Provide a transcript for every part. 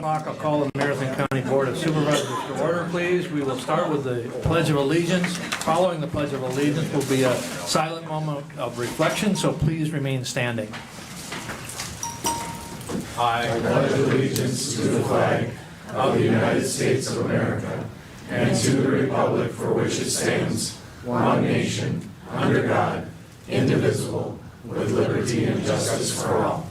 o'clock. I'll call the Marathon County Board of Supervisors to order, please. We will start with the Pledge of Allegiance. Following the Pledge of Allegiance will be a silent moment of reflection, so please remain standing. I pledge allegiance to the flag of the United States of America and to the republic for which it stands, one nation, under God, indivisible, with liberty and justice for all.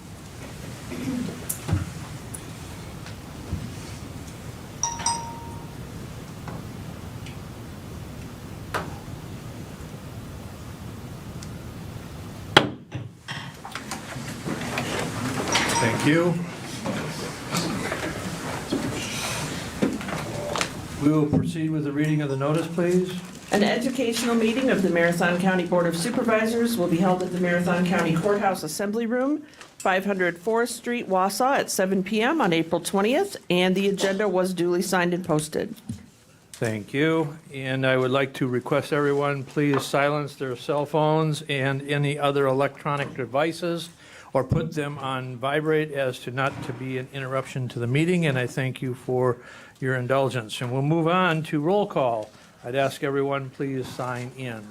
Thank you. We will proceed with the reading of the notice, please. An educational meeting of the Marathon County Board of Supervisors will be held at the Marathon County Courthouse Assembly Room, 500 Forest Street, Wausau, at 7 p.m. on April 20th, and the agenda was duly signed and posted. Thank you. And I would like to request everyone please silence their cell phones and any other electronic devices or put them on vibrate as to not to be an interruption to the meeting. And I thank you for your indulgence. And we'll move on to roll call. I'd ask everyone please sign in.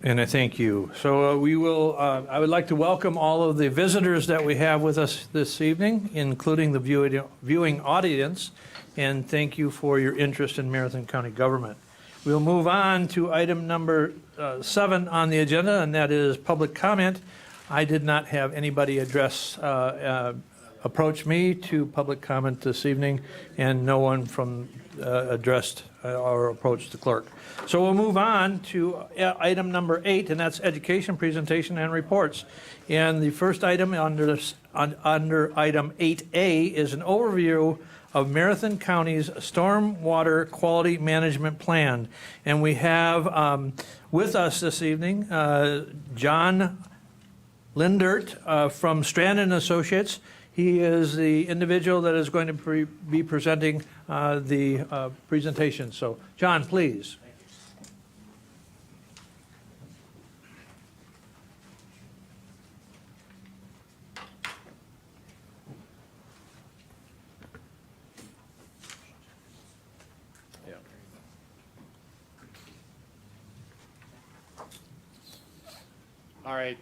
And I thank you. So we will, I would like to welcome all of the visitors that we have with us this evening, including the viewing audience, and thank you for your interest in Marathon County government. We'll move on to item number 7 on the agenda, and that is public comment. I did not have anybody approach me to public comment this evening, and no one from addressed or approached the clerk. So we'll move on to item number 8, and that's education, presentation, and reports. And the first item under item 8A is an overview of Marathon County's Stormwater Quality Management Plan. And we have with us this evening John Lindert from Strand and Associates. He is the individual that is going to be presenting the presentation. So, John, please. All right.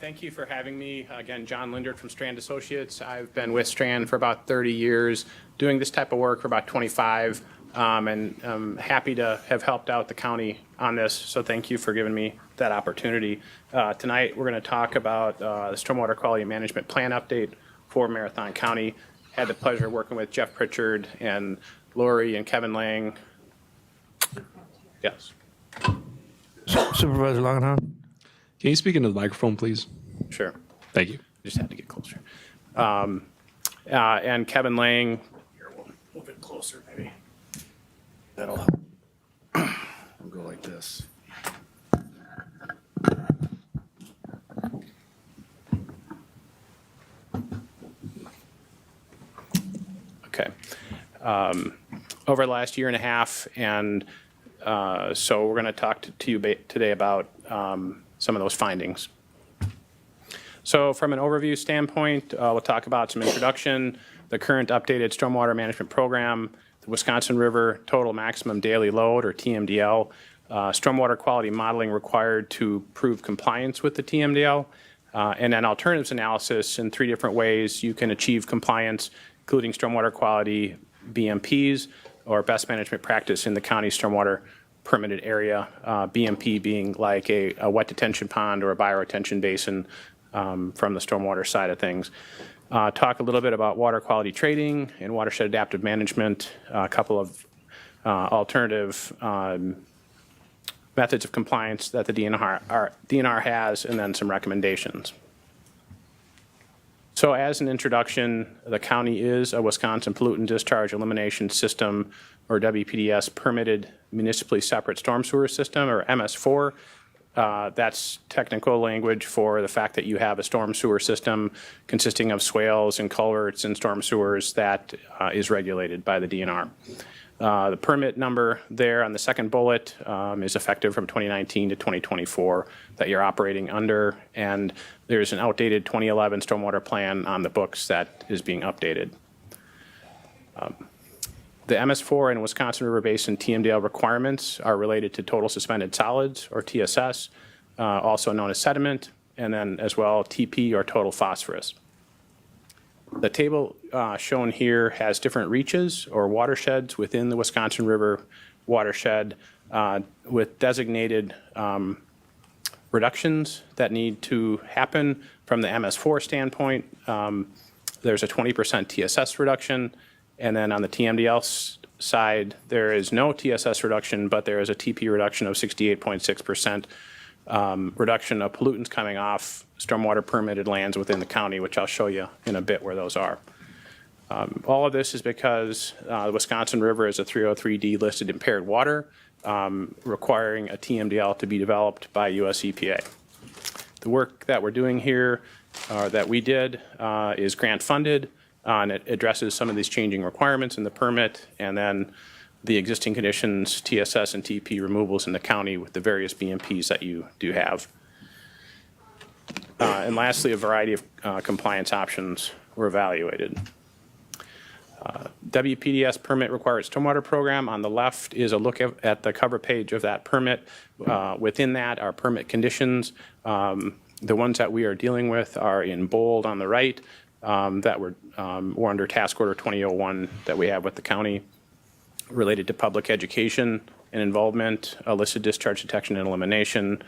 Thank you for having me. Again, John Lindert from Strand Associates. I've been with Strand for about 30 years, doing this type of work for about 25, and I'm happy to have helped out the county on this, so thank you for giving me that opportunity. Tonight, we're going to talk about the Stormwater Quality Management Plan update for Marathon County. Had the pleasure of working with Jeff Pritchard and Lori and Kevin Lang. Yes. Supervisor Langenhahn. Can you speak into the microphone, please? Sure. Thank you. Just had to get closer. And Kevin Lang, here, we'll move it closer, maybe. That'll help. We'll go like this. Okay. Over the last year and a half, and so we're going to talk to you today about some of those findings. So from an overview standpoint, we'll talk about some introduction, the current updated stormwater management program, the Wisconsin River Total Maximum Daily Load, or TMDL, stormwater quality modeling required to prove compliance with the TMDL, and then alternatives analysis in 3 different ways you can achieve compliance, including stormwater quality BMPs, or best management practice in the county stormwater permitted area, BMP being like a wet detention pond or a bioretention basin from the stormwater side of things. Talk a little bit about water quality trading and watershed adaptive management, a couple of alternative methods of compliance that the DNR has, and then some recommendations. So as an introduction, the county is a Wisconsin Pollutant Discharge Elimination System, or WPDS, permitted municipally separate storm sewer system, or MS4. That's technical language for the fact that you have a storm sewer system consisting of swales and culverts and storm sewers that is regulated by the DNR. The permit number there on the second bullet is effective from 2019 to 2024 that you're operating under, and there's an outdated 2011 stormwater plan on the books that is being updated. The MS4 and Wisconsin River Basin TMDL requirements are related to total suspended solids, or TSS, also known as sediment, and then as well TP, or total phosphorus. The table shown here has different reaches or watersheds within the Wisconsin River watershed with designated reductions that need to happen. From the MS4 standpoint, there's a 20% TSS reduction, and then on the TMDL side, there is no TSS reduction, but there is a TP reduction of 68.6%. Reduction of pollutants coming off stormwater permitted lands within the county, which I'll show you in a bit where those are. All of this is because the Wisconsin River is a 303D listed impaired water, requiring a TMDL to be developed by US EPA. The work that we're doing here, that we did, is grant funded, and it addresses some of these changing requirements in the permit, and then the existing conditions, TSS and TP removals in the county with the various BMPs that you do have. And lastly, a variety of compliance options were evaluated. WPDS permit required stormwater program. On the left is a look at the cover page of that permit. Within that are permit conditions. The ones that we are dealing with are in bold on the right, that were under task order 2001 that we have with the county, related to public education and involvement, illicit discharge detection and elimination,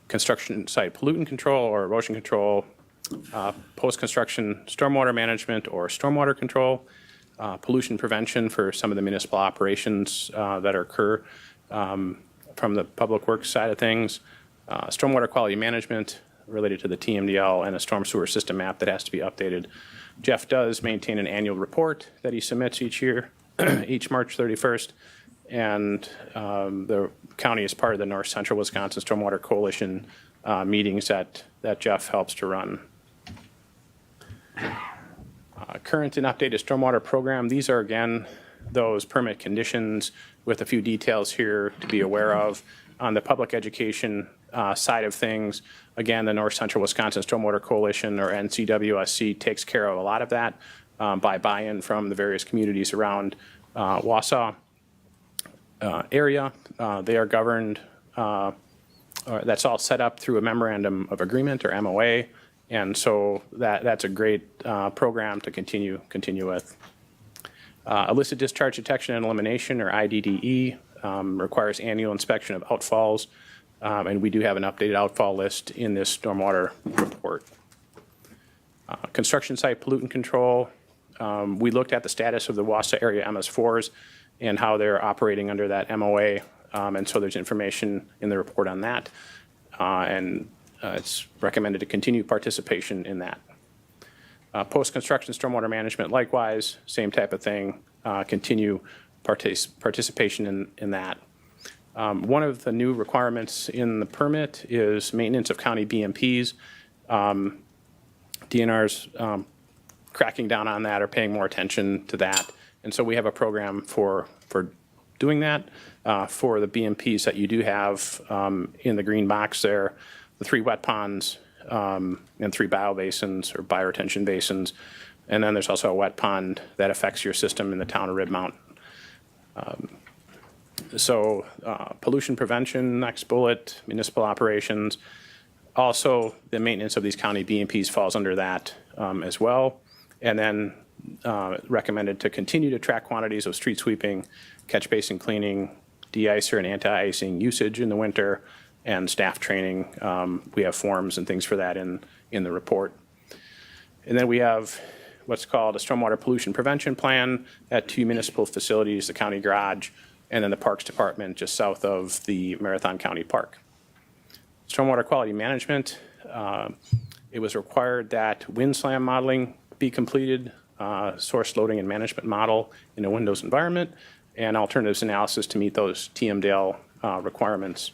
construction site pollutant control or erosion control, post-construction stormwater management or stormwater control, pollution prevention for some of the municipal operations that occur from the public works side of things, stormwater quality management related to the TMDL, and a storm sewer system map that has to be updated. Jeff does maintain an annual report that he submits each year, each March 31st, and the county is part of the North Central Wisconsin Stormwater Coalition meetings that Jeff helps to run. Current and updated stormwater program. These are, again, those permit conditions with a few details here to be aware of. On the public education side of things, again, the North Central Wisconsin Stormwater Coalition, or NCWSC, takes care of a lot of that by buy-in from the various communities around Wausau area. They are governed, that's all set up through a memorandum of agreement, or MOA, and so that's a great program to continue with. Illicit discharge detection and elimination, or IDDE, requires annual inspection of outfalls, and we do have an updated outfall list in this stormwater report. Construction site pollutant control. We looked at the status of the Wausau area MS4s and how they're operating under that MOA, and so there's information in the report on that, and it's recommended to continue participation in that. Post-construction stormwater management, likewise, same type of thing, continue participation in that. One of the new requirements in the permit is maintenance of county BMPs. DNR's cracking down on that, or paying more attention to that. And so we have a program for doing that for the BMPs that you do have in the green box there, the 3 wet ponds and 3 biobasins, or bioretention basins. And then there's also a wet pond that affects your system in the town of Rib Mountain. So pollution prevention, next bullet, municipal operations. Also, the maintenance of these county BMPs falls under that as well. And then recommended to continue to track quantities of street sweeping, catch basin cleaning, de-icer and anti-icing usage in the winter, and staff training. We have forms and things for that in the report. And then we have what's called a stormwater pollution prevention plan at 2 municipal facilities, the county garage, and then the Parks Department just south of the Marathon County Park. Stormwater quality management it was required that wind slam modeling be completed, source loading and management model in a Windows environment, and alternatives analysis to meet those TMDL requirements.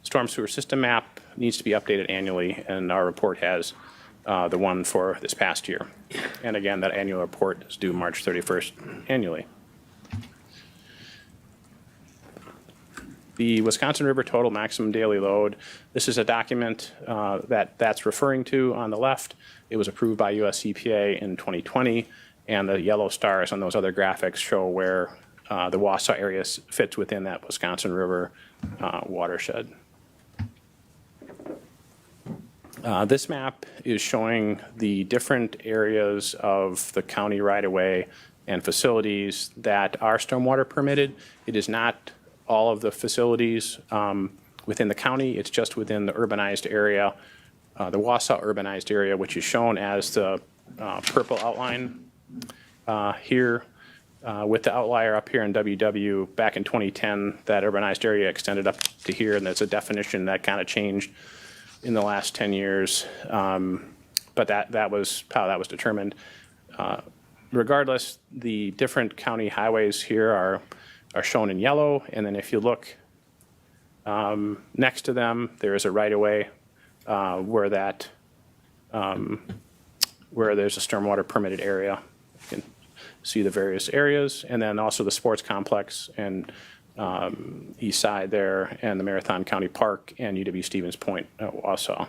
Storm sewer system map needs to be updated annually, and our report has the one for this past year. And again, that annual report is due March 31st annually. The Wisconsin River Total Maximum Daily Load, this is a document that's referring to on the left. It was approved by US EPA in 2020, and the yellow stars on those other graphics show where the Wausau area fits within that Wisconsin River watershed. This map is showing the different areas of the county right-of-way and facilities that are stormwater permitted. It is not all of the facilities within the county. It's just within the urbanized area, the Wausau urbanized area, which is shown as the purple outline here. With the outlier up here in WW, back in 2010, that urbanized area extended up to here, and that's a definition that kind of changed in the last 10 years. But that was how that was determined. Regardless, the different county highways here are shown in yellow, and then if you look next to them, there is a right-of-way where there's a stormwater permitted area. You can see the various areas, and then also the sports complex and east side there, and the Marathon County Park and UW-Stevens Point at Wausau.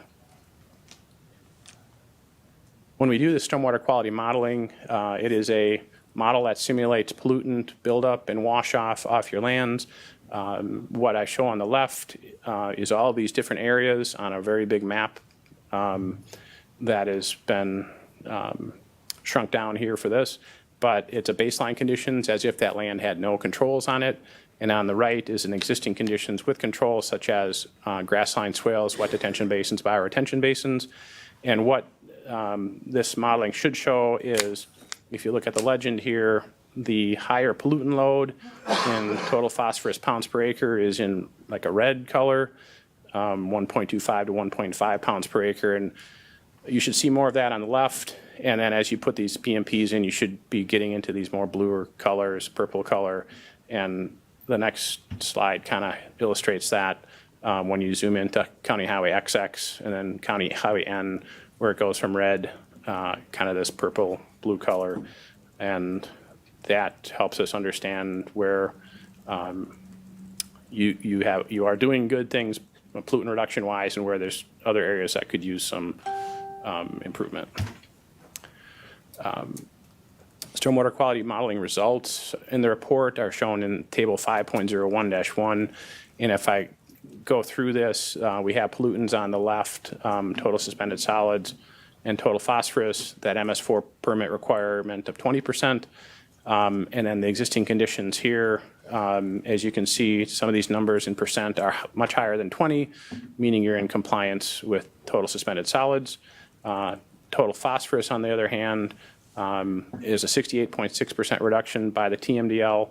When we do the stormwater quality modeling, it is a model that simulates pollutant buildup and wash off your lands. What I show on the left is all of these different areas on a very big map that has been shrunk down here for this, but it's a baseline conditions as if that land had no controls on it. And on the right is an existing conditions with controls such as grassline swales, wet detention basins, bioretention basins. And what this modeling should show is, if you look at the legend here, the higher pollutant load in total phosphorus pounds per acre is in like a red color, 1.25 to 1.5 pounds per acre. And you should see more of that on the left. And then as you put these BMPs in, you should be getting into these more bluer colors, purple color. And the next slide kind of illustrates that when you zoom into County Highway XX and then County Highway N, where it goes from red, kind of this purple blue color. And that helps us understand where you are doing good things pollutant reduction wise, and where there's other areas that could use some improvement. Stormwater quality modeling results in the report are shown in table 5.01-1. And if I go through this, we have pollutants on the left, total suspended solids, and total phosphorus, that MS4 permit requirement of 20%. And then the existing conditions here, as you can see, some of these numbers in percent are much higher than 20, meaning you're in compliance with total suspended solids. Total phosphorus, on the other hand, is a 68.6% reduction by the TMDL.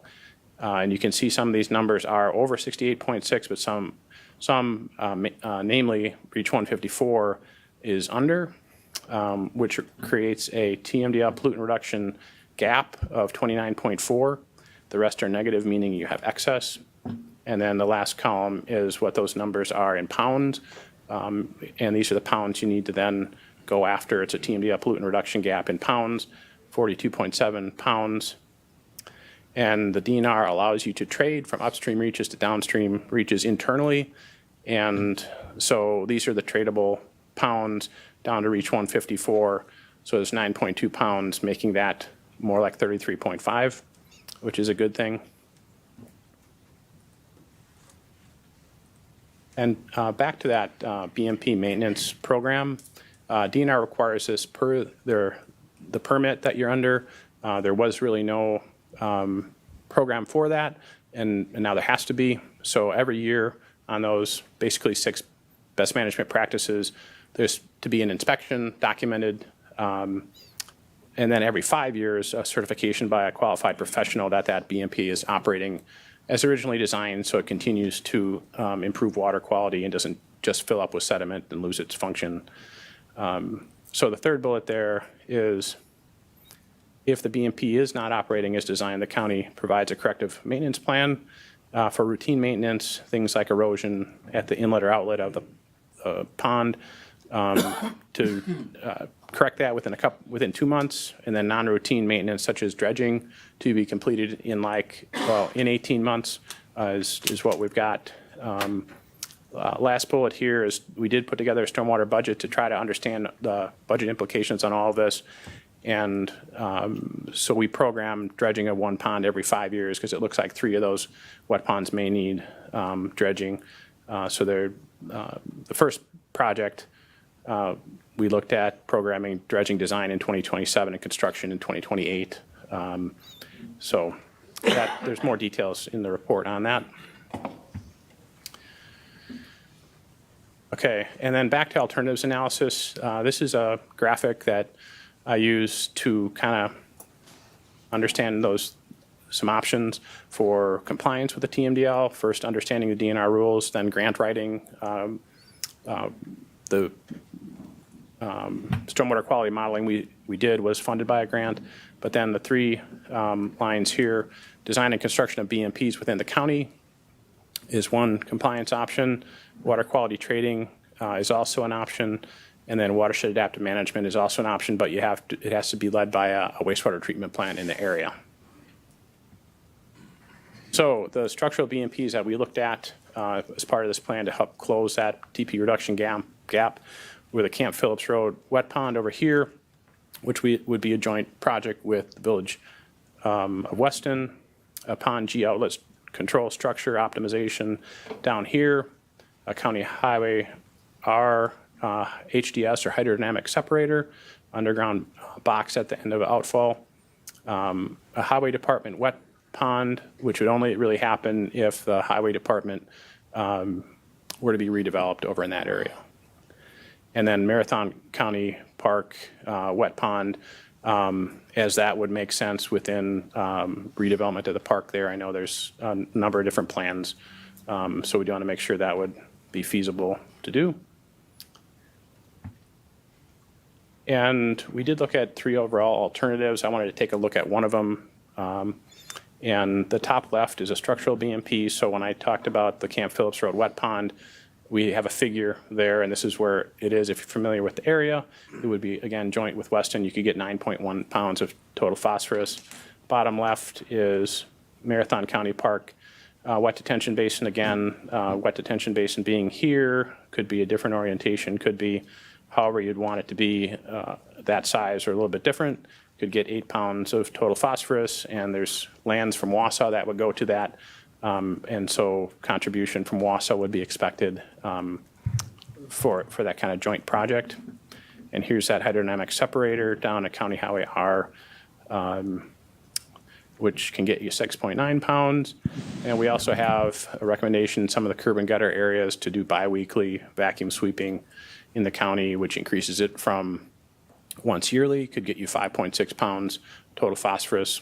And you can see some of these numbers are over 68.6, but some namely Reach 154 is under, which creates a TMDL pollutant reduction gap of 29.4. The rest are negative, meaning you have excess. And then the last column is what those numbers are in pounds. And these are the pounds you need to then go after. It's a TMDL pollutant reduction gap in pounds, 42.7 pounds. And the DNR allows you to trade from upstream reaches to downstream reaches internally. And so these are the tradable pounds down to Reach 154. So it's 9.2 pounds, making that more like 33.5, which is a good thing. And back to that BMP maintenance program, DNR requires this per the permit that you're under. There was really no program for that, and now there has to be. So every year on those basically 6 best management practices, there's to be an inspection documented, and then every 5 years, a certification by a qualified professional that BMP is operating as originally designed, so it continues to improve water quality and doesn't just fill up with sediment and lose its function. So the third bullet there is if the BMP is not operating as designed, the county provides a corrective maintenance plan for routine maintenance, things like erosion at the inlet or outlet of the pond, to correct that within 2 months, and then non-routine maintenance such as dredging to be completed in 18 months is what we've got. Last bullet here is we did put together a stormwater budget to try to understand the budget implications on all of this. And so we programmed dredging of one pond every 5 years because it looks like 3 of those wet ponds may need dredging. So the first project, we looked at programming dredging design in 2027 and construction in 2028. So there's more details in the report on that. Okay, and then back to alternatives analysis. This is a graphic that I use to kind of understand some options for compliance with the TMDL. First, understanding the DNR rules, then grant writing. The stormwater quality modeling we did was funded by a grant, but then the 3 lines here, design and construction of BMPs within the county is one compliance option. Water quality trading is also an option. And then watershed adaptive management is also an option, but it has to be led by a wastewater treatment plant in the area. So the structural BMPs that we looked at as part of this plan to help close that TP reduction gap were the Camp Phillips Road wet pond over here, which would be a joint project with the Village of Weston, a pond G outlet control structure optimization down here, a County Highway R HDS or hydrodynamic separator, underground box at the end of outfall, a highway department wet pond, which would only really happen if the highway department were to be redeveloped over in that area. And then Marathon County Park wet pond, as that would make sense within redevelopment of the park there. I know there's a number of different plans, so we do want to make sure that would be feasible to do. And we did look at 3 overall alternatives. I wanted to take a look at one of them. And the top left is a structural BMP. So when I talked about the Camp Phillips Road wet pond, we have a figure there, and this is where it is. If you're familiar with the area, it would be, again, joint with Weston. You could get 9.1 pounds of total phosphorus. Bottom left is Marathon County Park wet detention basin. Again, wet detention basin being here, could be a different orientation, could be however you'd want it to be, that size or a little bit different. Could get 8 pounds of total phosphorus, and there's lands from Wausau that would go to that. And so contribution from Wausau would be expected for that kind of joint project. And here's that hydrodynamic separator down at County Highway R, which can get you 6.9 pounds. And we also have a recommendation in some of the curb and gutter areas to do biweekly vacuum sweeping in the county, which increases it from once yearly, could get you 5.6 pounds total phosphorus.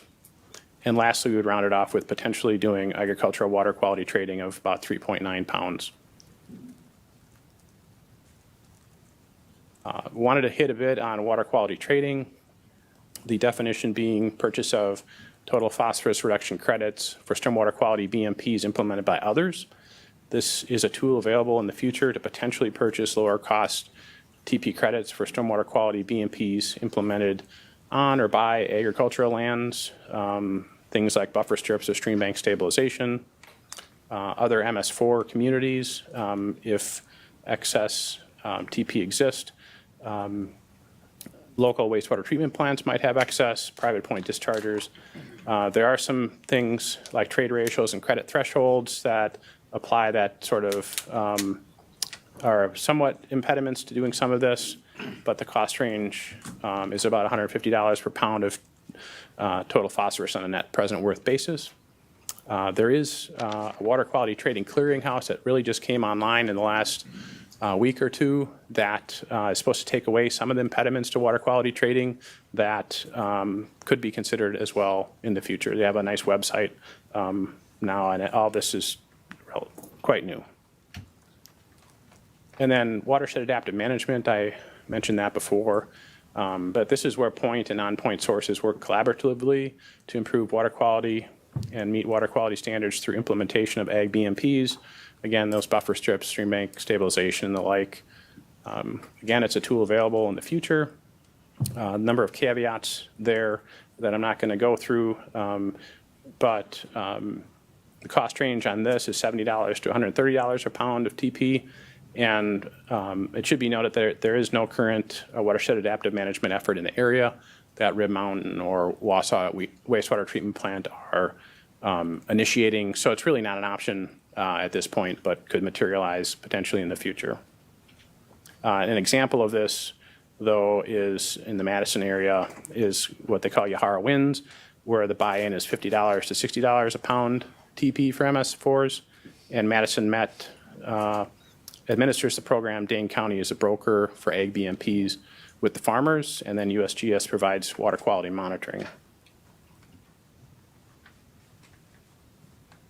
And lastly, we would round it off with potentially doing agricultural water quality trading of about 3.9 pounds. Wanted to hit a bit on water quality trading, the definition being purchase of total phosphorus reduction credits for stormwater quality BMPs implemented by others. This is a tool available in the future to potentially purchase lower cost TP credits for stormwater quality BMPs implemented on or by agricultural lands, things like buffer strips or stream bank stabilization, other MS4 communities, if excess TP exists. Local wastewater treatment plants might have excess, private point dischargers. There are some things like trade ratios and credit thresholds that apply that sort of are somewhat impediments to doing some of this, but the cost range is about $150 per pound of total phosphorus on a net present worth basis. There is a water quality trading clearinghouse that really just came online in the last week or two that is supposed to take away some of the impediments to water quality trading that could be considered as well in the future. They have a nice website now, and all this is quite new. And then watershed adaptive management, I mentioned that before. But this is where point and non-point sources work collaboratively to improve water quality and meet water quality standards through implementation of ag BMPs. Again, those buffer strips, stream bank stabilization, and the like. Again, it's a tool available in the future. A number of caveats there that I'm not going to go through, but the cost range on this is $70 to $130 a pound of TP. And it should be noted that there is no current watershed adaptive management effort in the area that Rib Mountain or Wausau wastewater treatment plant are initiating. So it's really not an option at this point, but could materialize potentially in the future. An example of this, though, is in the Madison area is what they call Yahara Winds, where the buy-in is $50 to $60 a pound TP for MS4s. And Madison Met administers the program. Dane County is a broker for ag BMPs with the farmers, and then USGS provides water quality monitoring.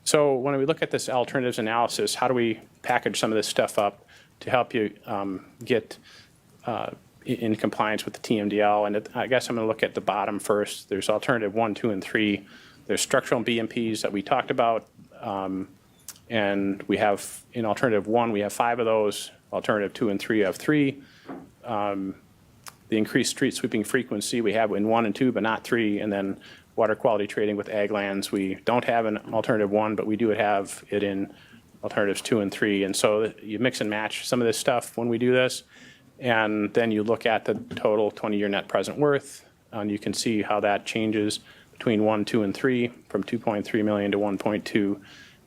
So when we look at this alternatives analysis, how do we package some of this stuff up to help you get in compliance with the TMDL? And I guess I'm going to look at the bottom first. There's alternative 1, 2, and 3. There's structural BMPs that we talked about. And we have, in alternative 1, we have 5 of those. Alternative 2 and 3 have 3. The increased street sweeping frequency we have in 1 and 2, but not 3. And then water quality trading with ag lands. We don't have an alternative 1, but we do have it in alternatives 2 and 3. And so you mix and match some of this stuff when we do this. And then you look at the total 20-year net present worth. And you can see how that changes between 1, 2, and 3 from 2.3 million to 1.2.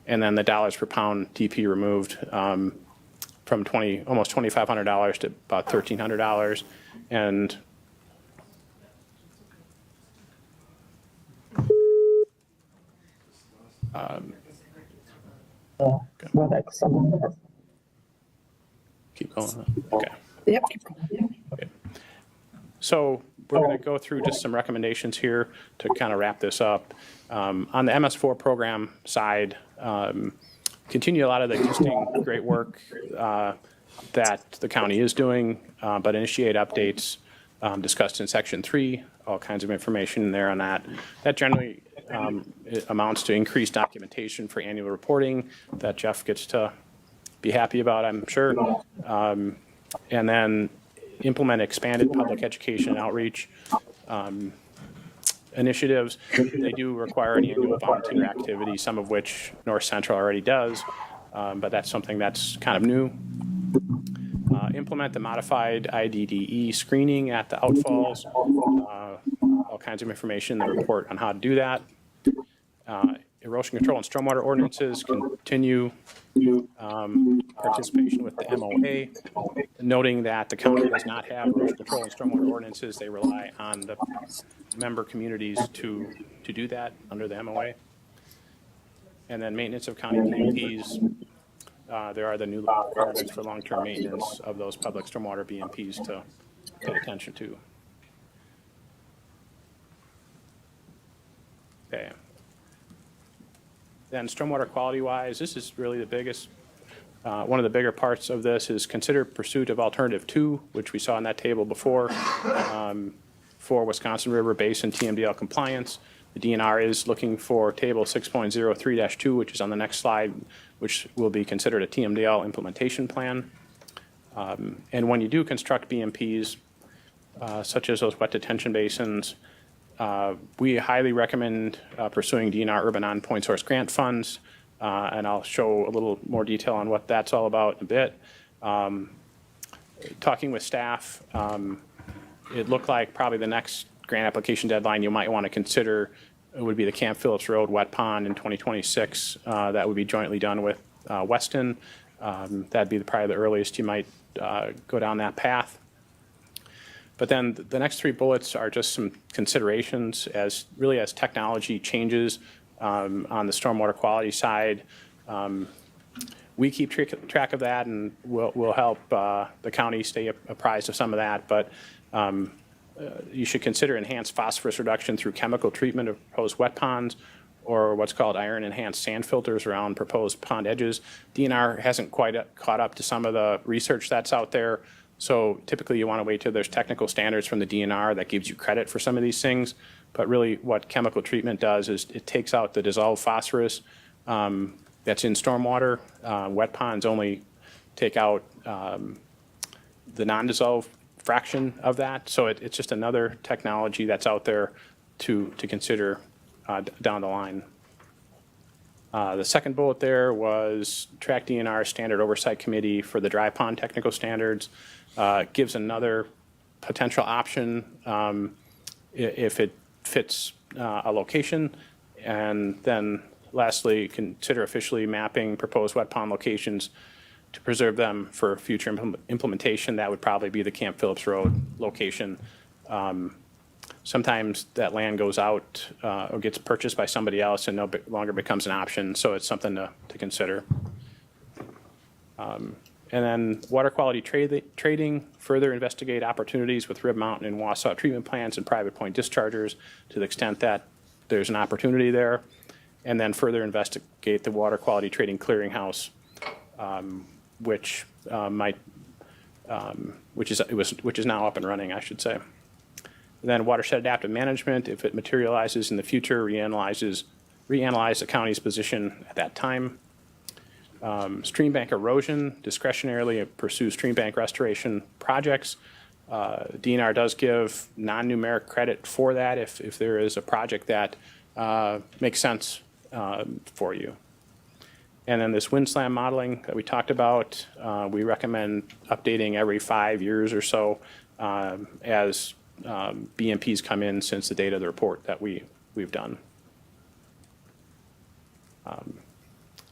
And then the dollars per pound TP removed from almost $2,500 to about $1,300. And keep going. Okay. Yep. Okay. So we're going to go through just some recommendations here to kind of wrap this up. On the MS4 program side, continue a lot of the existing great work that the county is doing, but initiate updates discussed in Section 3, all kinds of information there on that. That generally it amounts to increased documentation for annual reporting that Jeff gets to be happy about, I'm sure. And then implement expanded public education and outreach initiatives. They do require an annual volunteer activity, some of which North Central already does, but that's something that's kind of new. Implement the modified IDDE screening at the outfalls, all kinds of information in the report on how to do that. Erosion control and stormwater ordinances continue participation with the MOA, noting that the county does not have erosion control and stormwater ordinances. They rely on the member communities to do that under the MOA. And then maintenance of county BMPs. There are the new requirements for long-term maintenance of those public stormwater BMPs to pay attention to. Okay. Then stormwater quality-wise, this is really the biggest, one of the bigger parts of this is consider pursuit of alternative 2, which we saw in that table before, for Wisconsin River Basin TMDL compliance. The DNR is looking for table 6.03-2, which is on the next slide, which will be considered a TMDL implementation plan. And when you do construct BMPs, such as those wet detention basins, we highly recommend pursuing DNR urban on-point source grant funds, and I'll show a little more detail on what that's all about in a bit. Talking with staff, it looked like probably the next grant application deadline you might want to consider would be the Camp Phillips Road wet pond in 2026. That would be jointly done with Weston. That'd be probably the earliest you might go down that path. But then the next 3 bullets are just some considerations as technology changes on the stormwater quality side. We keep track of that, and we'll help the county stay apprised of some of that. But you should consider enhanced phosphorus reduction through chemical treatment of proposed wet ponds, or what's called iron-enhanced sand filters around proposed pond edges. DNR hasn't quite caught up to some of the research that's out there, So typically you want to wait till there's technical standards from the DNR that gives you credit for some of these things. But really what chemical treatment does is it takes out the dissolved phosphorus that's in stormwater. Wet ponds only take out the non-dissolved fraction of that. So it's just another technology that's out there to consider down the line. The second bullet there was track DNR standard oversight committee for the dry pond technical standards. Gives another potential option if it fits a location. And then lastly, consider officially mapping proposed wet pond locations to preserve them for future implementation. That would probably be the Camp Phillips Road location. Sometimes that land goes out or gets purchased by somebody else and no longer becomes an option, so it's something to consider. And then water quality trading, further investigate opportunities with Rib Mountain and Wausau treatment plants and private point dischargers to the extent that there's an opportunity there. And then further investigate the water quality trading clearinghouse, which is now up and running, I should say. And then watershed adaptive management, if it materializes in the future, reanalyze the county's position at that time. Stream bank erosion, discretionarily pursue stream bank restoration projects. DNR does give non-numeric credit for that if there is a project that makes sense for you. And then this wind slam modeling that we talked about, we recommend updating every 5 years or so as BMPs come in since the date of the report that we've done.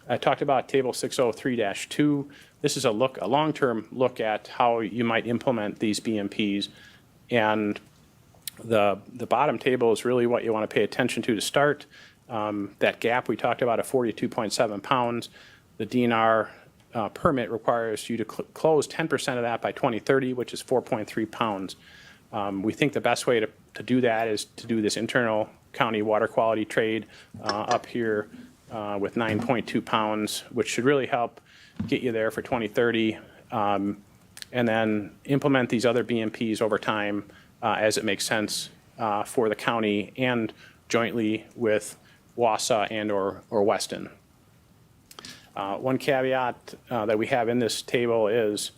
I talked about table 603-2. This is a long-term look at how you might implement these BMPs. And the bottom table is really what you want to pay attention to start. That gap we talked about of 42.7 pounds. The DNR permit requires you to close 10% of that by 2030, which is 4.3 pounds. We think the best way to do that is to do this internal county water quality trade up here with 9.2 pounds, which should really help get you there for 2030, and then implement these other BMPs over time as it makes sense for the county and jointly with Wausau and or Weston. One caveat that we have in this table is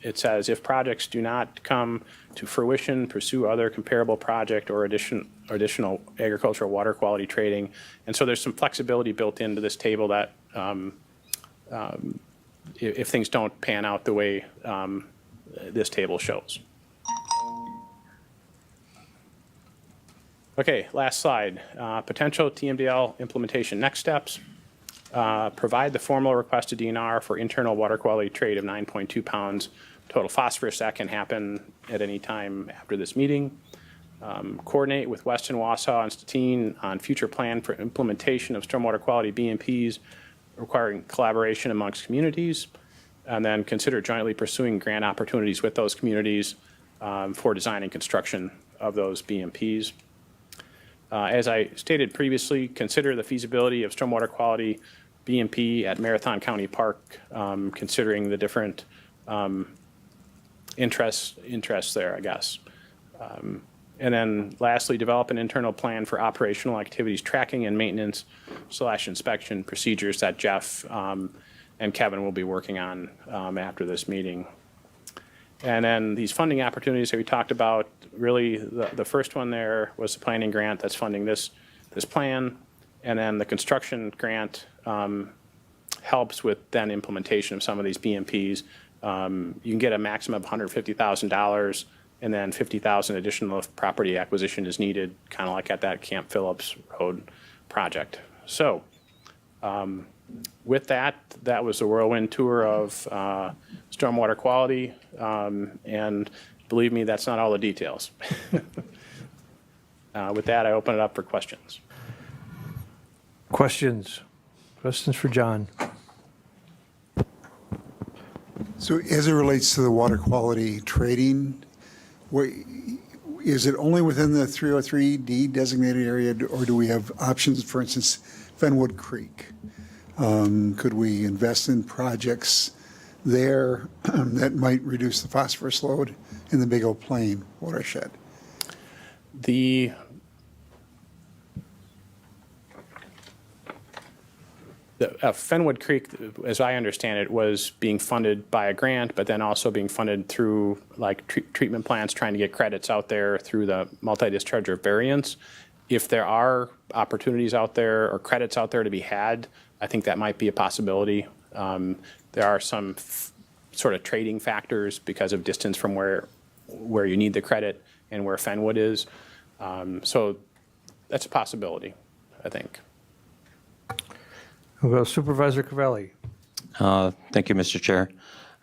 it says if projects do not come to fruition, pursue other comparable project or additional agricultural water quality trading. And so there's some flexibility built into this table that if things don't pan out the way this table shows. Okay, last slide. Potential TMDL implementation next steps. Provide the formal request to DNR for internal water quality trade of 9.2 pounds total phosphorus. That can happen at any time after this meeting. Coordinate with Weston, Wausau, and Stettin on future plan for implementation of stormwater quality BMPs requiring collaboration amongst communities. And then consider jointly pursuing grant opportunities with those communities for design and construction of those BMPs. As I stated previously, consider the feasibility of stormwater quality BMP at Marathon County Park, considering the different interests there, I guess. And then lastly, develop an internal plan for operational activities tracking and maintenance / inspection procedures that Jeff and Kevin will be working on after this meeting. And then these funding opportunities that we talked about, really the first one there was the planning grant that's funding this plan. And then the construction grant helps with then implementation of some of these BMPs. You can get a maximum of $150,000 and then $50,000 additional if property acquisition is needed, kind of like at that Camp Phillips Road project. So with that was a whirlwind tour of stormwater quality, and believe me, that's not all the details. With that, I open it up for questions. Questions for John? So as it relates to the water quality trading, is it only within the 303D designated area, or do we have options, for instance, Fenwood Creek? Could we invest in projects there that might reduce the phosphorus load in the Big O Plain watershed? The Fenwood Creek, as I understand it, was being funded by a grant, but then also being funded through like treatment plants trying to get credits out there through the multi-discharger variance. If there are opportunities out there or credits out there to be had, I think that might be a possibility. There are some sort of trading factors because of distance from where you need the credit and where Fenwood is. So that's a possibility, I think. We'll go Supervisor Cavelli. Thank you, Mr. Chair.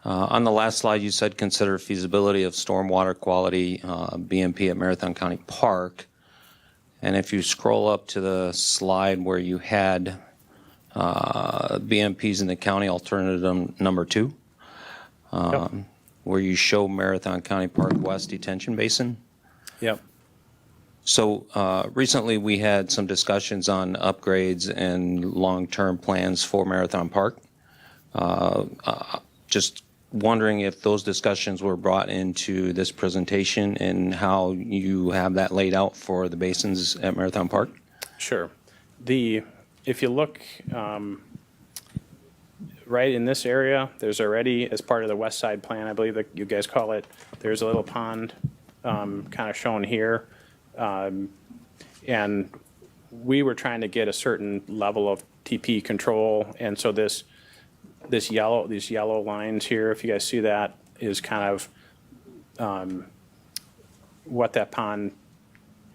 On the last slide, you said consider feasibility of stormwater quality BMP at Marathon County Park. And if you scroll up to the slide where you had BMPs in the county, alternative number 2, where you show Marathon County Park West Detention Basin. Yep. So recently we had some discussions on upgrades and long-term plans for Marathon Park. Just wondering if those discussions were brought into this presentation and how you have that laid out for the basins at Marathon Park? Sure. If you look right in this area, there's already, as part of the west side plan, I believe that you guys call it, there's a little pond kind of shown here. And we were trying to get a certain level of TP control, and so these yellow lines here, if you guys see that, is kind of what that pond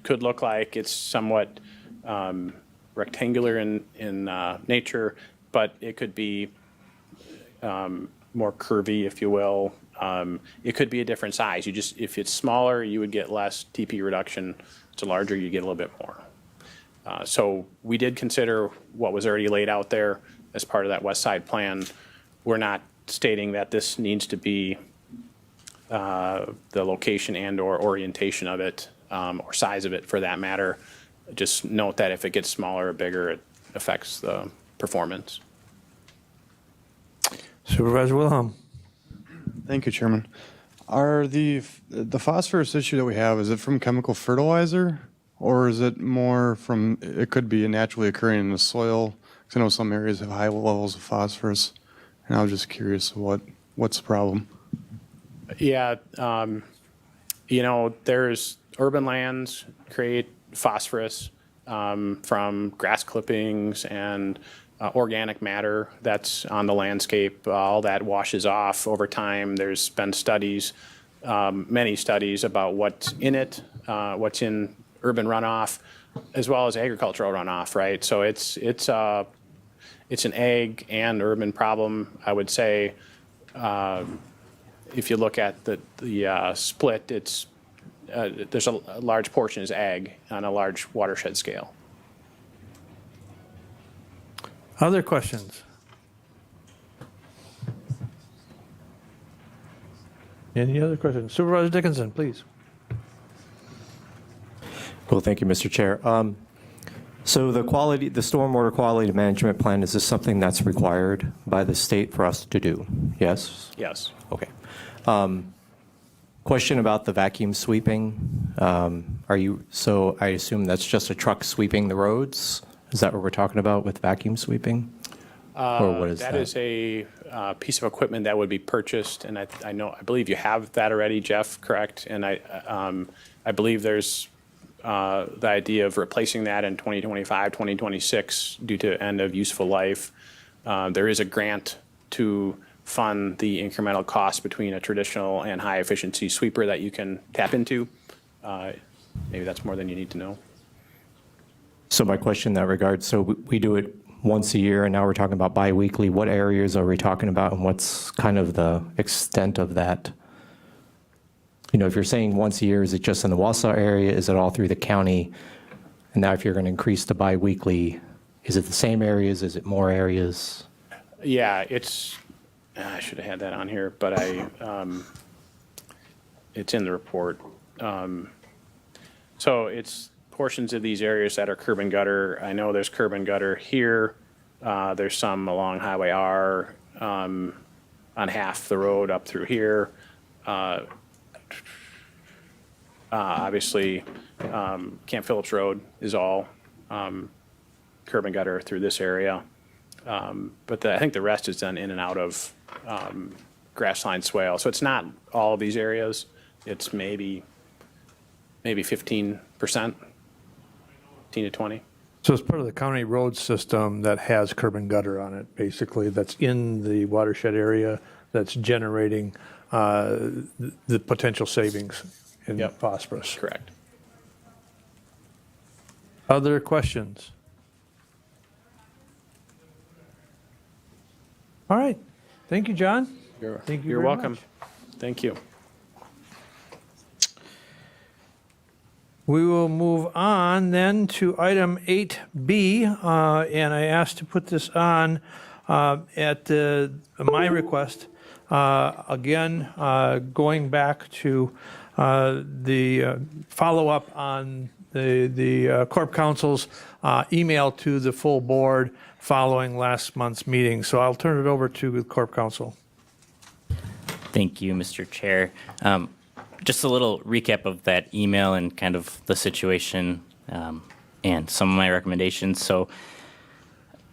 could look like. It's somewhat rectangular in nature, but it could be more curvy, if you will. It could be a different size. If it's smaller, you would get less TP reduction. If it's larger, you get a little bit more. So we did consider what was already laid out there as part of that west side plan. We're not stating that this needs to be the location and or orientation of it, or size of it for that matter. Just note that if it gets smaller or bigger, it affects the performance. Supervisor Wilhelm. Thank you, Chairman. Are the phosphorus issue that we have, is it from chemical fertilizer, or is it more from, it could be naturally occurring in the soil? Because I know some areas have high levels of phosphorus, and I was just curious what's the problem? Yeah, there's urban lands create phosphorus from grass clippings and organic matter that's on the landscape. All that washes off over time. There's been studies, many studies about what's in it, what's in urban runoff, as well as agricultural runoff, right? So it's an ag and urban problem, I would say. If you look at the split, there's a large portion is ag on a large watershed scale. Other questions? Any other questions? Supervisor Dickinson, please. Well, thank you, Mr. Chair. So the stormwater quality management plan, is this something that's required by the state for us to do? Yes? Yes. Okay. Question about the vacuum sweeping. So I assume that's just a truck sweeping the roads? Is that what we're talking about with vacuum sweeping? Or what is that? That is a piece of equipment that would be purchased, and I believe you have that already, Jeff, correct? And I believe there's the idea of replacing that in 2025, 2026 due to end of useful life. There is a grant to fund the incremental cost between a traditional and high efficiency sweeper that you can tap into. Maybe that's more than you need to know. So my question in that regard, so we do it once a year, and now we're talking about biweekly. What areas are we talking about, and what's kind of the extent of that? If you're saying once a year, is it just in the Wausau area? Is it all through the county? And now if you're going to increase to biweekly, is it the same areas? Is it more areas? Yeah, I should have had that on here, but it's in the report. So it's portions of these areas that are curb and gutter. I know there's curb and gutter here. There's some along Highway R. on half the road up through here. Obviously, Camp Phillips Road is all curb and gutter through this area. But I think the rest is done in and out of grassline swale. So it's not all of these areas. It's maybe 15%, 15 to 20. So it's part of the county road system that has curb and gutter on it, basically, that's in the watershed area, that's generating the potential savings in Yep. phosphorus. Correct. Other questions? All right. Thank you, John. Thank you You're very welcome. much. Thank you. We will move on then to item 8B, and I asked to put this on at my request. Again, going back to the follow-up on the Corp Council's email to the full board following last month's meeting. So I'll turn it over to the Corp Council. Thank you, Mr. Chair. Just a little recap of that email and kind of the situation and some of my recommendations. So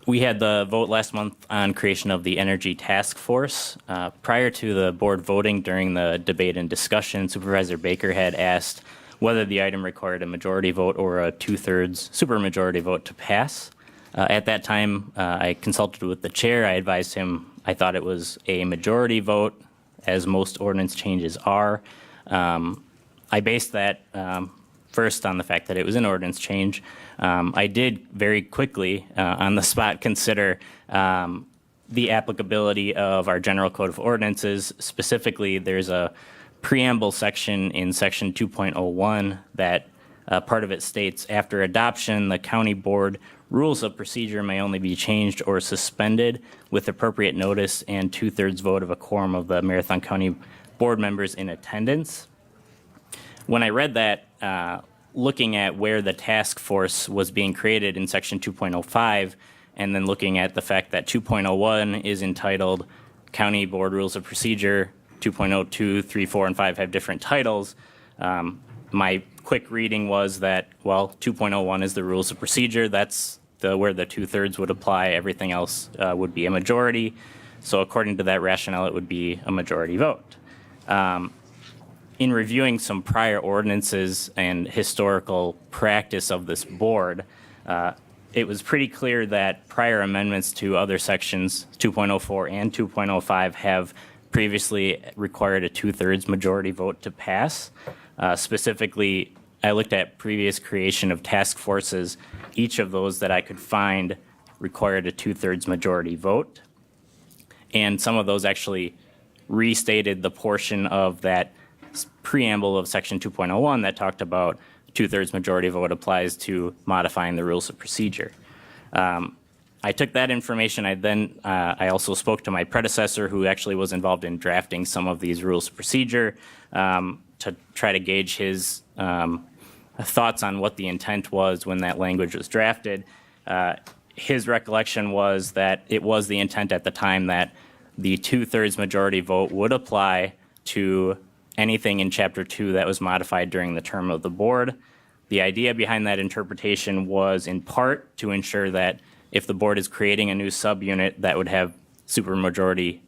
we had the vote last month on creation of the Energy Task Force. Prior to the board voting during the debate and discussion, Supervisor Baker had asked whether the item required a majority vote or a 2/3 supermajority vote to pass. At that time, I consulted with the chair. I advised him I thought it was a majority vote, as most ordinance changes are. I based that first on the fact that it was an ordinance change. I did very quickly, on the spot, consider the applicability of our General Code of Ordinances. Specifically, there's a preamble section in Section 2.01 that part of it states, after adoption, the county board rules of procedure may only be changed or suspended with appropriate notice and 2/3 vote of a quorum of the Marathon County board members in attendance. When I read that, looking at where the task force was being created in Section 2.05, and then looking at the fact that 2.01 is entitled County Board Rules of Procedure, 2.02, 3, 4, and 5 have different titles. My quick reading was that, well, 2.01 is the rules of procedure. That's where the 2/3 would apply. Everything else would be a majority. So according to that rationale, it would be a majority vote. In reviewing some prior ordinances and historical practice of this board, it was pretty clear that prior amendments to other sections, 2.04 and 2.05, have previously required a 2/3 majority vote to pass. Specifically, I looked at previous creation of task forces. Each of those that I could find required a 2/3 majority vote. And some of those actually restated the portion of that preamble of Section 2.01 that talked about 2/3 majority vote applies to modifying the rules of procedure. I took that information. I also spoke to my predecessor, who actually was involved in drafting some of these rules of procedure, to try to gauge his thoughts on what the intent was when that language was drafted. His recollection was that it was the intent at the time that the 2/3 majority vote would apply to anything in Chapter 2 that was modified during the term of the board. The idea behind that interpretation was in part to ensure that if the board is creating a new subunit, that would have supermajority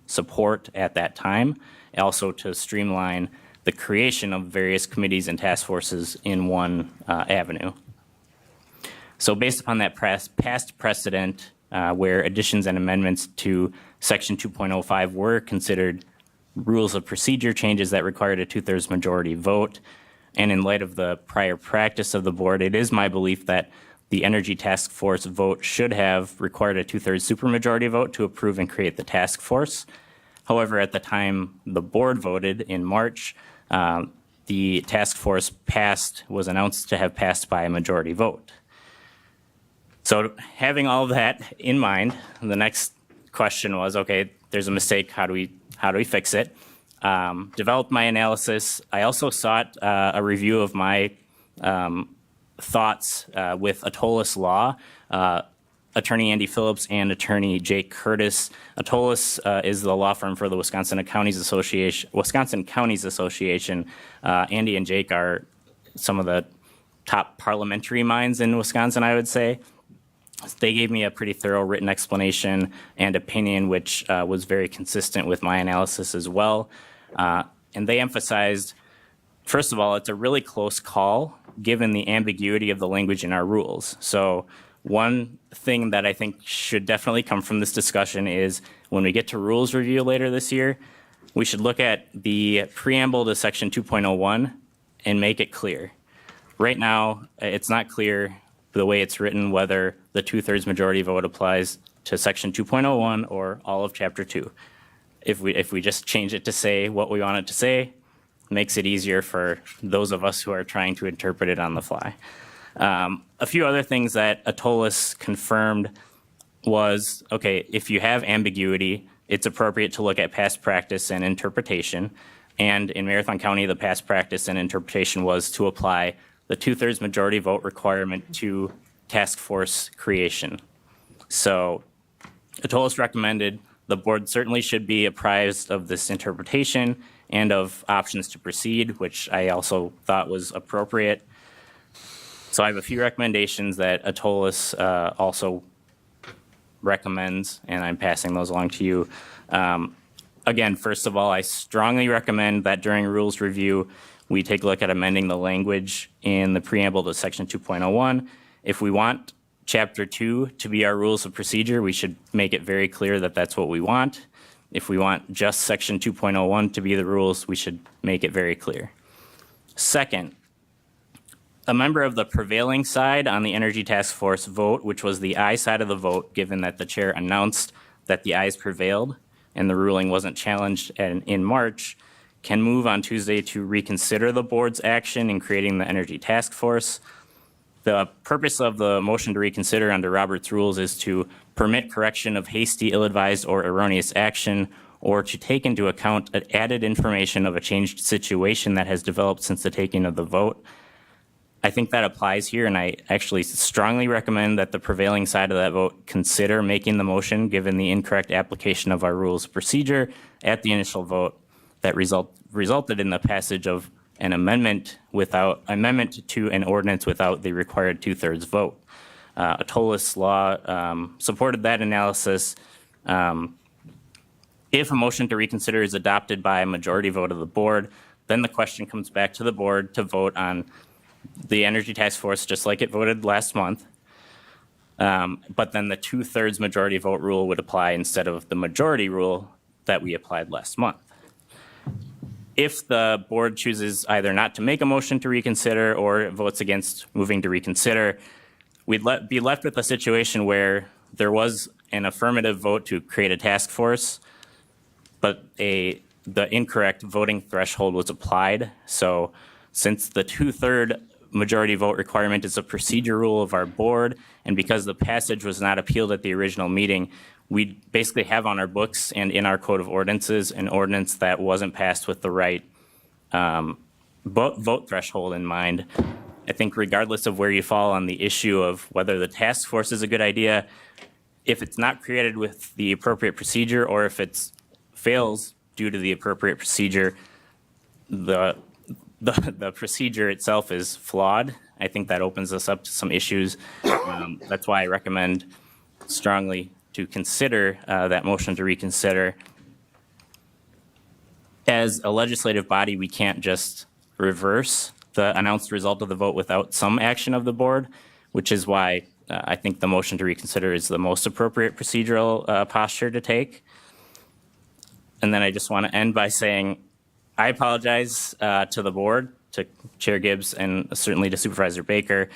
support at that time, also to streamline the creation of various committees and task forces in one avenue. So based upon that past precedent, where additions and amendments to Section 2.05 were considered rules of procedure changes that required a 2/3 majority vote, and in light of the prior practice of the board, it is my belief that the Energy Task Force vote should have required a 2/3 supermajority vote to approve and create the task force. However, at the time the board voted in March, the task force was announced to have passed by a majority vote. So having all of that in mind, the next question was, okay, there's a mistake, how do we fix it? Developed my analysis. I also sought a review of my thoughts with Atollis Law. Attorney Andy Phillips and Attorney Jake Curtis. Atolis is the law firm for the Wisconsin Counties Association. Andy and Jake are some of the top parliamentary minds in Wisconsin, I would say. They gave me a pretty thorough written explanation and opinion, which was very consistent with my analysis as well. And they emphasized, first of all, it's a really close call given the ambiguity of the language in our rules. So one thing that I think should definitely come from this discussion is when we get to rules review later this year, we should look at the preamble to section 2.01 and make it clear. Right now, it's not clear the way it's written whether the 2/3 majority vote applies to section 2.01 or all of chapter 2. If we just change it to say what we want it to say, makes it easier for those of us who are trying to interpret it on the fly. A few other things that Atolis confirmed was, okay, if you have ambiguity, it's appropriate to look at past practice and interpretation. And in Marathon County, the past practice and interpretation was to apply the 2/3 majority vote requirement to task force creation. So Atolis recommended the board certainly should be apprised of this interpretation and of options to proceed, which I also thought was appropriate. So I have a few recommendations that Atolis also recommends, and I'm passing those along to you. Again, first of all, I strongly recommend that during rules review, we take a look at amending the language in the preamble to section 2.01. If we want chapter 2 to be our rules of procedure, we should make it very clear that that's what we want. If we want just section 2.01 to be the rules, we should make it very clear. Second, a member of the prevailing side on the Energy Task Force vote, which was the aye side of the vote, given that the chair announced that the ayes prevailed and the ruling wasn't challenged in March, can move on Tuesday to reconsider the board's action in creating the Energy Task Force. The purpose of the motion to reconsider under Robert's rules is to permit correction of hasty, ill-advised, or erroneous action, or to take into account added information of a changed situation that has developed since the taking of the vote. I think that applies here, and I actually strongly recommend that the prevailing side of that vote consider making the motion given the incorrect application of our rules of procedure at the initial vote that resulted in the passage of an amendment to an ordinance without the required 2/3 vote. Atolis law supported that analysis. If a motion to reconsider is adopted by a majority vote of the board, then the question comes back to the board to vote on the Energy Task Force, just like it voted last month. But then the 2/3 majority vote rule would apply instead of the majority rule that we applied last month. If the board chooses either not to make a motion to reconsider or votes against moving to reconsider, we'd be left with a situation where there was an affirmative vote to create a task force, but the incorrect voting threshold was applied. So since the 2/3 majority vote requirement is a procedure rule of our board, and because the passage was not appealed at the original meeting, we basically have on our books and in our code of ordinances an ordinance that wasn't passed with the right vote threshold in mind. I think regardless of where you fall on the issue of whether the task force is a good idea, if it's not created with the appropriate procedure or if it fails due to the appropriate procedure, the procedure itself is flawed. I think that opens us up to some issues. That's why I recommend strongly to consider that motion to reconsider. As a legislative body, we can't just reverse the announced result of the vote without some action of the board, which is why I think the motion to reconsider is the most appropriate procedural posture to take. And then I just want to end by saying I apologize to the board, to Chair Gibbs, and certainly to Supervisor Baker.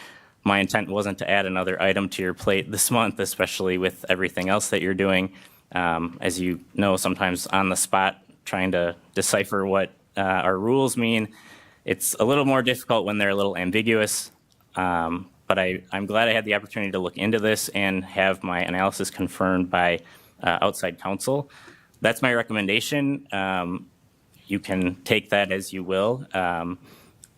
My intent wasn't to add another item to your plate this month, especially with everything else that you're doing. As you know, sometimes on the spot, trying to decipher what our rules mean, it's a little more difficult when they're a little ambiguous. But I'm glad I had the opportunity to look into this and have my analysis confirmed by outside counsel. That's my recommendation. You can take that as you will.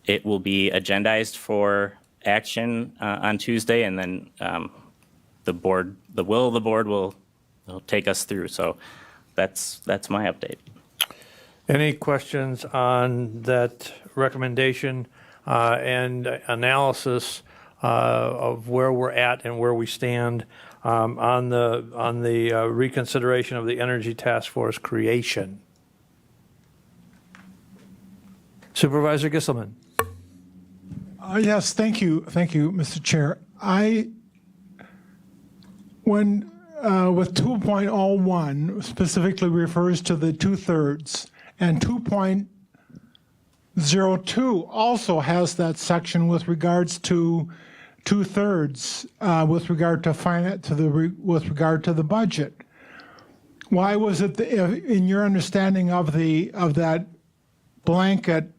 It will be agendized for action on Tuesday, and then the will of the board will take us through. So that's my update. Any questions on that recommendation and analysis of where we're at and where we stand on the reconsideration of the Energy Task Force creation? Supervisor Gisselman. Yes, thank you, Mr. Chair. When with 2.01 specifically refers to the 2/3, and 2.02 also has that section with regards to 2/3 with regard to with regard to the budget. Why was it, in your understanding of that blanket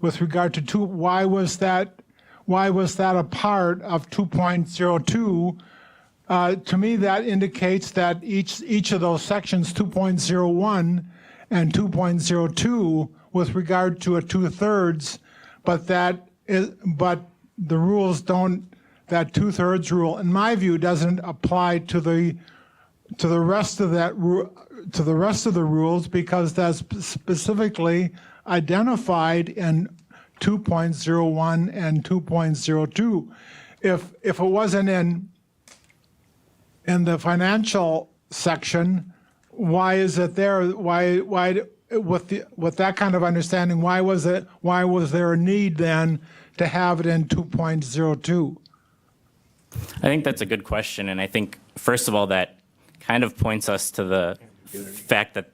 with regard to why was that a part of 2.02? To me, that indicates that each of those sections, 2.01 and 2.02, with regard to a 2/3, but the rules don't. That 2/3 rule, in my view, doesn't apply to the rest of the rules, because that's specifically identified in 2.01 and 2.02. If it wasn't in the financial section, why is it there? Why with that kind of understanding, why was there a need then to have it in 2.02? I think that's a good question, and I think, first of all, that kind of points us to the fact that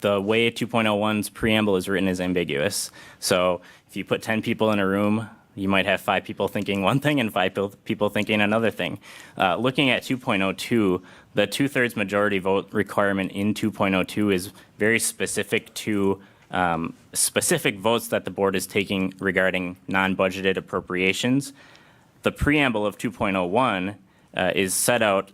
the way 2.01's preamble is written is ambiguous. So if you put 10 people in a room, you might have 5 people thinking one thing and 5 people thinking another thing. Looking at 2.02, the 2/3 majority vote requirement in 2.02 is very specific to specific votes that the board is taking regarding non-budgeted appropriations. The preamble of 2.01 is set out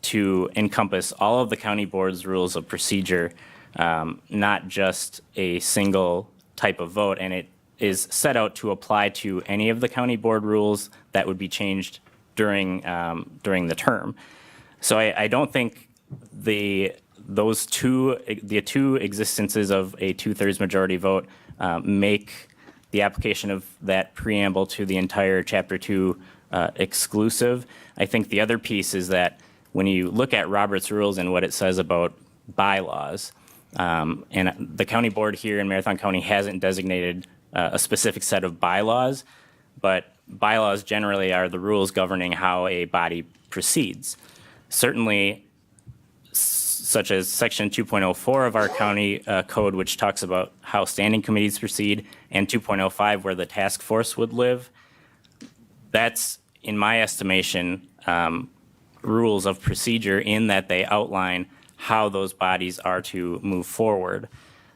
to encompass all of the county board's rules of procedure, not just a single type of vote, and it is set out to apply to any of the county board rules that would be changed during the term. So I don't think the two existences of a 2/3 majority vote make the application of that preamble to the entire Chapter 2 exclusive. I think the other piece is that when you look at Robert's Rules and what it says about bylaws, and the county board here in Marathon County hasn't designated a specific set of bylaws, but bylaws generally are the rules governing how a body proceeds. Certainly, such as Section 2.04 of our county code, which talks about how standing committees proceed, and 2.05, where the task force would live. That's, in my estimation, rules of procedure in that they outline how those bodies are to move forward.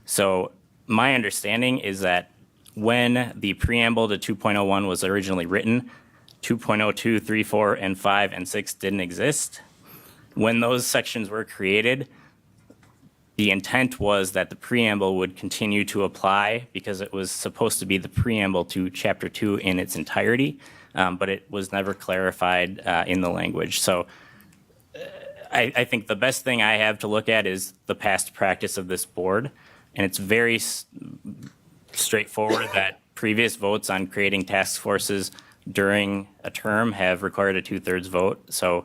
So my understanding is that when the preamble to 2.01 was originally written, 2.02, 3, 4, and 5, and 6 didn't exist. When those sections were created, the intent was that the preamble would continue to apply because it was supposed to be the preamble to Chapter 2 in its entirety, but it was never clarified in the language. So I think the best thing I have to look at is the past practice of this board, and it's very straightforward that previous votes on creating task forces during a term have required a 2/3 vote. So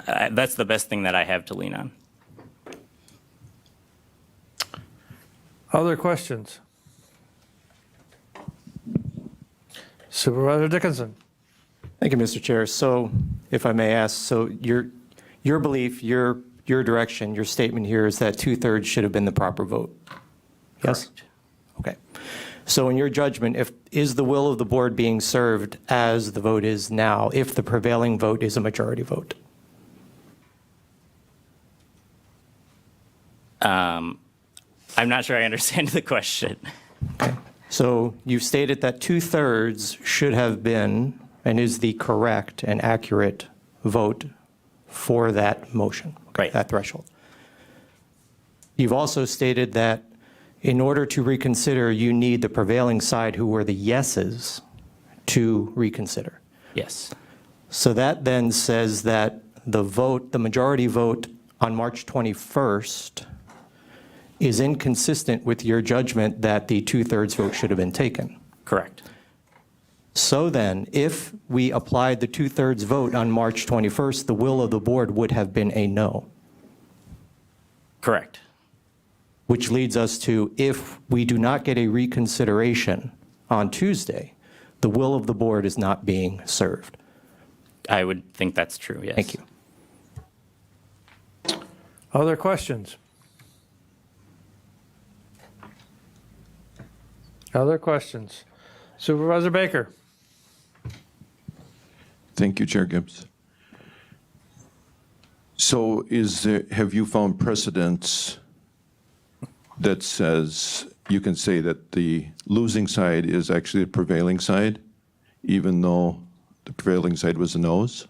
that's the best thing that I have to lean on. Other questions? Supervisor Dickinson. Thank you, Mr. Chair. So if I may ask, so your belief, your direction, your statement here is that 2/3 should have been the proper vote? Yes? Correct. Okay. So in your judgment, is the will of the board being served as the vote is now if the prevailing vote is a majority vote? I'm not sure I understand the question. Okay. So you've stated that 2/3 should have been and is the correct and accurate vote for that motion, Right. that threshold. You've also stated that in order to reconsider, you need the prevailing side, who were the yeses, to reconsider. Yes. So that then says that the vote, the majority vote on March 21st is inconsistent with your judgment that the two-thirds vote should have been taken. Correct. So then, if we applied the two-thirds vote on March 21st, the will of the board would have been a no. Correct. Which leads us to, if we do not get a reconsideration on Tuesday, the will of the board is not being served. I would think that's true, yes. Thank you. Other questions? Other questions? Supervisor Baker? Thank you, Chair Gibbs. So have you found precedents that says you can say that the losing side is actually the prevailing side, even though the prevailing side was the noes?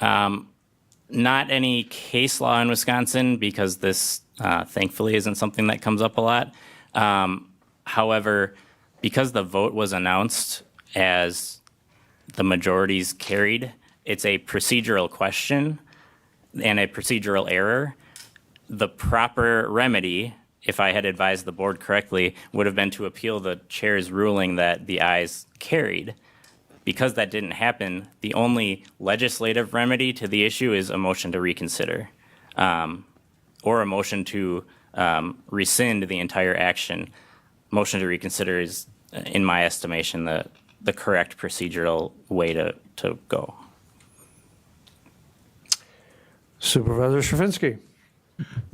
Not any case law in Wisconsin, because this thankfully isn't something that comes up a lot. However, because the vote was announced as the majorities carried, it's a procedural question and a procedural error. The proper remedy, if I had advised the board correctly, would have been to appeal the chair's ruling that the ayes carried. Because that didn't happen, the only legislative remedy to the issue is a motion to reconsider, or a motion to rescind the entire action. Motion to reconsider is, in my estimation, the correct procedural way to go. Supervisor Stravinsky?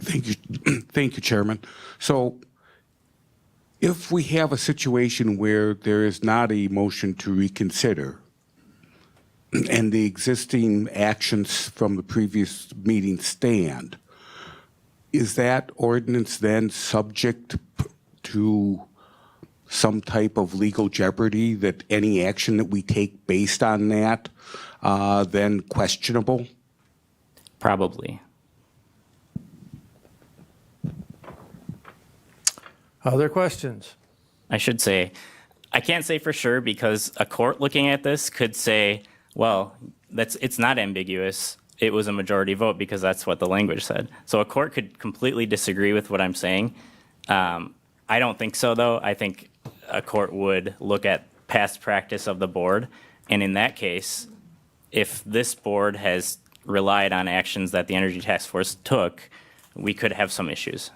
Thank you, thank you, Chairman. So if we have a situation where there is not a motion to reconsider and the existing actions from the previous meeting stand, is that ordinance then subject to some type of legal jeopardy, that any action that we take based on that then questionable? Probably. Other questions? I should say, I can't say for sure, because a court looking at this could say, well, it's not ambiguous. It was a majority vote because that's what the language said. So a court could completely disagree with what I'm saying. I don't think so, though. I think a court would look at past practice of the board. And in that case, if this board has relied on actions that the Energy Task Force took, we could have some issues.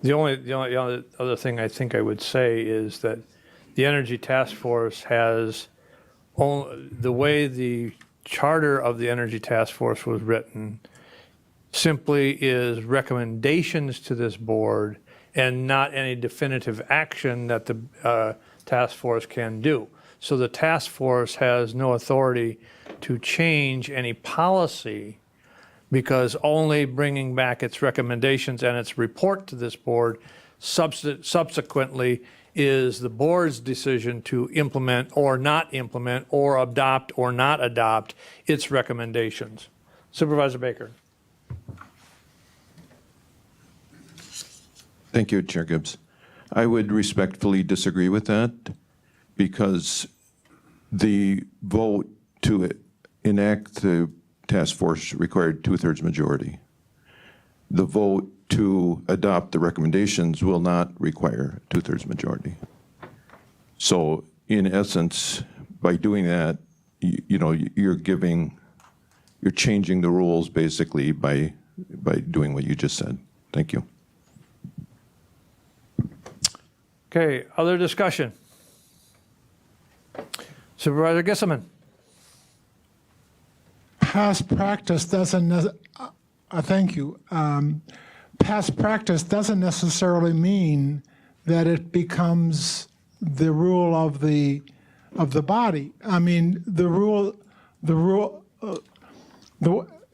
The only other thing I think I would say is that the Energy Task Force has, the way the charter of the Energy Task Force was written, simply is recommendations to this board and not any definitive action that the task force can do. So the task force has no authority to change any policy, because only bringing back its recommendations and its report to this board subsequently is the board's decision to implement or not implement, or adopt or not adopt its recommendations. Supervisor Baker. Thank you, Chair Gibbs. I would respectfully disagree with that, because the vote to enact the task force required two-thirds majority. The vote to adopt the recommendations will not require two-thirds majority. So in essence, by doing that, you're changing the rules basically by doing what you just said. Thank you. Okay, other discussion? Supervisor Gisselman. Past practice doesn't, thank you. Past practice doesn't necessarily mean that it becomes the rule of the body. I mean,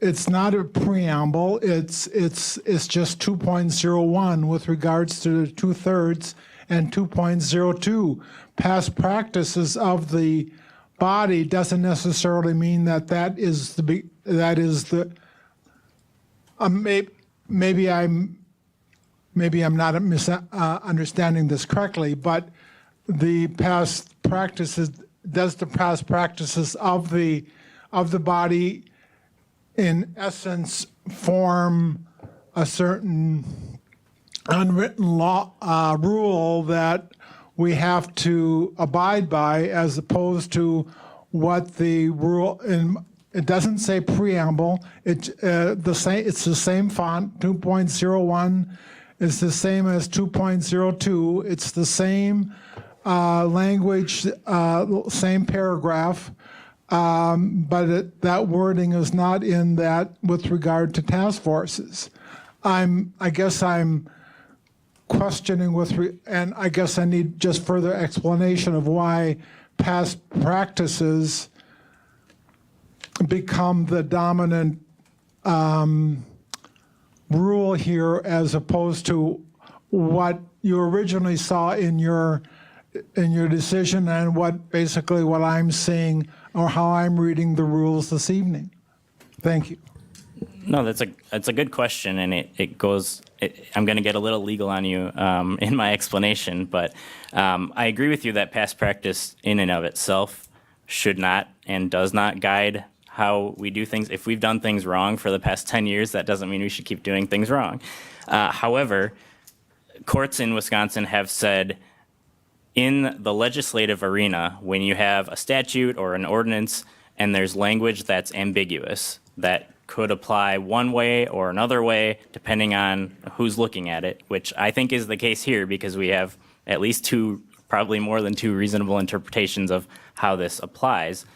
it's not a preamble. It's just 2.01 with regards to the two-thirds, and 2.02. Past practices of the body doesn't necessarily mean that is the. Maybe I'm not understanding this correctly, but the past practices does the past practices of the body in essence form a certain unwritten law rule that we have to abide by, as opposed to what the rule in? It doesn't say preamble. It's the same font. 2.01 is the same as 2.02. It's the same language, same paragraph, but that wording is not in that with regard to task forces. I guess I'm questioning and I guess I need just further explanation of why past practices become the dominant rule here, as opposed to what you originally saw in your decision and what I'm seeing or how I'm reading the rules this evening. Thank you. No, that's a good question, and it goes. I'm going to get a little legal on you in my explanation, but I agree with you that past practice in and of itself should not and does not guide how we do things. If we've done things wrong for the past 10 years, that doesn't mean we should keep doing things wrong. However, courts in Wisconsin have said in the legislative arena, when you have a statute or an ordinance and there's language that's ambiguous, that could apply one way or another way, depending on who's looking at it, which I think is the case here because we have at least two, probably more than two reasonable interpretations of how this applies.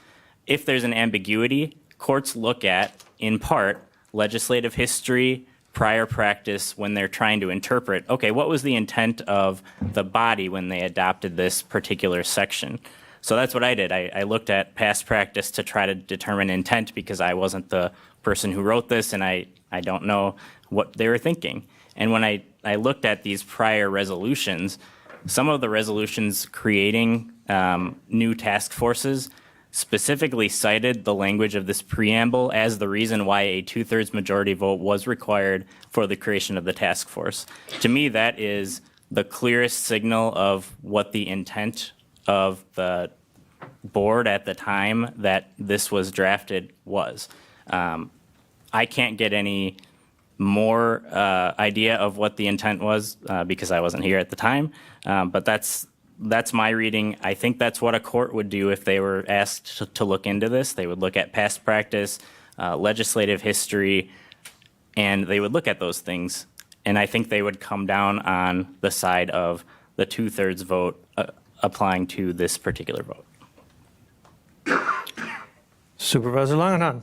If there's an ambiguity, courts look at, in part, legislative history, prior practice when they're trying to interpret, okay, what was the intent of the body when they adopted this particular section? So that's what I did. I looked at past practice to try to determine intent because I wasn't the person who wrote this and I don't know what they were thinking. And when I looked at these prior resolutions, some of the resolutions creating new task forces specifically cited the language of this preamble as the reason why a 2/3 majority vote was required for the creation of the task force. To me, that is the clearest signal of what the intent of the board at the time that this was drafted was. I can't get any more idea of what the intent was because I wasn't here at the time, but that's my reading. I think that's what a court would do if they were asked to look into this. They would look at past practice, legislative history, and they would look at those things. And I think they would come down on the side of the 2/3 vote applying to this particular vote. Supervisor Langenhahn.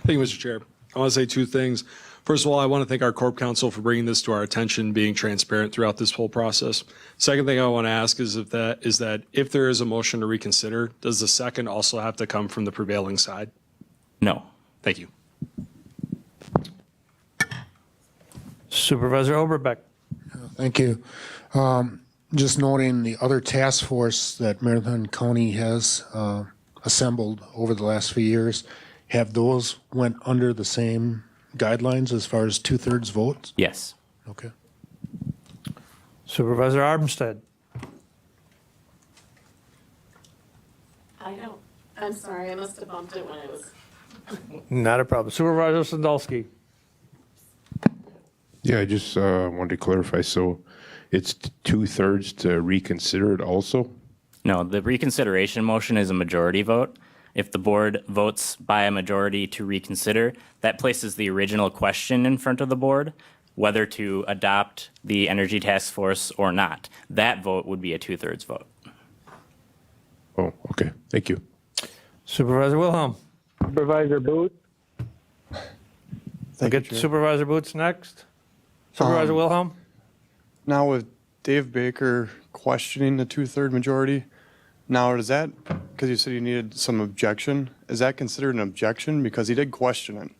Thank you, Mr. Chair. I want to say two things. First of all, I want to thank our Corp Counsel for bringing this to our attention, being transparent throughout this whole process. Second thing I want to ask is if there is a motion to reconsider, does the second also have to come from the prevailing side? No. Thank you. Supervisor Oberbeck. Thank you. Just noting the other task force that Marathon County has assembled over the last few years, have those went under the same guidelines as far as 2/3 votes? Yes. Okay. Supervisor Armstead. I'm sorry, I must have bumped it when it was. Not a problem. Supervisor Sandolsky. Yeah, I just wanted to clarify. So it's 2/3 to reconsider it also? No, the reconsideration motion is a majority vote. If the board votes by a majority to reconsider, that places the original question in front of the board, whether to adopt the Energy Task Force or not. That vote would be a 2/3 vote. Oh, okay. Thank you. Supervisor Wilhelm. Supervisor Booth. I'll get Supervisor Boots next. Supervisor Wilhelm. Now with Dave Baker questioning the 2/3 majority, now does that, because you said you needed some objection, is that considered an objection? Because he did question it.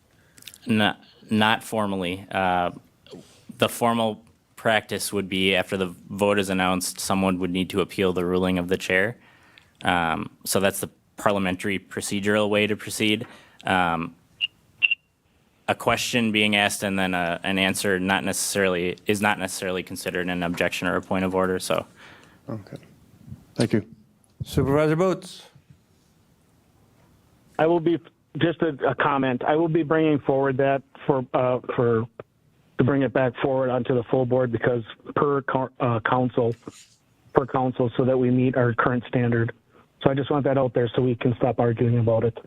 Not formally. The formal practice would be after the vote is announced, someone would need to appeal the ruling of the chair. So that's the parliamentary procedural way to proceed. A question being asked and then an answer is not necessarily considered an objection or a point of order. So, okay. Thank you. Supervisor Boots. I will be, just a comment, I will be bringing forward that to bring it back forward onto the full board because per council, so that we meet our current standard. So I just want that out there so we can stop arguing about it.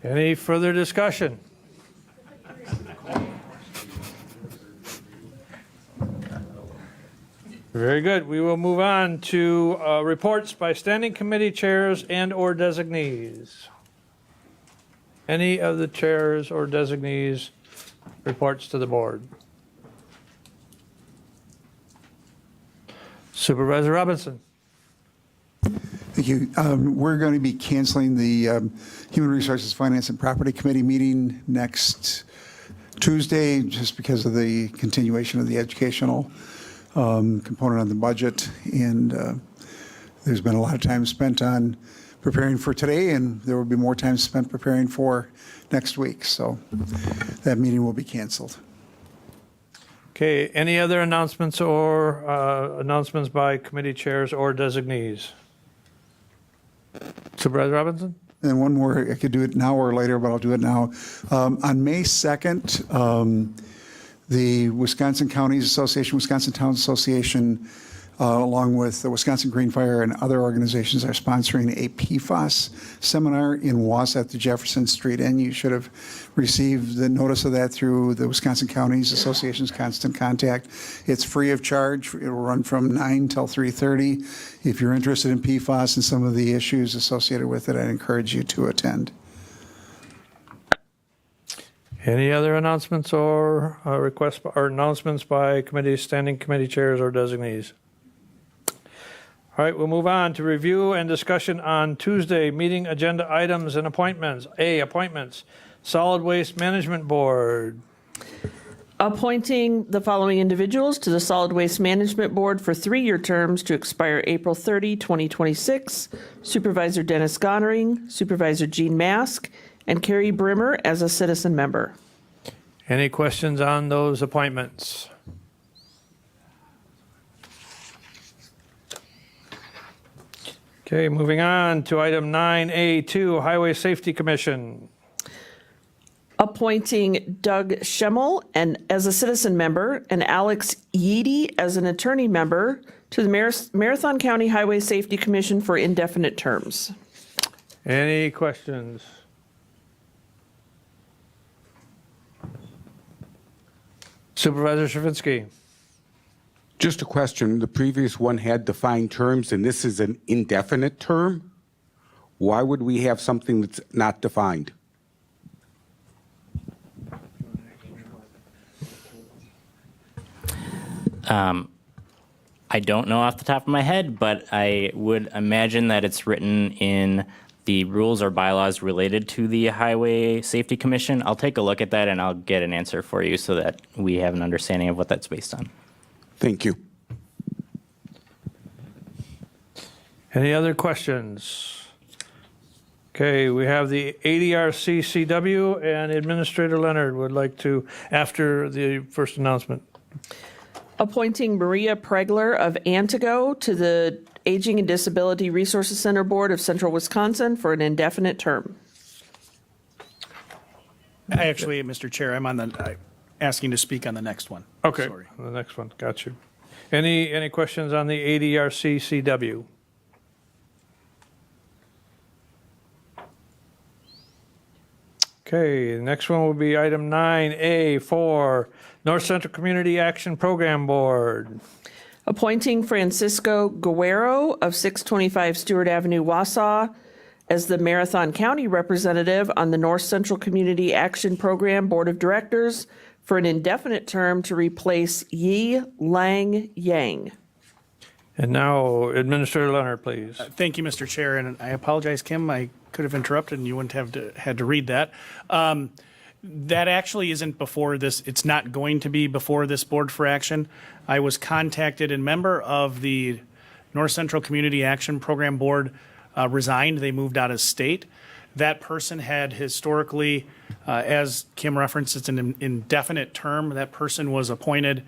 Any further discussion? Very good. We will move on to reports by standing committee chairs and/or designees. Any of the chairs or designees reports to the board? Supervisor Robinson. Thank you. We're going to be canceling the Human Resources, Finance, and Property Committee meeting next Tuesday just because of the continuation of the educational component of the budget. And there's been a lot of time spent on preparing for today, and there will be more time spent preparing for next week. So that meeting will be canceled. Okay, any other announcements or announcements by committee chairs or designees? Supervisor Robinson? And one more, I could do it now or later, but I'll do it now. On May 2nd, the Wisconsin Counties Association, Wisconsin Towns Association, along with the Wisconsin Green Fire and other organizations are sponsoring a PFAS seminar in Wausau at the Jefferson Street Inn. You should have received the notice of that through the Wisconsin Counties Association's Constant Contact. It's free of charge. It will run from 9 till 3:30. If you're interested in PFAS and some of the issues associated with it, I'd encourage you to attend. Any other announcements or requests or announcements by committees, standing committee chairs or designees? All right, we'll move on to review and discussion on Tuesday, meeting agenda items and appointments. A, appointments. Solid Waste Management Board. Appointing the following individuals to the Solid Waste Management Board for 3-year terms to expire April 30, 2026. Supervisor Dennis Gonering, Supervisor Gene Mask, and Carrie Brimmer as a citizen member. Any questions on those appointments? Okay, moving on to item 9A2, Highway Safety Commission. Appointing Doug Schemmel as a citizen member and Alex Yeedy as an attorney member to the Marathon County Highway Safety Commission for indefinite terms. Any questions? Supervisor Stravinsky. Just a question. The previous one had defined terms, and this is an indefinite term. Why would we have something that's not defined? I don't know off the top of my head, but I would imagine that it's written in the rules or bylaws related to the Highway Safety Commission. I'll take a look at that and I'll get an answer for you so that we have an understanding of what that's based on. Thank you. Any other questions? Okay, we have the ADRC-CW, and Administrator Leonard would like to, after the first announcement. Appointing Maria Pregler of Antigo to the Aging and Disability Resources Center Board of Central Wisconsin for an indefinite term. I actually, Mr. Chair, I'm on the, asking to speak on the next one. Okay, Sorry. the next one, got you. Any questions on the ADRC-CW? Okay, the next one will be item 9A for North Central Community Action Program Board. Appointing Francisco Guerrero of 625 Stewart Avenue, Wausau, as the Marathon County representative on the North Central Community Action Program Board of Directors for an indefinite term to replace Yi Lang Yang. And now, Administrator Leonard, please. Thank you, Mr. Chair, and I apologize, Kim, I could have interrupted and you wouldn't have had to read that. That actually isn't before this, it's not going to be before this board for action. I was contacted and member of the North Central Community Action Program Board resigned, they moved out of state. That person had historically, as Kim referenced, it's an indefinite term. That person was appointed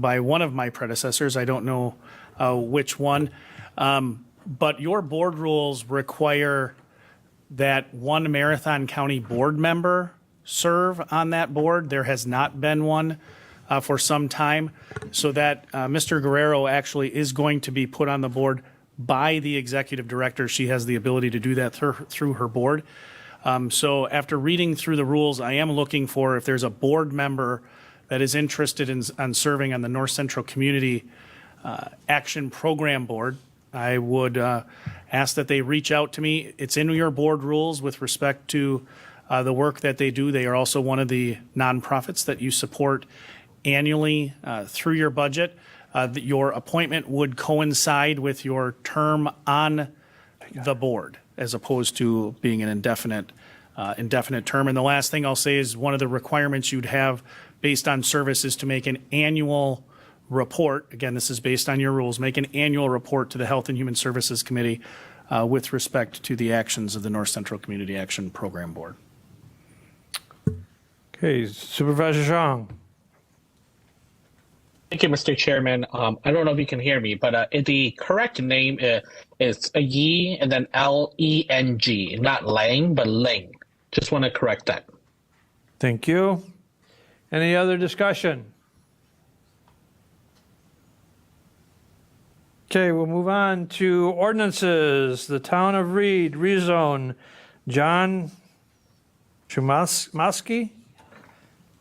by one of my predecessors. I don't know which one. But your board rules require that one Marathon County board member serve on that board. There has not been one for some time, so that Mr. Guerrero actually is going to be put on the board by the executive director. She has the ability to do that through her board. So after reading through the rules, I am looking for if there's a board member that is interested in serving on the North Central Community Action Program Board. I would ask that they reach out to me. It's in your board rules with respect to the work that they do. They are also one of the nonprofits that you support annually through your budget. Your appointment would coincide with your term on the board, as opposed to being an indefinite term. And the last thing I'll say is one of the requirements you'd have based on service is to make an annual report. Again, this is based on your rules. Make an annual report to the Health and Human Services Committee with respect to the actions of the North Central Community Action Program Board. Okay, Supervisor Zhang. Thank you, Mr. Chairman. I don't know if you can hear me, but the correct name is Yi and then L-E-N-G, not Lang, but Ling. Just want to correct that. Thank you. Any other discussion? Okay, we'll move on to ordinances. The Town of Reed rezone. John Shumaski.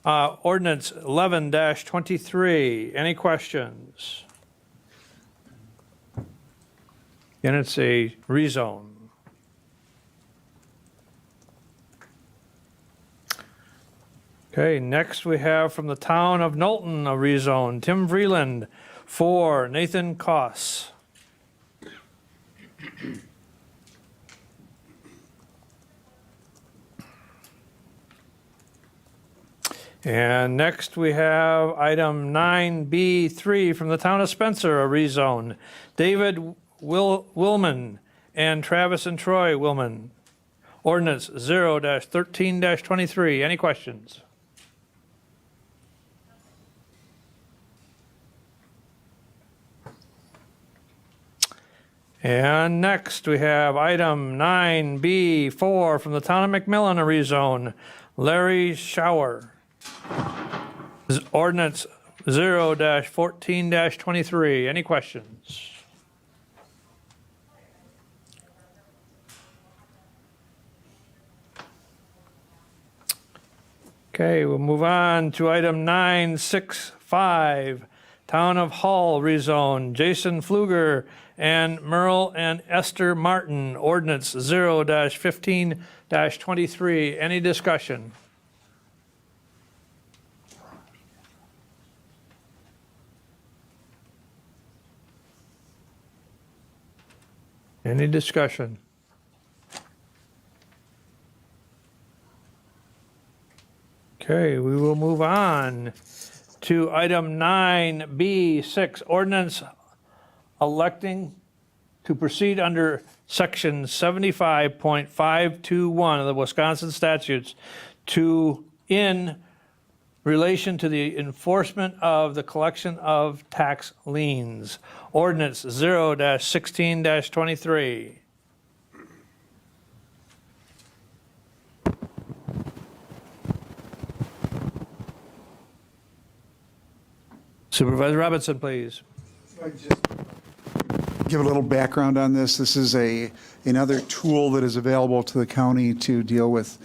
Ordinance 11-23. Any questions? And it's a rezone. Okay, next we have from the Town of Knowlton, a rezone. Tim Vreeland for Nathan Koss. And next we have item 9B3 from the Town of Spencer, a rezone. David Willman and Travis and Troy Willman. Ordinance 0-13-23. Any questions? And next we have item 9B4 from the Town of McMillan, a rezone. Larry Shower. Ordinance 0-14-23. Any questions? Okay, we'll move on to item 965, Town of Hull rezone. Jason Pfluger and Merle and Esther Martin, ordinance 0-15-23. Any discussion? Any discussion? Okay, we will move on to item 9B6, ordinance electing to proceed under section 75.521 of the Wisconsin statutes in relation to the enforcement of the collection of tax liens. Ordinance 0-16-23. Supervisor Robinson, please. Give a little background on this. This is another tool that is available to the county to deal with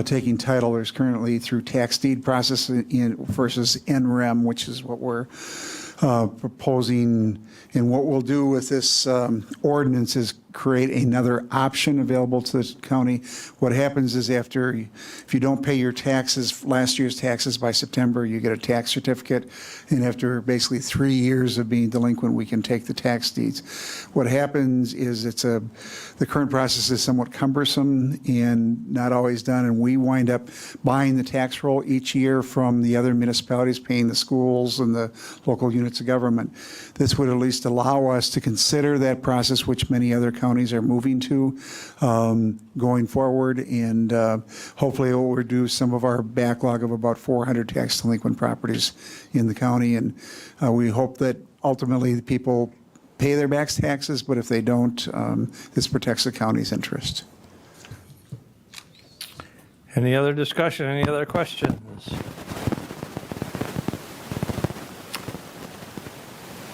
taking title. There's currently through tax deed process versus NREM, which is what we're proposing. And what we'll do with this ordinance is create another option available to the county. What happens is if you don't pay your taxes, last year's taxes by September, you get a tax certificate. And after basically 3 years of being delinquent, we can take the tax deeds. What happens is the current process is somewhat cumbersome and not always done. And we wind up buying the tax roll each year from the other municipalities, paying the schools and the local unit units of government. This would at least allow us to consider that process, which many other counties are moving to going forward, and hopefully it will reduce some of our backlog of about 400 tax delinquent properties in the county. And we hope that ultimately the people pay their back taxes, but if they don't, this protects the county's interest. Any other discussion, any other questions?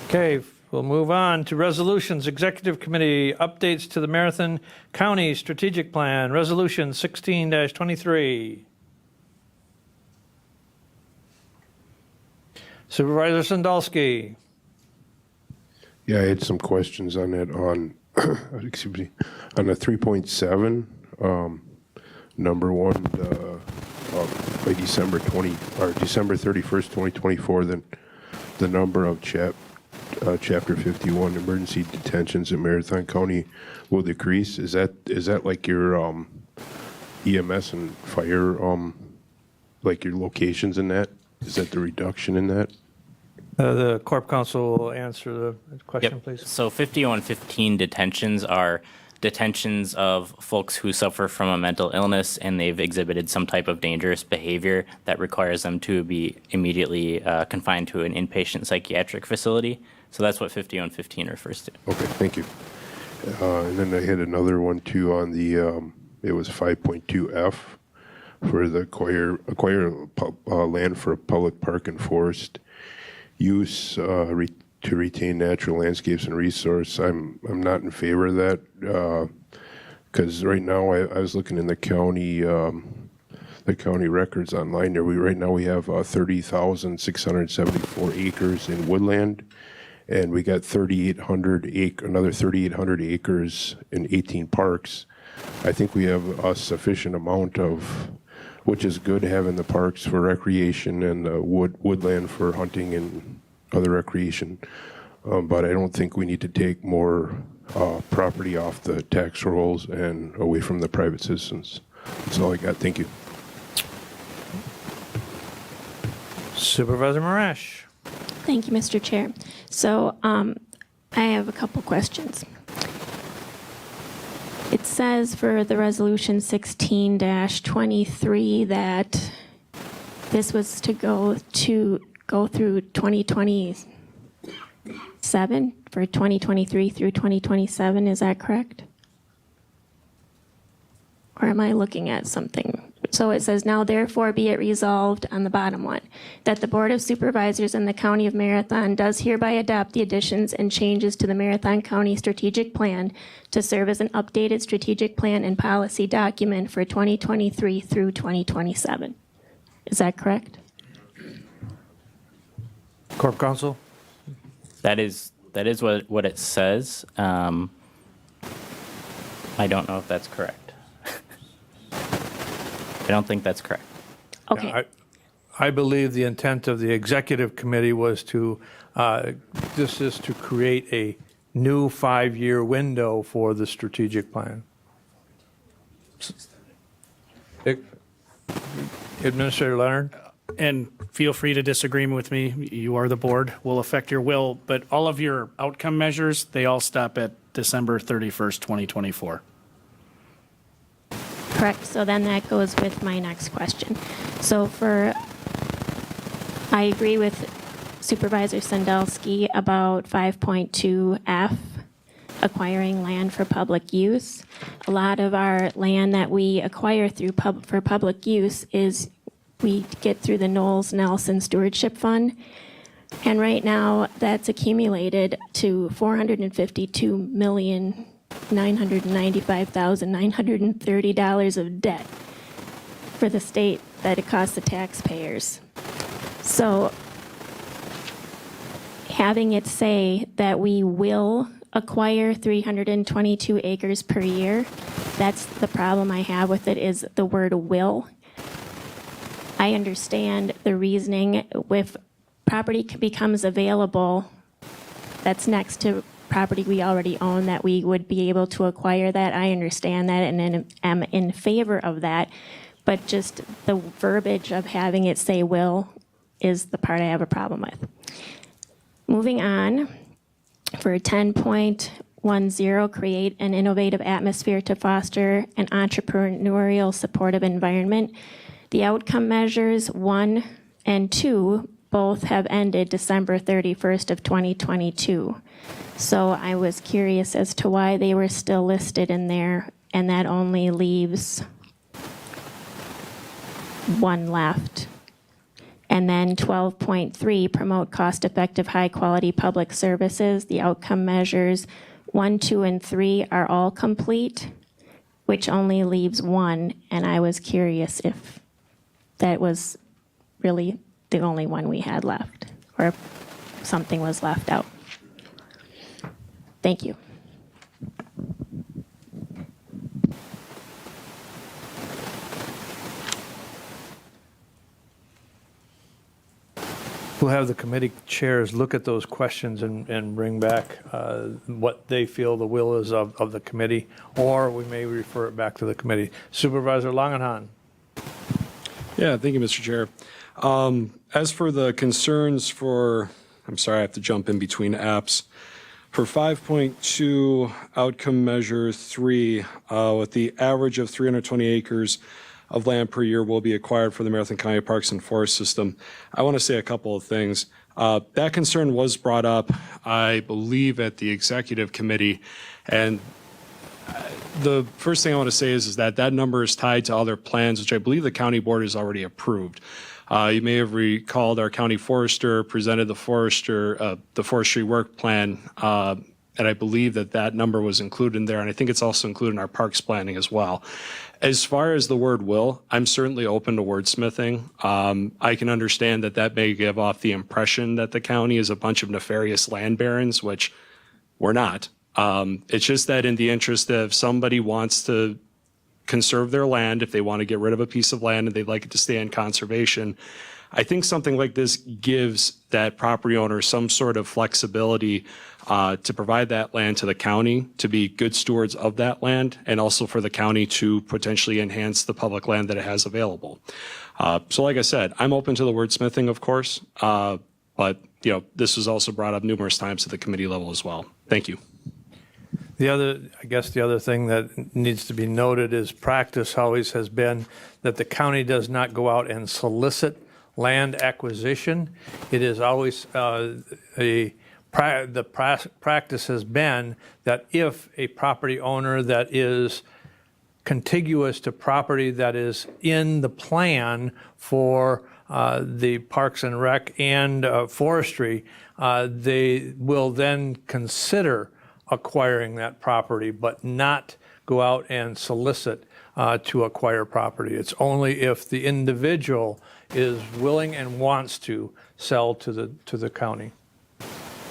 Okay, we'll move on to resolutions. Executive Committee updates to the Marathon County Strategic Plan, Resolution 16-23. Supervisor Sandalski. Yeah, I had some questions on that on, excuse me, on the 3.7, number one, by December 31st, 2024, then the number of Chapter 51 emergency detentions in Marathon County will decrease. Is that like your EMS and fire, like your locations in that? Is that the reduction in that? The Corp Counsel will answer the question, Yep. please. So 5115 detentions are detentions of folks who suffer from a mental illness and they've exhibited some type of dangerous behavior that requires them to be immediately confined to an inpatient psychiatric facility. So that's what 5115 refers to. Okay, thank you. And then I had another one too on the, it was 5.2F for the acquire land for a public park and forest use to retain natural landscapes and resource. I'm not in favor of that because right now I was looking in the county records online there. Right now we have 30,674 acres in woodland, and we got another 3,800 acres in 18 parks. I think we have a sufficient amount of, which is good, having the parks for recreation and the woodland for hunting and other recreation. But I don't think we need to take more property off the tax rolls and away from the private citizens. That's all I got. Thank you. Supervisor Marash. Thank you, Mr. Chair. So I have a couple questions. It says for the resolution 16-23 that this was to go through 2027 for 2023 through 2027. Is that correct? Or am I looking at something? So it says, now therefore be it resolved on the bottom one, that the Board of Supervisors in the County of Marathon does hereby adopt the additions and changes to the Marathon County Strategic Plan to serve as an updated strategic plan and policy document for 2023 through 2027. Is that correct? Corp Counsel. That is what it says. I don't know if that's correct. I don't think that's correct. Okay. I believe the intent of the executive committee was to, this is to create a new 5-year window for the strategic plan. Administrator Leonard? And feel free to disagree with me. You are the board, will affect your will, but all of your outcome measures, they all stop at December 31st, 2024. Correct. So then that goes with my next question. So I agree with Supervisor Sandalski about 5.2F, acquiring land for public use. A lot of our land that we acquire for public use is we get through the Knowles Nelson Stewardship Fund. And right now that's accumulated to $452,995,930 of debt for the state that it costs the taxpayers. So having it say that we will acquire 322 acres per year, that's the problem I have with it, is the word will. I understand the reasoning. If property becomes available that's next to property we already own, that we would be able to acquire that. I understand that and am in favor of that. But just the verbiage of having it say will is the part I have a problem with. Moving on, for 10.10, create an innovative atmosphere to foster an entrepreneurial supportive environment. The outcome measures 1 and 2 both have ended December 31st of 2022. So I was curious as to why they were still listed in there, and that only leaves 1 left. And then 12.3, promote cost-effective, high-quality public services. The outcome measures 1, 2, and 3 are all complete, which only leaves 1, and I was curious if that was really the only one we had left, or if something was left out. Thank you. We'll have the committee chairs look at those questions and bring back what they feel the will is of the committee, or we may refer it back to the committee. Supervisor Langenhan. Yeah, thank you, Mr. Chair. As for the concerns for, I'm sorry, I have to jump in between apps. For 5.2 outcome measure 3, with the average of 320 acres of land per year will be acquired for the Marathon County Parks and Forest System, I want to say a couple of things. That concern was brought up, I believe, at the executive committee, and the first thing I want to say is that that number is tied to other plans, which I believe the county board has already approved. You may have recalled our county forester presented the forestry work plan, and I believe that number was included in there, and I think it's also included in our parks planning as well. As far as the word will, I'm certainly open to wordsmithing. I can understand that may give off the impression that the county is a bunch of nefarious land barons, which we're not. It's just that in the interest of somebody wants to conserve their land, if they want to get rid of a piece of land and they'd like it to stay in conservation, I think something like this gives that property owner some sort of flexibility to provide that land to the county, to be good stewards of that land, and also for the county to potentially enhance the public land that it has available. So like I said, I'm open to the wordsmithing, of course, but this was also brought up numerous times at the committee level as well. Thank you. The other thing that needs to be noted is practice always has been that the county does not go out and solicit land acquisition. It is always the practice has been that if a property owner that is contiguous to property that is in the plan for the Parks and Rec and forestry, they will then consider acquiring that property, but not go out and solicit to acquire property. It's only if the individual is willing and wants to sell to the county.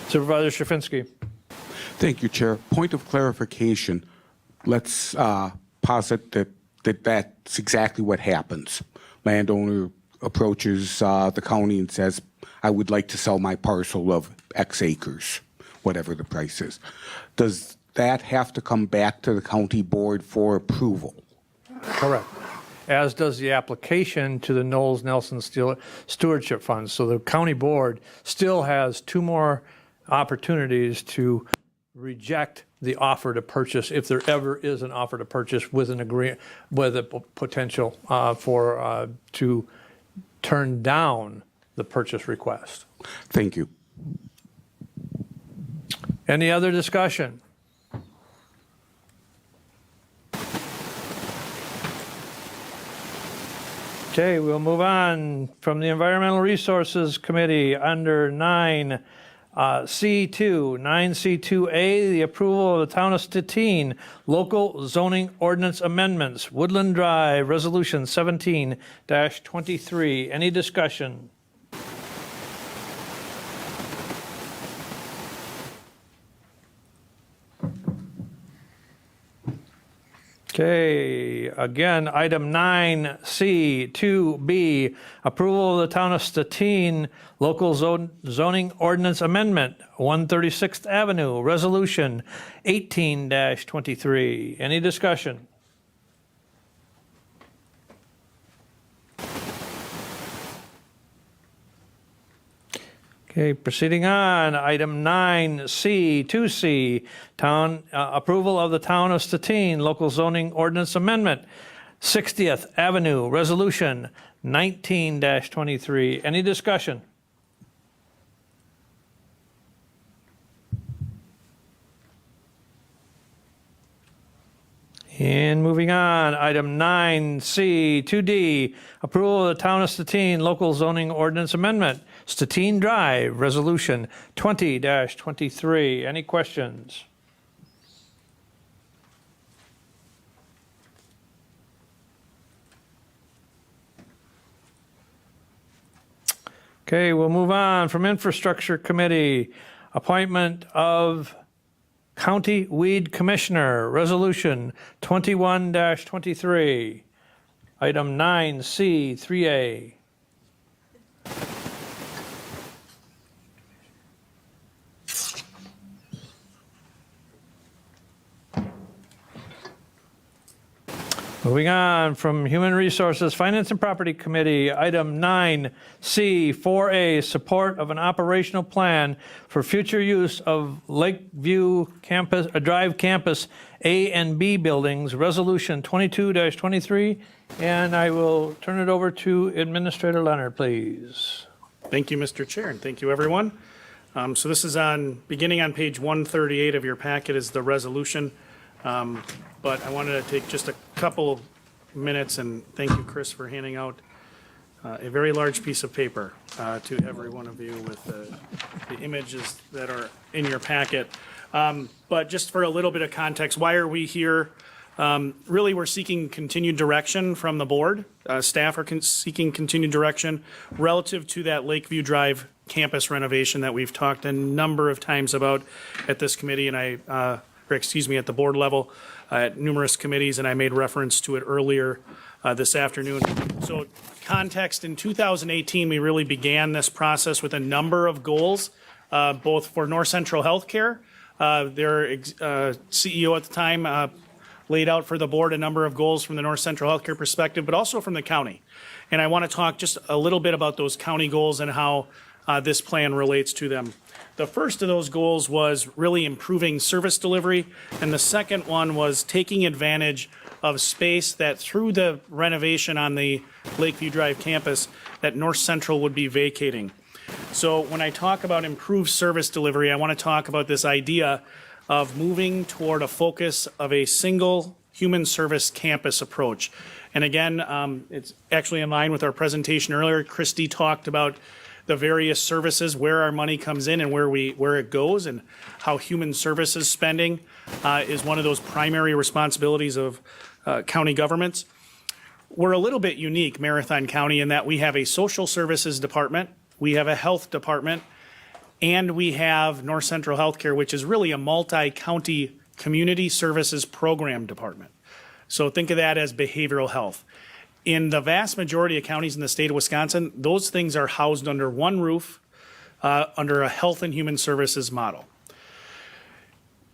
Supervisor Shafinsky. Thank you, Chair. Point of clarification. Let's posit that that's exactly what happens. Landowner approaches the county and says, I would like to sell my parcel of X acres, whatever the price is. Does that have to come back to the county board for approval? Correct. As does the application to the Knowles Nelson Stewardship Fund. So the county board still has 2 more opportunities to reject the offer to purchase, if there ever is an offer to purchase with a potential to turn down the purchase request. Thank you. Any other discussion? Okay, we'll move on from the Environmental Resources Committee under 9C2, 9C2A, the approval of the Town of Stettin local zoning ordinance amendments, Woodland Drive, Resolution 17-23. Any discussion? Okay, again, item 9C, 2B, approval of the Town of Stettin local zoning ordinance amendment, 136th Avenue, Resolution 18-23. Any discussion? Okay, proceeding on, item 9C, 2C, town, approval of the Town of Stettin Local Zoning Ordinance Amendment, 60th Avenue, Resolution 19-23. Any discussion? And moving on, item 9C, 2D, approval of the Town of Stettin Local Zoning Ordinance Amendment, Stettin Drive, Resolution 20-23. Any questions? Okay, we'll move on from Infrastructure Committee, appointment of County Weed Commissioner, Resolution 21-23. Item 9C, 3A. Moving on from Human Resources, Finance and Property Committee, item 9C, 4A, support of an operational plan for future use of Lakeview Campus, Drive Campus A and B buildings, Resolution 22-23. And I will turn it over to Administrator Leonard, please. Thank you, Mr. Chair, and thank you, everyone. So this is beginning on page 138 of your packet is the resolution. But I wanted to take just a couple minutes and thank you, Chris, for handing out a very large piece of paper to every one of you with the images that are in your packet. But just for a little bit of context, why are we here? Really, we're seeking continued direction from the board. Staff are seeking continued direction relative to that Lakeview Drive campus renovation that we've talked a number of times about at this committee, and at the board level, at numerous committees, and I made reference to it earlier this afternoon. So context, in 2018, we really began this process with a number of goals, both for North Central Healthcare. Their CEO at the time laid out for the board a number of goals from the North Central Healthcare perspective, but also from the county. And I want to talk just a little bit about those county goals and how this plan relates to them. The first of those goals was really improving service delivery, and the second one was taking advantage of space that through the renovation on the Lakeview Drive campus that North Central would be vacating. So when I talk about improved service delivery, I want to talk about this idea of moving toward a focus of a single human service campus approach. And again, it's actually in line with our presentation earlier. Christy talked about the various services, where our money comes in and where it goes, and how human services spending is one of those primary responsibilities of county governments. We're a little bit unique, Marathon County, in that we have a social services department, we have a health department, and we have North Central Healthcare, which is really a multi-county community services program department. So think of that as behavioral health. In the vast majority of counties in the state of Wisconsin, those things are housed under one roof, under a health and human services model.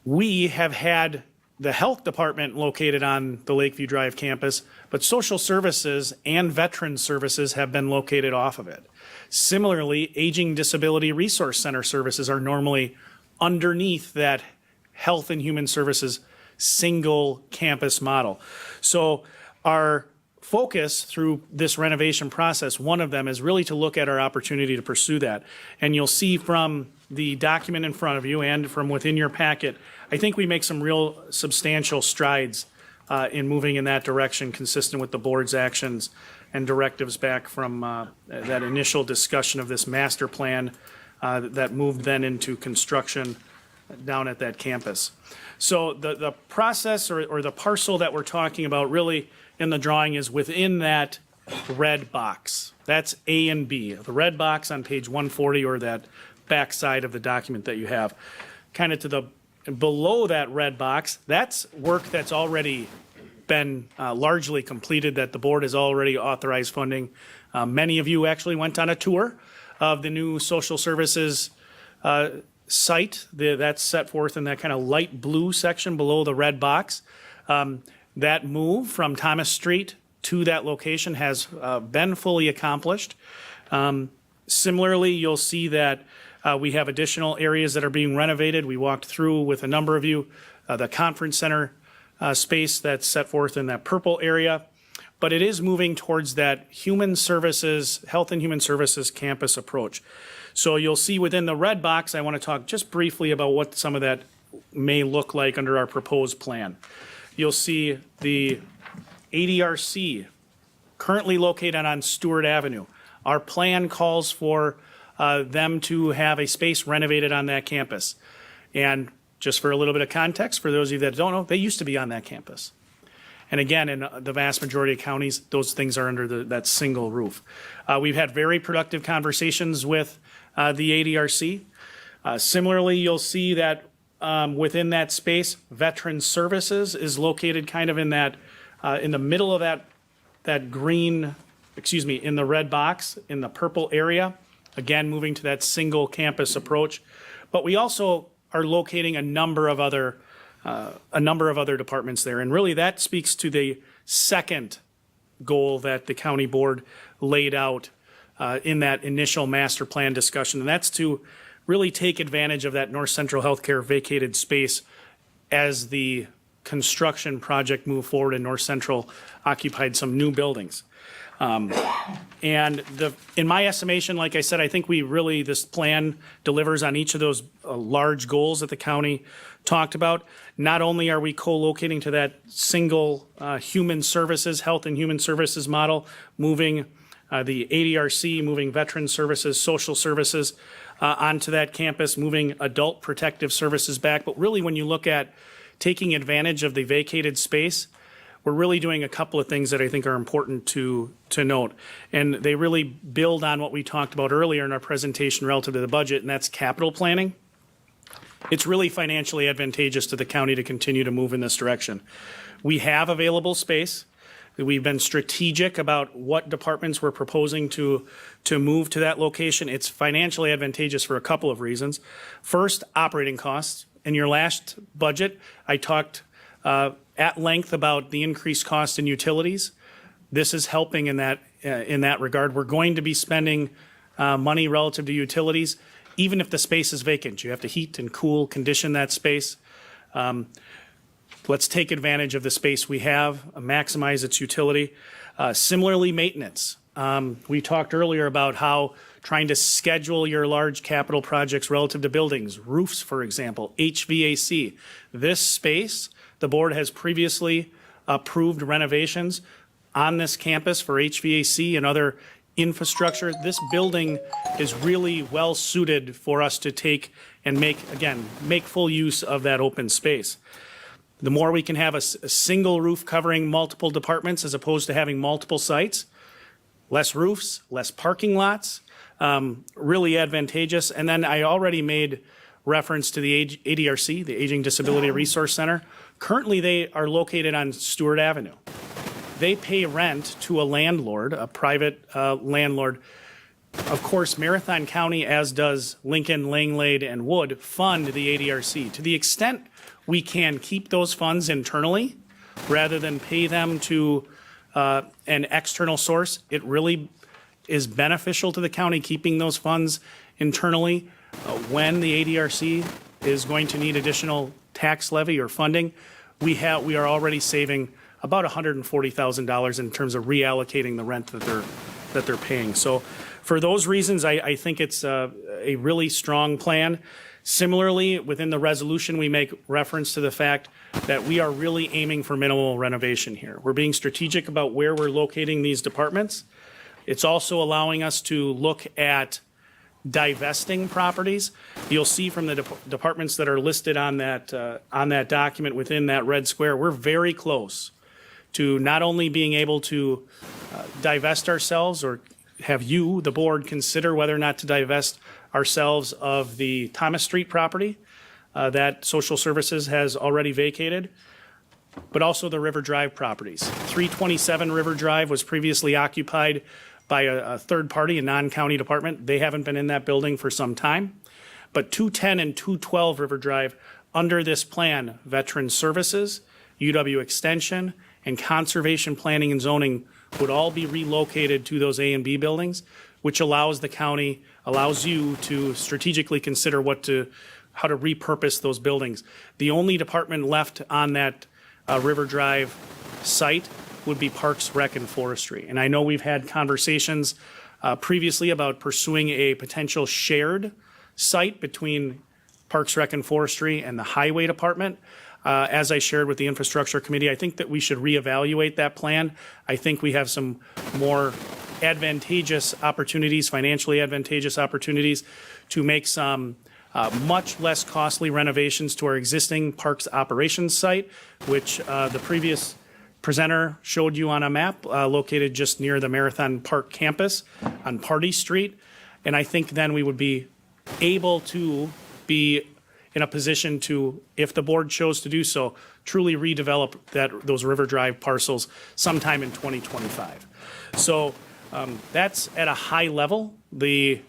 We have had the health department located on the Lakeview Drive campus, but social services and veteran services have been located off of it. Similarly, Aging Disability Resource Center services are normally underneath that health and human services single campus model. So our focus through this renovation process, one of them is really to look at our opportunity to pursue that. And you'll see from the document in front of you and from within your packet, I think we make some real substantial strides in moving in that direction, consistent with the board's actions and directives back from that initial discussion of this master plan that moved then into construction down at that campus. So the process or the parcel that we're talking about really in the drawing is within that red box. That's A and B, the red box on page 140 or that back side of the document that you have. Kind of to the below that red box, that's work that's already been largely completed, that the board has already authorized funding. Many of you actually went on a tour of the new social services site that's set forth in that kind of light blue section below the red box. That move from Thomas Street to that location has been fully accomplished. Similarly, you'll see that We have additional areas that are being renovated. We walked through with a number of you the conference center space that's set forth in that purple area. But it is moving towards that human services, health and human services campus approach. So you'll see within the red box, I want to talk just briefly about what some of that may look like under our proposed plan. You'll see the ADRC currently located on Stewart Avenue. Our plan calls for them to have a space renovated on that campus. And just for a little bit of context, for those of you that don't know, they used to be on that campus. And again, in the vast majority of counties, those things are under that single roof. We've had very productive conversations with the ADRC. Similarly, you'll see that within that space, Veterans Services is located kind of in that, in the middle of that green, in the red box, in the purple area. Again, moving to that single campus approach. But we also are locating a number of other departments there. And really that speaks to the second goal that the county board laid out in that initial master plan discussion. And that's to really take advantage of that North Central Healthcare vacated space as the construction project moved forward and North Central occupied some new buildings. And in my estimation, like I said, I think this plan delivers on each of those large goals that the county talked about. Not only are we co-locating to that single human services, health and human services model, moving the ADRC, moving veteran services, social services onto that campus, moving adult protective services back. But really, when you look at taking advantage of the vacated space, we're really doing a couple of things that I think are important to note. And they really build on what we talked about earlier in our presentation relative to the budget, and that's capital planning. It's really financially advantageous to the county to continue to move in this direction. We have available space. We've been strategic about what departments we're proposing to move to that location. It's financially advantageous for a couple of reasons. First, operating costs. In your last budget, I talked at length about the increased cost in utilities. This is helping in that regard. We're going to be spending money relative to utilities, even if the space is vacant. You have to heat and cool, condition that space. Let's take advantage of the space we have, maximize its utility. Similarly, maintenance. We talked earlier about how trying to schedule your large capital projects relative to buildings, roofs, for example, HVAC. This space, the board has previously approved renovations on this campus for HVAC and other infrastructure. This building is really well suited for us to take and make full use of that open space. The more we can have a single roof covering multiple departments as opposed to having multiple sites, less roofs, less parking lots, really advantageous. And then I already made reference to the ADRC, the Aging Disability Resource Center. Currently, they are located on Stewart Avenue. They pay rent to a landlord, a private landlord. Of course, Marathon County, as does Lincoln, Langlade, and Wood, fund the ADRC. To the extent we can keep those funds internally rather than pay them to an external source, it really is beneficial to the county keeping those funds internally. When the ADRC is going to need additional tax levy or funding, we are already saving about $140,000 in terms of reallocating the rent that they're paying. So for those reasons, I think it's a really strong plan. Similarly, within the resolution, we make reference to the fact that we are really aiming for minimal renovation here. We're being strategic about where we're locating these departments. It's also allowing us to look at divesting properties. You'll see from the departments that are listed on that document within that red square, we're very close to not only being able to divest ourselves or have you, the board, consider whether or not to divest ourselves of the Thomas Street property that Social Services has already vacated, but also the River Drive properties. 327 River Drive was previously occupied by a third party, a non-county department. They haven't been in that building for some time. But 210 and 212 River Drive, under this plan, Veterans Services, UW Extension, and Conservation Planning and Zoning would all be relocated to those A and B buildings. which allows the county, allows you to strategically consider how to repurpose those buildings. The only department left on that River Drive site would be Parks, Rec, and Forestry. And I know we've had conversations previously about pursuing a potential shared site between Parks, Rec, and Forestry and the Highway Department. As I shared with the Infrastructure Committee, I think that we should reevaluate that plan. I think we have some more advantageous opportunities, financially advantageous opportunities, to make some much less costly renovations to our existing parks operations site, which the previous presenter showed you on a map, located just near the Marathon Park campus on Party Street. And I think then we would be able to be in a position to, if the board chose to do so, truly redevelop those River Drive parcels sometime in 2025. So that's at a high level, the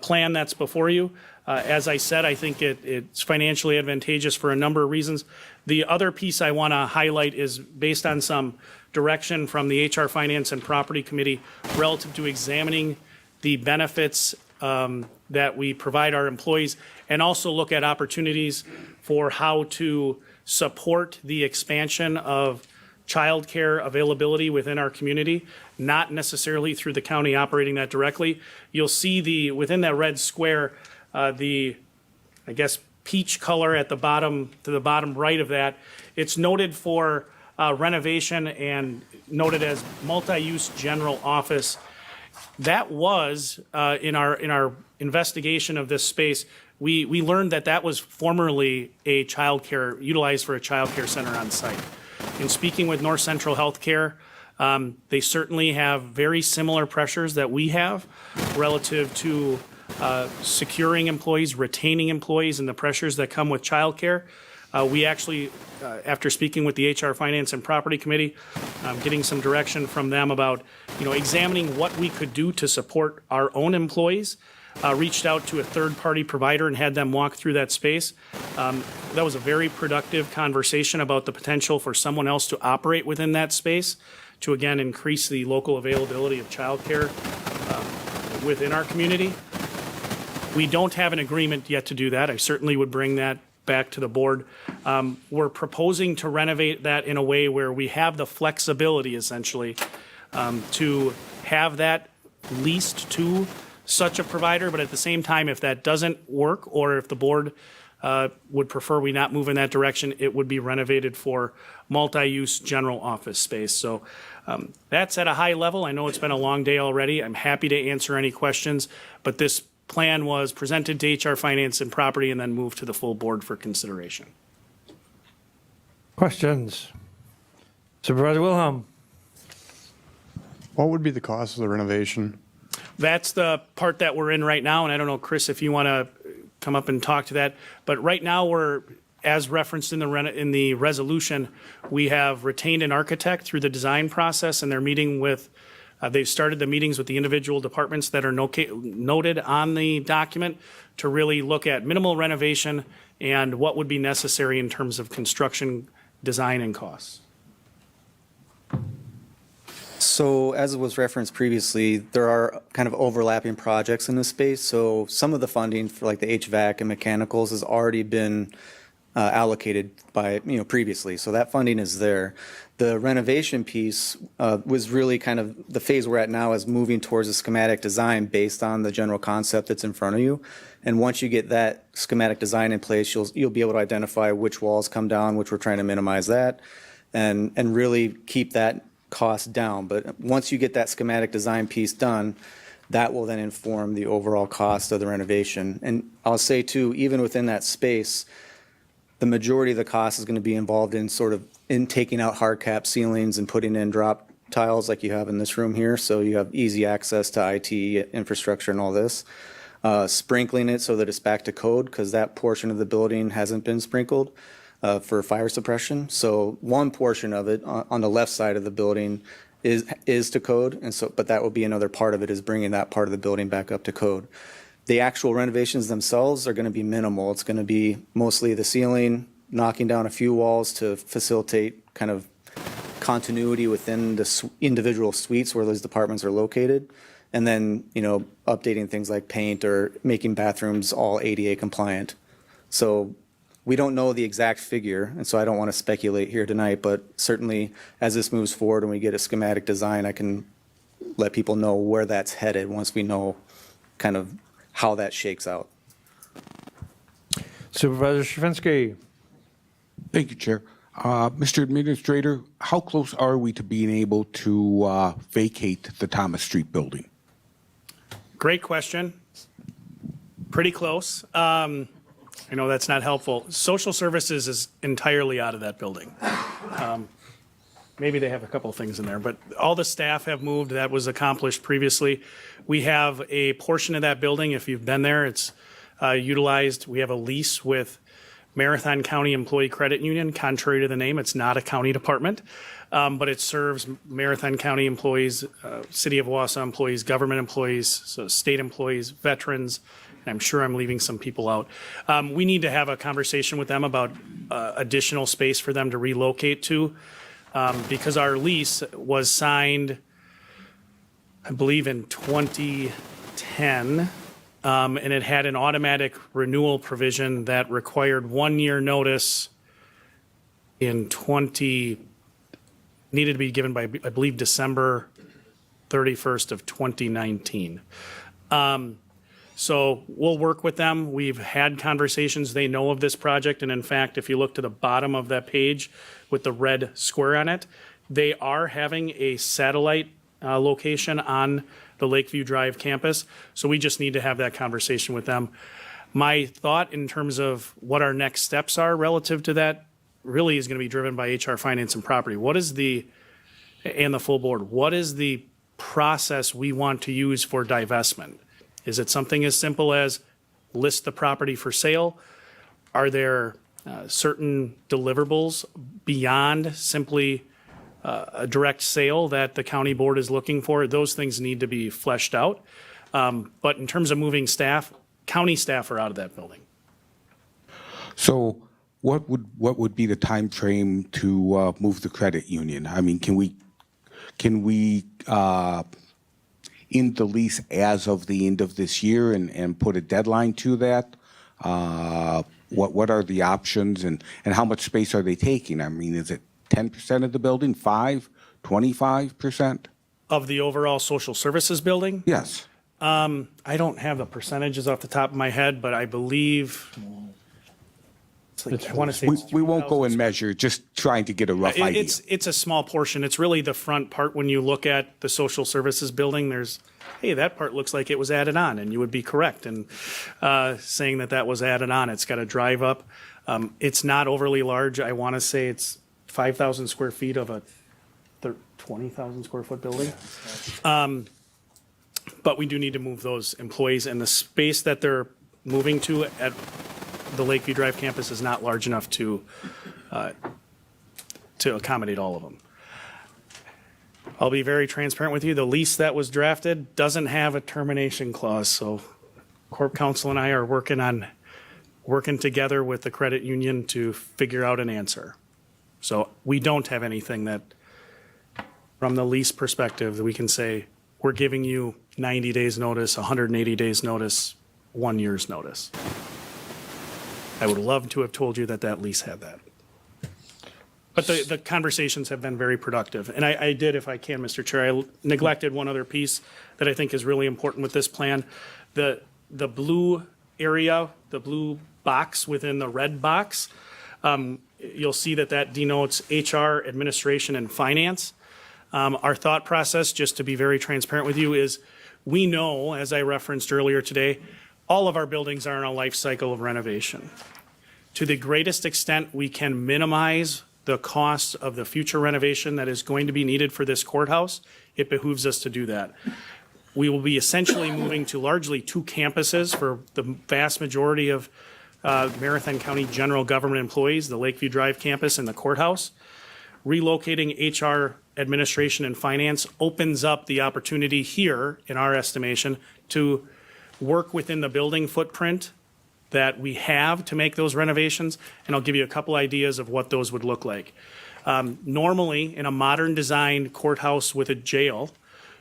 plan that's before you. As I said, I think it's financially advantageous for a number of reasons. The other piece I want to highlight is based on some direction from the HR Finance and Property Committee relative to examining the benefits that we provide our employees, and also look at opportunities for how to support the expansion of childcare availability within our community, not necessarily through the county operating that directly. You'll see within that red square, I guess, peach color at the bottom, to the bottom right of that. It's noted for renovation and noted as multi-use general office. That was, in our investigation of this space, we learned that was formerly utilized for a childcare center on site. In speaking with North Central Healthcare, they certainly have very similar pressures that we have relative to securing employees, retaining employees, and the pressures that come with childcare. We actually, after speaking with the HR Finance and Property Committee, getting some direction from them about, examining what we could do to support our own employees, reached out to a third-party provider and had them walk through that space. That was a very productive conversation about the potential for someone else to operate within that space to, again, increase the local availability of childcare within our community. We don't have an agreement yet to do that. I certainly would bring that back to the board. We're proposing to renovate that in a way where we have the flexibility, essentially, to have that leased to such a provider, but at the same time, if that doesn't work, or if the board would prefer we not move in that direction, it would be renovated for multi-use general office space. So that's at a high level. I know it's been a long day already. I'm happy to answer any questions, but this plan was presented to HR Finance and Property and then moved to the full board for consideration. Questions? Supervisor Wilhelm. What would be the cost of the renovation? That's the part that we're in right now, and I don't know, Chris, if you want to come up and talk to that. But right now, we're, as referenced in the resolution, we have retained an architect through the design process, and they're meeting with, they've started the meetings with the individual departments that are noted on the document to really look at minimal renovation and what would be necessary in terms of construction, design, and costs. So as was referenced previously, there are kind of overlapping projects in this space. So some of the funding for like the HVAC and mechanicals has already been allocated by, previously. So that funding is there. The renovation piece was really kind of the phase we're at now is moving towards a schematic design based on the general concept that's in front of you. And once you get that schematic design in place, you'll be able to identify which walls come down, which we're trying to minimize that, and really keep that cost down. But once you get that schematic design piece done, that will then inform the overall cost of the renovation. And I'll say too, even within that space, the majority of the cost is going to be involved in in taking out hard cap ceilings and putting in drop tiles like you have in this room here. So you have easy access to IT infrastructure and all this. Sprinkling it so that it's back to code, because that portion of the building hasn't been sprinkled for fire suppression. So one portion of it on the left side of the building is to code, and so but that will be another part of it, is bringing that part of the building back up to code. The actual renovations themselves are going to be minimal. It's going to be mostly the ceiling, knocking down a few walls to facilitate kind of continuity within the individual suites where those departments are located, and then, updating things like paint or making bathrooms all ADA compliant. So we don't know the exact figure, and so I don't want to speculate here tonight, but certainly as this moves forward and we get a schematic design, I can let people know where that's headed once we know kind of how that shakes out. Supervisor Shafinsky. Thank you, Chair. Mr. Administrator, how close are we to being able to vacate the Thomas Street building? Great question. Pretty close. I know that's not helpful. Social services is entirely out of that building. Maybe they have a couple of things in there, but all the staff have moved. That was accomplished previously. We have a portion of that building, if you've been there, it's utilized. We have a lease with Marathon County Employee Credit Union. Contrary to the name, it's not a county department, but it serves Marathon County employees, City of Wausau employees, government employees, so state employees, veterans, and I'm sure I'm leaving some people out. We need to have a conversation with them about additional space for them to relocate to, because our lease was signed, I believe, in 2010. And it had an automatic renewal provision that required 1 year notice needed to be given by, I believe, December 31st of 2019. So we'll work with them. We've had conversations. They know of this project. And in fact, if you look to the bottom of that page with the red square on it, they are having a satellite location on the Lakeview Drive campus. So we just need to have that conversation with them. My thought in terms of what our next steps are relative to that really is going to be driven by HR, Finance, and Property. And the full board, what is the process we want to use for divestment? Is it something as simple as list the property for sale? Are there certain deliverables beyond simply a direct sale that the county board is looking for? Those things need to be fleshed out. But in terms of moving staff, county staff are out of that building. So what would be the time frame to move the credit union? I mean, can we end the lease as of the end of this year and put a deadline to that? What are the options, and how much space are they taking? I mean, is it 10% of the building, 5%, 25%? Of the overall social services building? Yes. I don't have the percentages off the top of my head, but I believe, I want to say We won't go and measure, just trying to get a rough idea. It's a small portion. It's really the front part. When you look at the social services building, hey, that part looks like it was added on, and you would be correct in saying that was added on. It's got a drive up. It's not overly large. I want to say it's 5,000 square feet of a 20,000 square foot building. But we do need to move those employees, and the space that they're moving to at the Lakeview Drive campus is not large enough to accommodate all of them. I'll be very transparent with you. The lease that was drafted doesn't have a termination clause, so Corp Counsel and I are working together with the credit union to figure out an answer. So we don't have anything that, from the lease perspective, that we can say, we're giving you 90 days notice, 180 days notice, 1 year's notice. I would love to have told you that lease had that. But the conversations have been very productive. And I did, if I can, Mr. Chair, I neglected one other piece that I think is really important with this plan. The blue area, the blue box within the red box, you'll see that denotes HR, Administration, and Finance. Our thought process, just to be very transparent with you, is we know, as I referenced earlier today, all of our buildings are in a life cycle of renovation. To the greatest extent we can minimize the cost of the future renovation that is going to be needed for this courthouse, it behooves us to do that. We will be essentially moving to largely 2 campuses for the vast majority of Marathon County general government employees, the Lakeview Drive campus and the courthouse. Relocating HR, Administration, and Finance opens up the opportunity here, in our estimation, to work within the building footprint that we have to make those renovations, and I'll give you a couple ideas of what those would look like. Normally, in a modern designed courthouse with a jail,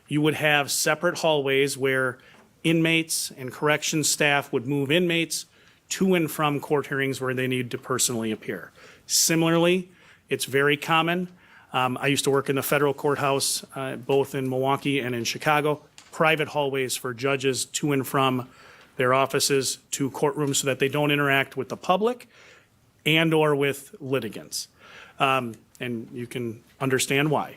you would have separate hallways where inmates and corrections staff would move inmates to and from court hearings where they need to personally appear. Similarly, it's very common. I used to work in the federal courthouse, both in Milwaukee and in Chicago, private hallways for judges to and from their offices to courtrooms so that they don't interact with the public and or with litigants. And you can understand why.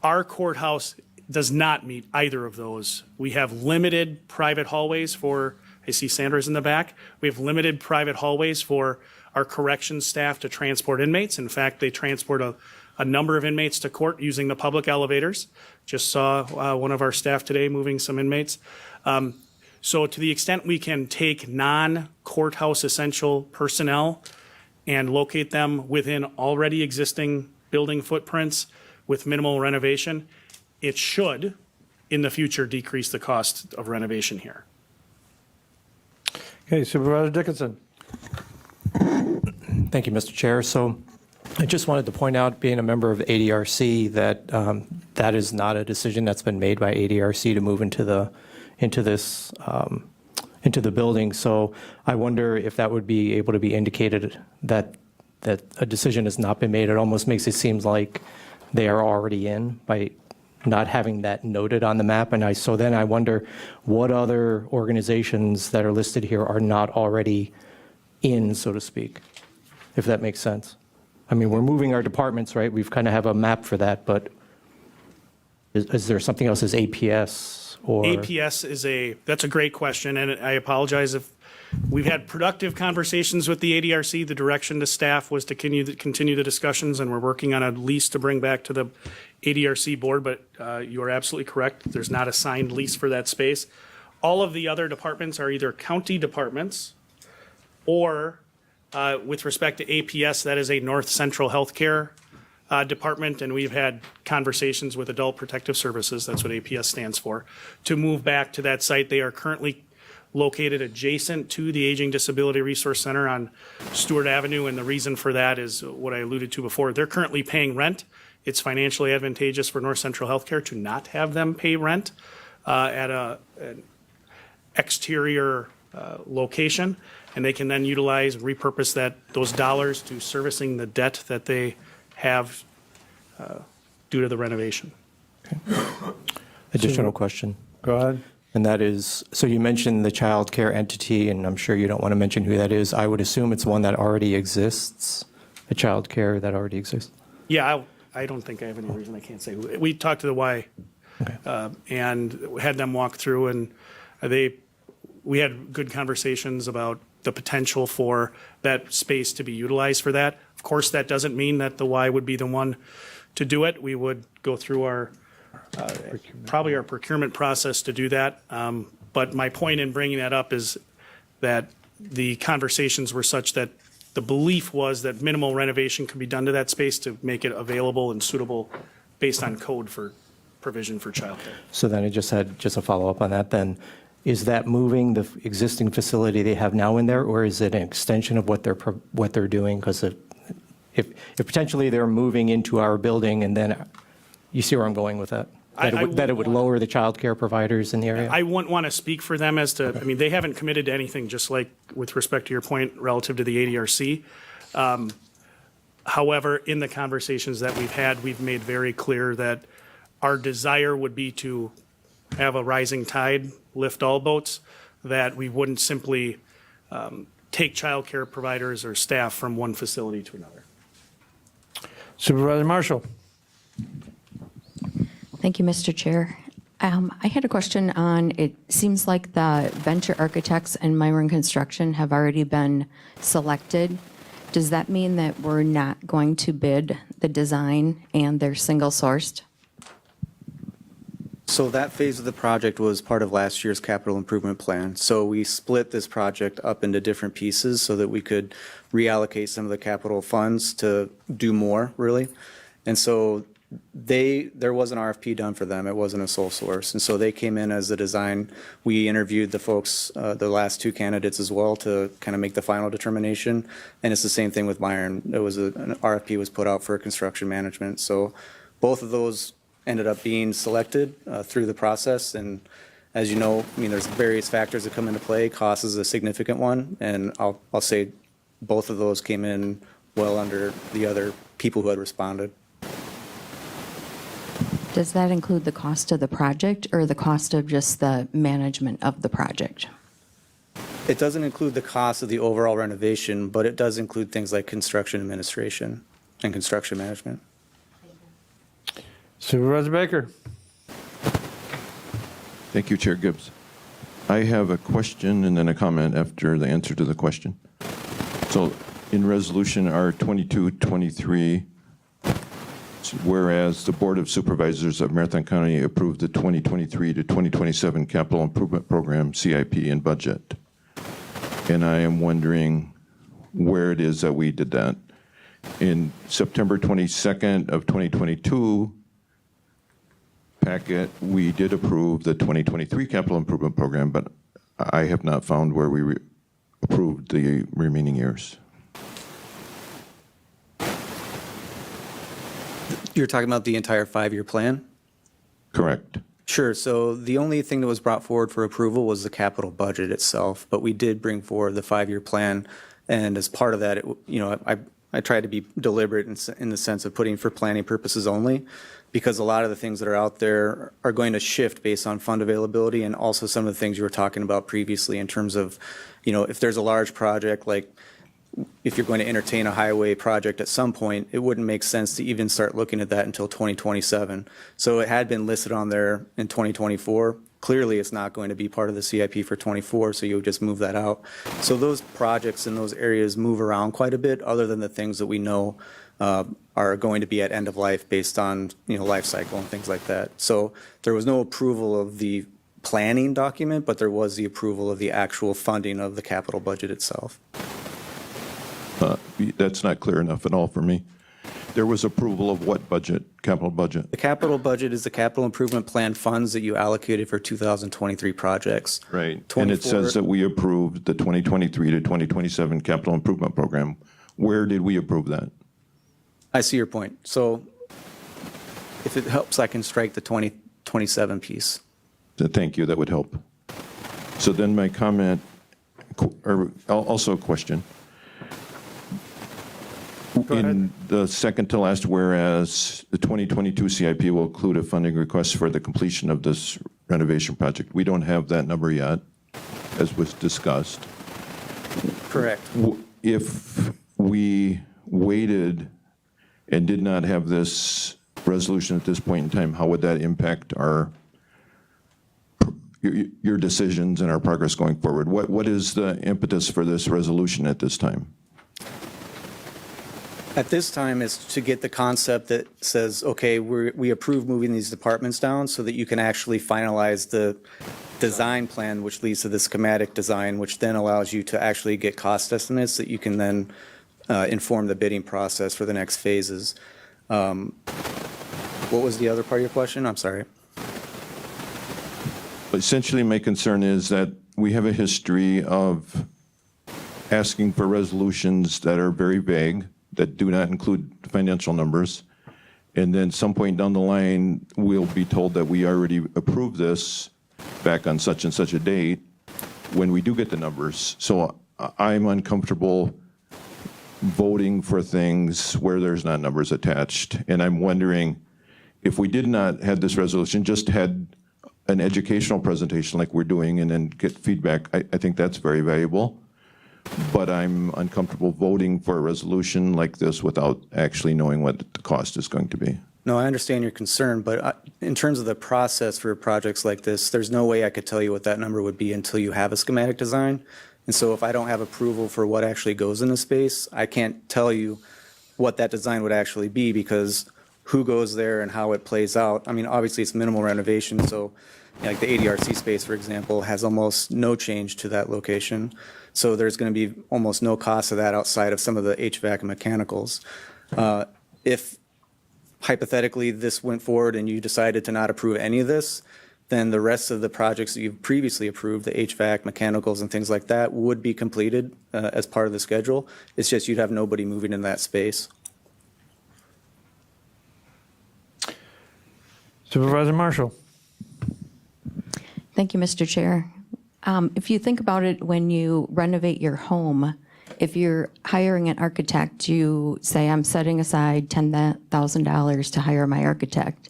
Our courthouse does not meet either of those. We have limited private hallways for, I see Sandra's in the back. We have limited private hallways for our corrections staff to transport inmates. In fact, they transport a number of inmates to court using the public elevators. Just saw one of our staff today moving some inmates. So to the extent we can take non-courthouse essential personnel and locate them within already existing building footprints with minimal renovation, it should, in the future, decrease the cost of renovation here. Okay, Supervisor Dickinson. Thank you, Mr. Chair. So I just wanted to point out, being a member of ADRC, that that is not a decision that's been made by ADRC to move into the building. So I wonder if that would be able to be indicated that a decision has not been made. It almost makes it seem like they are already in by not having that noted on the map. And so then I wonder what other organizations that are listed here are not already in, so to speak, if that makes sense. I mean, we're moving our departments, right? We've kind of have a map for that, but is there something else as APS or? APS that's a great question, and I apologize if we've had productive conversations with the ADRC. The direction to staff was to continue the discussions, and we're working on a lease to bring back to the ADRC board, but you are absolutely correct. There's not a signed lease for that space. All of the other departments are either county departments or with respect to APS, that is a North Central Healthcare department, and we've had conversations with Adult Protective Services, that's what APS stands for, to move back to that site. They are currently located adjacent to the Aging Disability Resource Center on Stewart Avenue, and the reason for that is what I alluded to before. They're currently paying rent. It's financially advantageous for North Central Healthcare to not have them pay rent at an exterior location, and they can then utilize and repurpose those dollars to servicing the debt that they have due to the renovation. Additional question. Go ahead. And that is, so you mentioned the child care entity, and I'm sure you don't want to mention who that is. I would assume it's one that already exists, a child care that already exists. Yeah, I don't think I have any reason I can't say. We talked to the Y and had them walk through, and we had good conversations about the potential for that space to be utilized for that. Of course, that doesn't mean that the Y would be the one to do it. We would go through our procurement process to do that. But my point in bringing that up is that the conversations were such that the belief was that minimal renovation could be done to that space to make it available and suitable based on code for provision for childcare. So then I just had a follow-up on that then. Is that moving the existing facility they have now in there, or is it an extension of what they're doing? Because if potentially they're moving into our building, and then you see where I'm going with that? That it would lower the child care providers in the area? I wouldn't want to speak for them as to, I mean, they haven't committed to anything, just like with respect to your point relative to the ADRC. However, in the conversations that we've had, we've made very clear that our desire would be to have a rising tide lift all boats, that we wouldn't simply take child care providers or staff from one facility to another. Supervisor Marshall. Thank you, Mr. Chair. I had a question on, it seems like the Venture Architects and Myron Construction have already been selected. Does that mean that we're not going to bid the design and they're single sourced? So that phase of the project was part of last year's capital improvement plan. So we split this project up into different pieces so that we could reallocate some of the capital funds to do more, really. And so there was an RFP done for them. It wasn't a sole source. And so they came in as the design. We interviewed the folks, the last two candidates as well, to kind of make the final determination. And it's the same thing with Myron. An RFP was put out for construction management. So both of those ended up being selected through the process. And as you know, I mean, there's various factors that come into play. Cost is a significant one, and I'll say both of those came in well under the other people who had responded. Does that include the cost of the project or the cost of just the management of the project? It doesn't include the cost of the overall renovation, but it does include things like construction administration and construction management. Supervisor Baker. Thank you, Chair Gibbs. I have a question and then a comment after the answer to the question. So in Resolution R 2223, whereas the Board of Supervisors of Marathon County approved the 2023 to 2027 Capital Improvement Program, CIP, and budget. And I am wondering where it is that we did that. In September 22nd of 2022 packet, we did approve the 2023 Capital Improvement Program, but I have not found where we approved the remaining years. You're talking about the entire 5-year plan? Correct. Sure. So the only thing that was brought forward for approval was the capital budget itself, but we did bring forward the 5-year plan. And as part of that, I tried to be deliberate in the sense of putting for planning purposes only, because a lot of the things that are out there are going to shift based on fund availability, and also some of the things you were talking about previously in terms of, if there's a large project, like if you're going to entertain a highway project at some point, it wouldn't make sense to even start looking at that until 2027. So it had been listed on there in 2024. Clearly, it's not going to be part of the CIP for 24, so you would just move that out. So those projects in those areas move around quite a bit, other than the things that we know are going to be at end of life based on life cycle and things like that. So there was no approval of the planning document, but there was the approval of the actual funding of the capital budget itself. That's not clear enough at all for me. There was approval of what budget, capital budget? The capital budget is the capital improvement plan funds that you allocated for 2023 projects. Right. And it says that we approved the 2023 to 2027 capital improvement program. Where did we approve that? I see your point. So if it helps, I can strike the 2027 piece. Thank you, that would help. So then my comment, or also a question. In the second to last, whereas the 2022 CIP will include a funding request for the completion of this renovation project. We don't have that number yet, as was discussed. Correct. If we waited and did not have this resolution at this point in time, how would that impact your decisions and our progress going forward? What is the impetus for this resolution at this time? At this time is to get the concept that says, okay, we approve moving these departments down so that you can actually finalize the design plan, which leads to the schematic design, which then allows you to actually get cost estimates that you can then inform the bidding process for the next phases. What was the other part of your question? I'm sorry. Essentially, my concern is that we have a history of asking for resolutions that are very vague, that do not include financial numbers. And then some point down the line, we'll be told that we already approved this back on such and such a date when we do get the numbers. So I'm uncomfortable voting for things where there's not numbers attached. And I'm wondering if we did not have this resolution, just had an educational presentation like we're doing and then get feedback, I think that's very valuable. But I'm uncomfortable voting for a resolution like this without actually knowing what the cost is going to be. No, I understand your concern, but in terms of the process for projects like this, there's no way I could tell you what that number would be until you have a schematic design. And so if I don't have approval for what actually goes in the space, I can't tell you what that design would actually be, because who goes there and how it plays out. I mean, obviously it's minimal renovation, so like the ADRC space, for example, has almost no change to that location. So there's going to be almost no cost of that outside of some of the HVAC and mechanicals. If hypothetically this went forward and you decided to not approve any of this, then the rest of the projects that you've previously approved, the HVAC, mechanicals, and things like that, would be completed as part of the schedule. It's just you'd have nobody moving in that space. Supervisor Marshall. Thank you, Mr. Chair. If you think about it, when you renovate your home, if you're hiring an architect, you say, I'm setting aside $10,000 to hire my architect,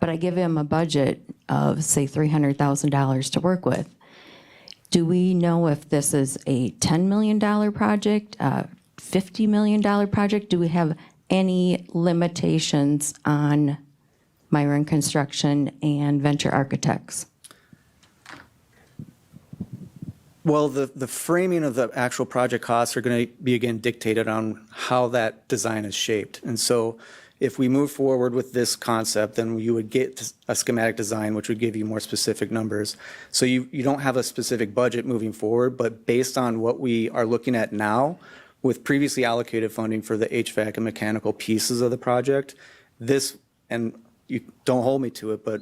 but I give him a budget of, say, $300,000 to work with. Do we know if this is a $10 million project, a $50 million project? Do we have any limitations on Myron Construction and Venture Architects? Well, the framing of the actual project costs are going to be, again, dictated on how that design is shaped. And so if we move forward with this concept, then you would get a schematic design, which would give you more specific numbers. So you don't have a specific budget moving forward, but based on what we are looking at now, with previously allocated funding for the HVAC and mechanical pieces of the project, this, and you don't hold me to it, but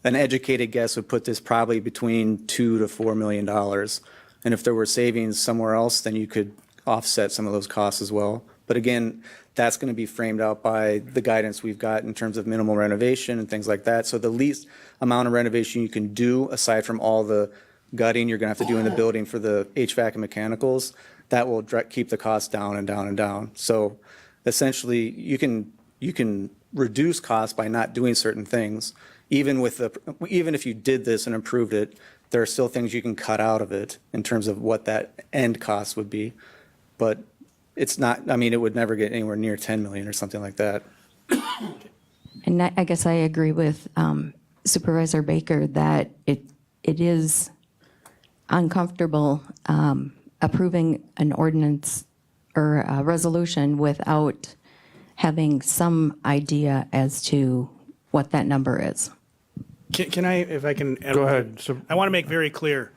an educated guess would put this probably between $2 to $4 million. And if there were savings somewhere else, then you could offset some of those costs as well. But again, that's going to be framed out by the guidance we've got in terms of minimal renovation and things like that. So the least amount of renovation you can do, aside from all the gutting you're going to have to do in the building for the HVAC and mechanicals, that will keep the cost down and down and down. So essentially, you can reduce costs by not doing certain things. Even if you did this and improved it, there are still things you can cut out of it in terms of what that end cost would be. But it's not, I mean, it would never get anywhere near 10 million or something like that. And I guess I agree with Supervisor Baker that it is uncomfortable approving an ordinance or a resolution without having some idea as to what that number is. Can I, if I can? Go ahead. I want to make very clear,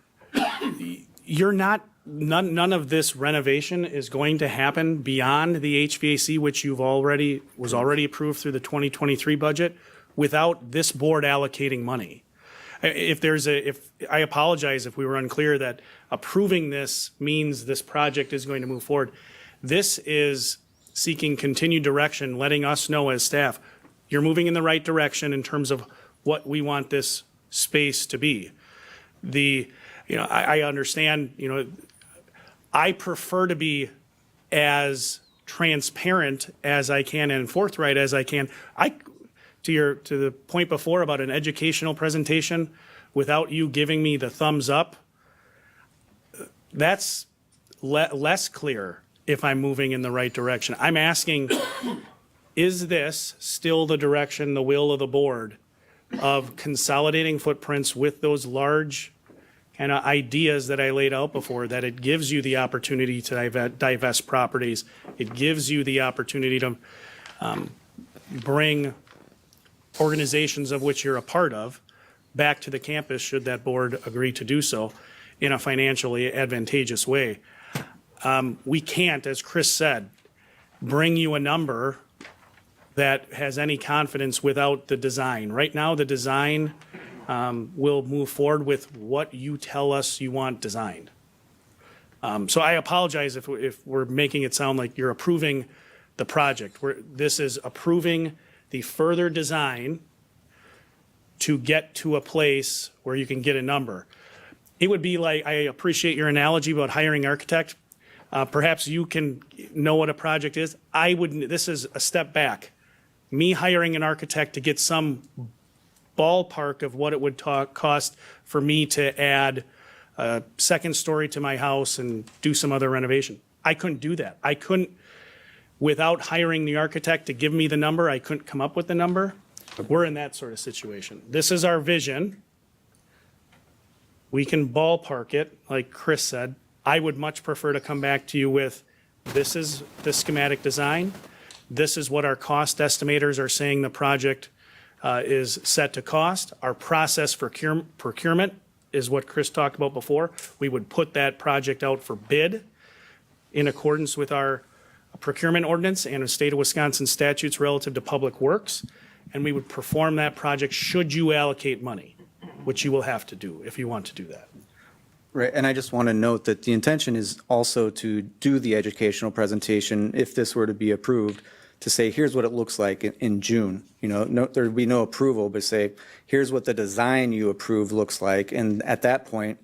you're not, none of this renovation is going to happen beyond the HVAC, which was already approved through the 2023 budget, without this board allocating money. I apologize if we were unclear that approving this means this project is going to move forward. This is seeking continued direction, letting us know as staff, you're moving in the right direction in terms of what we want this space to be. I understand, I prefer to be as transparent as I can and forthright as I can. To the point before about an educational presentation, without you giving me the thumbs up, that's less clear if I'm moving in the right direction. I'm asking, is this still the direction, the will of the board of consolidating footprints with those large kind of ideas that I laid out before, that it gives you the opportunity to divest properties. It gives you the opportunity to bring organizations of which you're a part of back to the campus, should that board agree to do so in a financially advantageous way. We can't, as Chris said, bring you a number that has any confidence without the design. Right now, the design will move forward with what you tell us you want designed. So I apologize if we're making it sound like you're approving the project. This is approving the further design to get to a place where you can get a number. It would be like, I appreciate your analogy about hiring architect. Perhaps you can know what a project is. This is a step back. Me hiring an architect to get some ballpark of what it would cost for me to add a second story to my house and do some other renovation. I couldn't do that. I couldn't, without hiring the architect to give me the number, I couldn't come up with the number. We're in that sort of situation. This is our vision. We can ballpark it, like Chris said. I would much prefer to come back to you with, this is the schematic design. This is what our cost estimators are saying the project is set to cost. Our process for procurement is what Chris talked about before. We would put that project out for bid in accordance with our procurement ordinance and the state of Wisconsin statutes relative to public works. And we would perform that project should you allocate money, which you will have to do if you want to do that. Right, and I just want to note that the intention is also to do the educational presentation, if this were to be approved, to say, here's what it looks like in June. You know, no, there'd be no approval, but say, here's what the design you approve looks like. And at that point,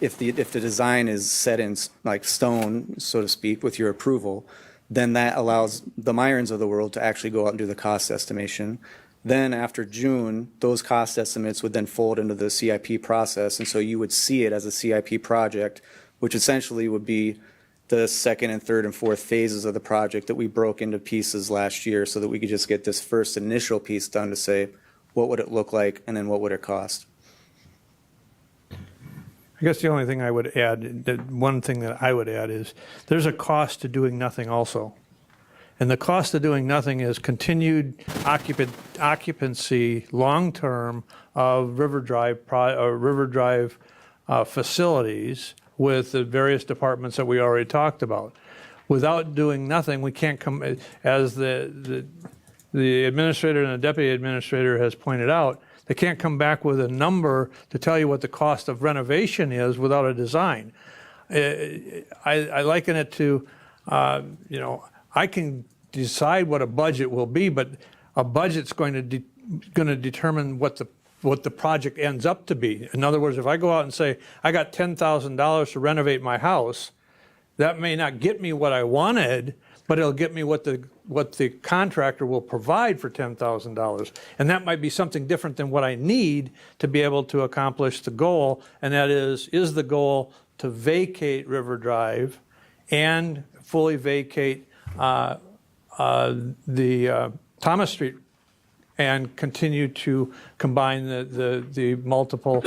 if the design is set in like stone, so to speak, with your approval, then that allows the Myrons of the world to actually go out and do the cost estimation. Then after June, those cost estimates would then fold into the CIP process, and so you would see it as a CIP project, which essentially would be the second and third and fourth phases of the project that we broke into pieces last year so that we could just get this first initial piece done to say, what would it look like, and then what would it cost? I guess the only thing I would add, one thing that I would add is there's a cost to doing nothing also. And the cost of doing nothing is continued occupancy long-term of River Drive facilities with the various departments that we already talked about. Without doing nothing, we can't come, as the administrator and the deputy administrator has pointed out, they can't come back with a number to tell you what the cost of renovation is without a design. I liken it to, I can decide what a budget will be, but a budget's going to determine what the project ends up to be. In other words, if I go out and say, I got $10,000 to renovate my house, that may not get me what I wanted, but it'll get me what the contractor will provide for $10,000. And that might be something different than what I need to be able to accomplish the goal, and that is the goal to vacate River Drive and fully vacate the Thomas Street and continue to combine the multiple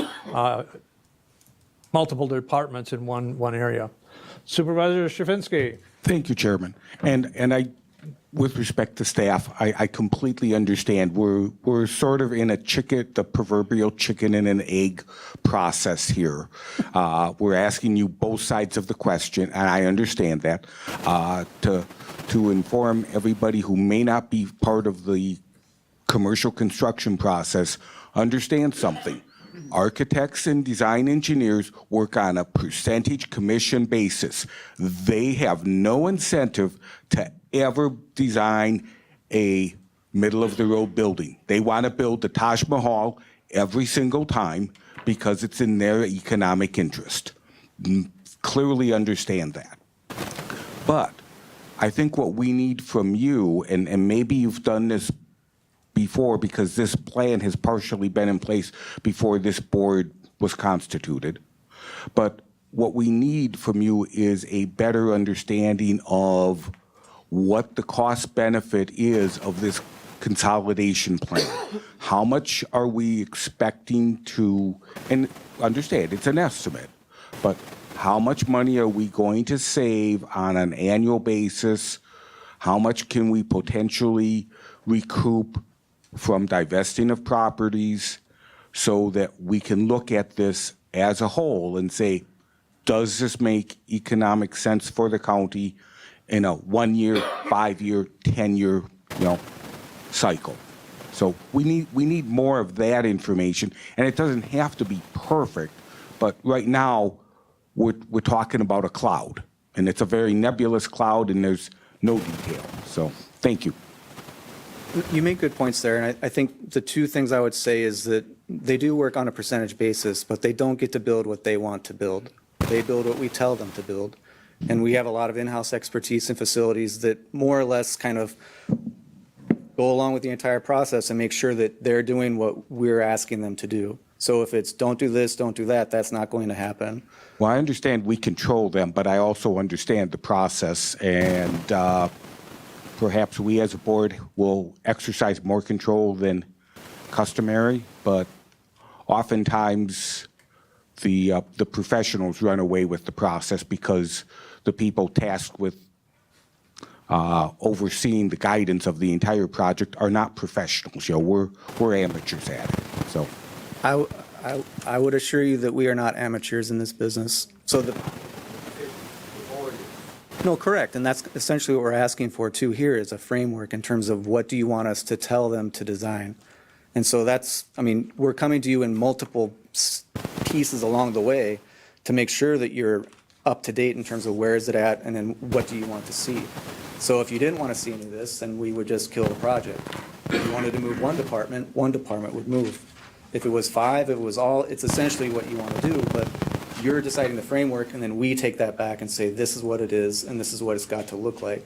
departments in one area. Supervisor Shafinsky. Thank you, Chairman. And I, with respect to staff, I completely understand. We're sort of in the proverbial chicken and an egg process here. We're asking you both sides of the question, and I understand that. To inform everybody who may not be part of the commercial construction process, understand something. Architects and design engineers work on a percentage commission basis. They have no incentive to ever design a middle-of-the-road building. They want to build the Taj Mahal every single time because it's in their economic interest. Clearly understand that. But I think what we need from you, and maybe you've done this before because this plan has partially been in place before this board was constituted. But what we need from you is a better understanding of what the cost benefit is of this consolidation plan. How much are we expecting to, and understand it's an estimate, but how much money are we going to save on an annual basis? How much can we potentially recoup from divesting of properties so that we can look at this as a whole and say, does this make economic sense for the county in a 1 year, 5 year, 10 year, cycle? So we need more of that information, and it doesn't have to be perfect, but right now we're talking about a cloud, and it's a very nebulous cloud, and there's no detail. So thank you. You make good points there, and I think the two things I would say is that they do work on a percentage basis, but they don't get to build what they want to build. They build what we tell them to build. And we have a lot of in-house expertise in facilities that more or less kind of go along with the entire process and make sure that they're doing what we're asking them to do. So if it's don't do this, don't do that, that's not going to happen. Well, I understand we control them, but I also understand the process, and perhaps we as a board will exercise more control than customary, but oftentimes the professionals run away with the process because the people tasked with overseeing the guidance of the entire project are not professionals. We're amateurs at it. So, I would assure you that we are not amateurs in this business. So no, correct, and that's essentially what we're asking for too here is a framework in terms of what do you want us to tell them to design. And so we're coming to you in multiple pieces along the way to make sure that you're up to date in terms of where is it at, and then what do you want to see. So if you didn't want to see any of this, then we would just kill the project. If you wanted to move one department would move. If it was 5, it was all, it's essentially what you want to do, but you're deciding the framework, and then we take that back and say, this is what it is, and this is what it's got to look like.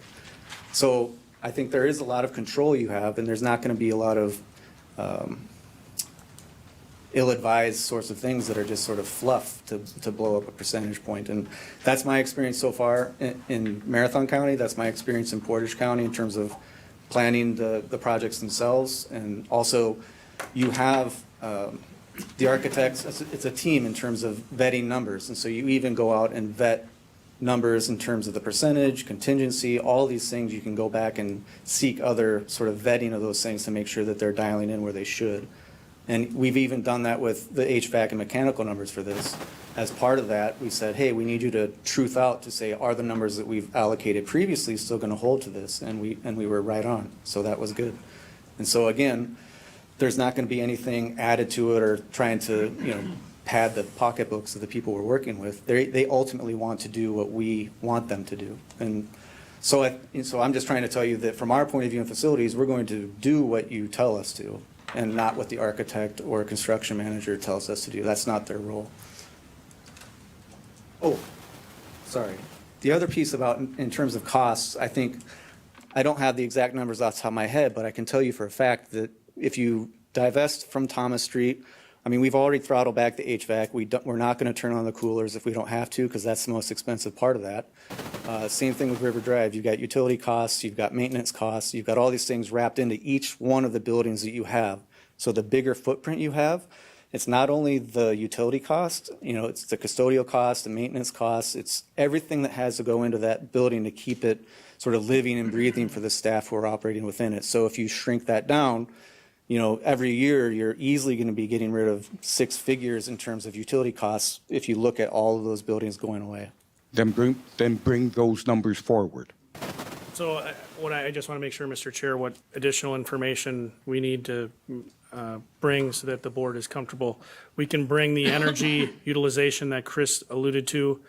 So I think there is a lot of control you have, and there's not going to be a lot of ill-advised sorts of things that are just sort of fluff to blow up a percentage point. And that's my experience so far in Marathon County. That's my experience in Portage County in terms of planning the projects themselves. And also, you have the architects, it's a team in terms of vetting numbers. And so you even go out and vet numbers in terms of the percentage, contingency, all these things. You can go back and seek other sort of vetting of those things to make sure that they're dialing in where they should. And we've even done that with the HVAC and mechanical numbers for this. As part of that, we said, hey, we need you to truth out to say, are the numbers that we've allocated previously still going to hold to this? And we were right on. So that was good. And so again, there's not going to be anything added to it or trying to, pad the pocketbooks of the people we're working with. They ultimately want to do what we want them to do. And so I'm just trying to tell you that from our point of view in facilities, we're going to do what you tell us to, and not what the architect or construction manager tells us to do. That's not their role. Oh, sorry. The other piece about, in terms of costs, I think, I don't have the exact numbers off the top of my head, but I can tell you for a fact that if you divest from Thomas Street, I mean, we've already throttled back the HVAC. We're not going to turn on the coolers if we don't have to, because that's the most expensive part of that. Same thing with River Drive. You've got utility costs, you've got maintenance costs, you've got all these things wrapped into each one of the buildings that you have. So the bigger footprint you have, it's not only the utility cost, it's the custodial cost, the maintenance costs, it's everything that has to go into that building to keep it sort of living and breathing for the staff who are operating within it. So if you shrink that down, every year you're easily going to be getting rid of 6 figures in terms of utility costs if you look at all of those buildings going away. Then bring those numbers forward. So I just want to make sure, Mr. Chair, what additional information we need to bring so that the board is comfortable. We can bring the energy utilization that Chris alluded to.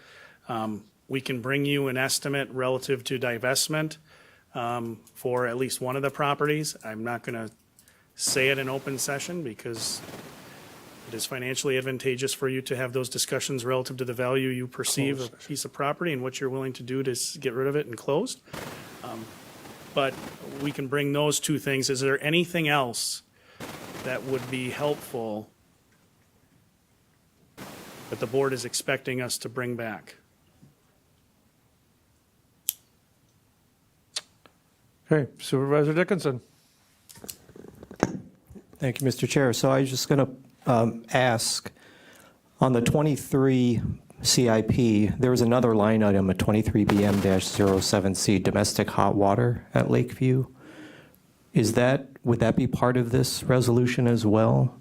We can bring you an estimate relative to divestment for at least one of the properties. I'm not going to say it in open session because it is financially advantageous for you to have those discussions relative to the value you perceive of a piece of property and what you're willing to do to get rid of it and close. But we can bring those two things. Is there anything else that would be helpful that the board is expecting us to bring back? Okay, Supervisor Dickinson. Thank you, Mr. Chair. So I was just going to ask, on the 23 CIP, there was another line item, a 23BM-07C, domestic hot water at Lakeview. Would that be part of this resolution as well?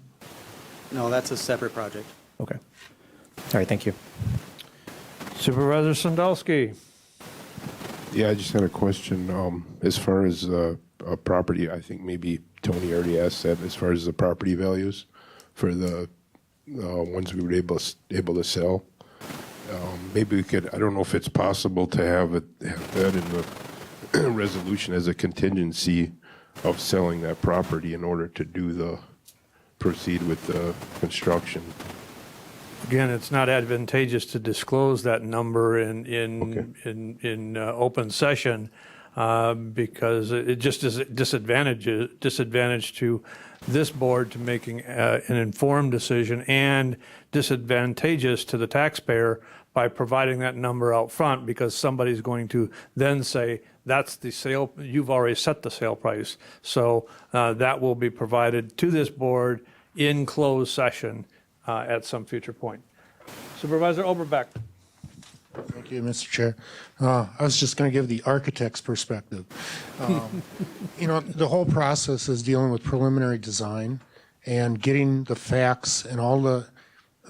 No, that's a separate project. Okay. All right, thank you. Supervisor Sandalski. Yeah, I just had a question. As far as property, I think maybe Tony already asked that. As far as the property values for the ones we were able to sell, maybe we could. I don't know if it's possible to have that in the resolution as a contingency of selling that property in order to proceed with the construction. Again, it's not advantageous to disclose that number in open session because it just is a disadvantage to this board to making an informed decision and disadvantageous to the taxpayer by providing that number out front because somebody's going to then say, that's the sale, you've already set the sale price. So that will be provided to this board in closed session at some future point. Supervisor Oberbeck. Thank you, Mr. Chair. I was just going to give the architect's perspective. The whole process is dealing with preliminary design and getting the facts and all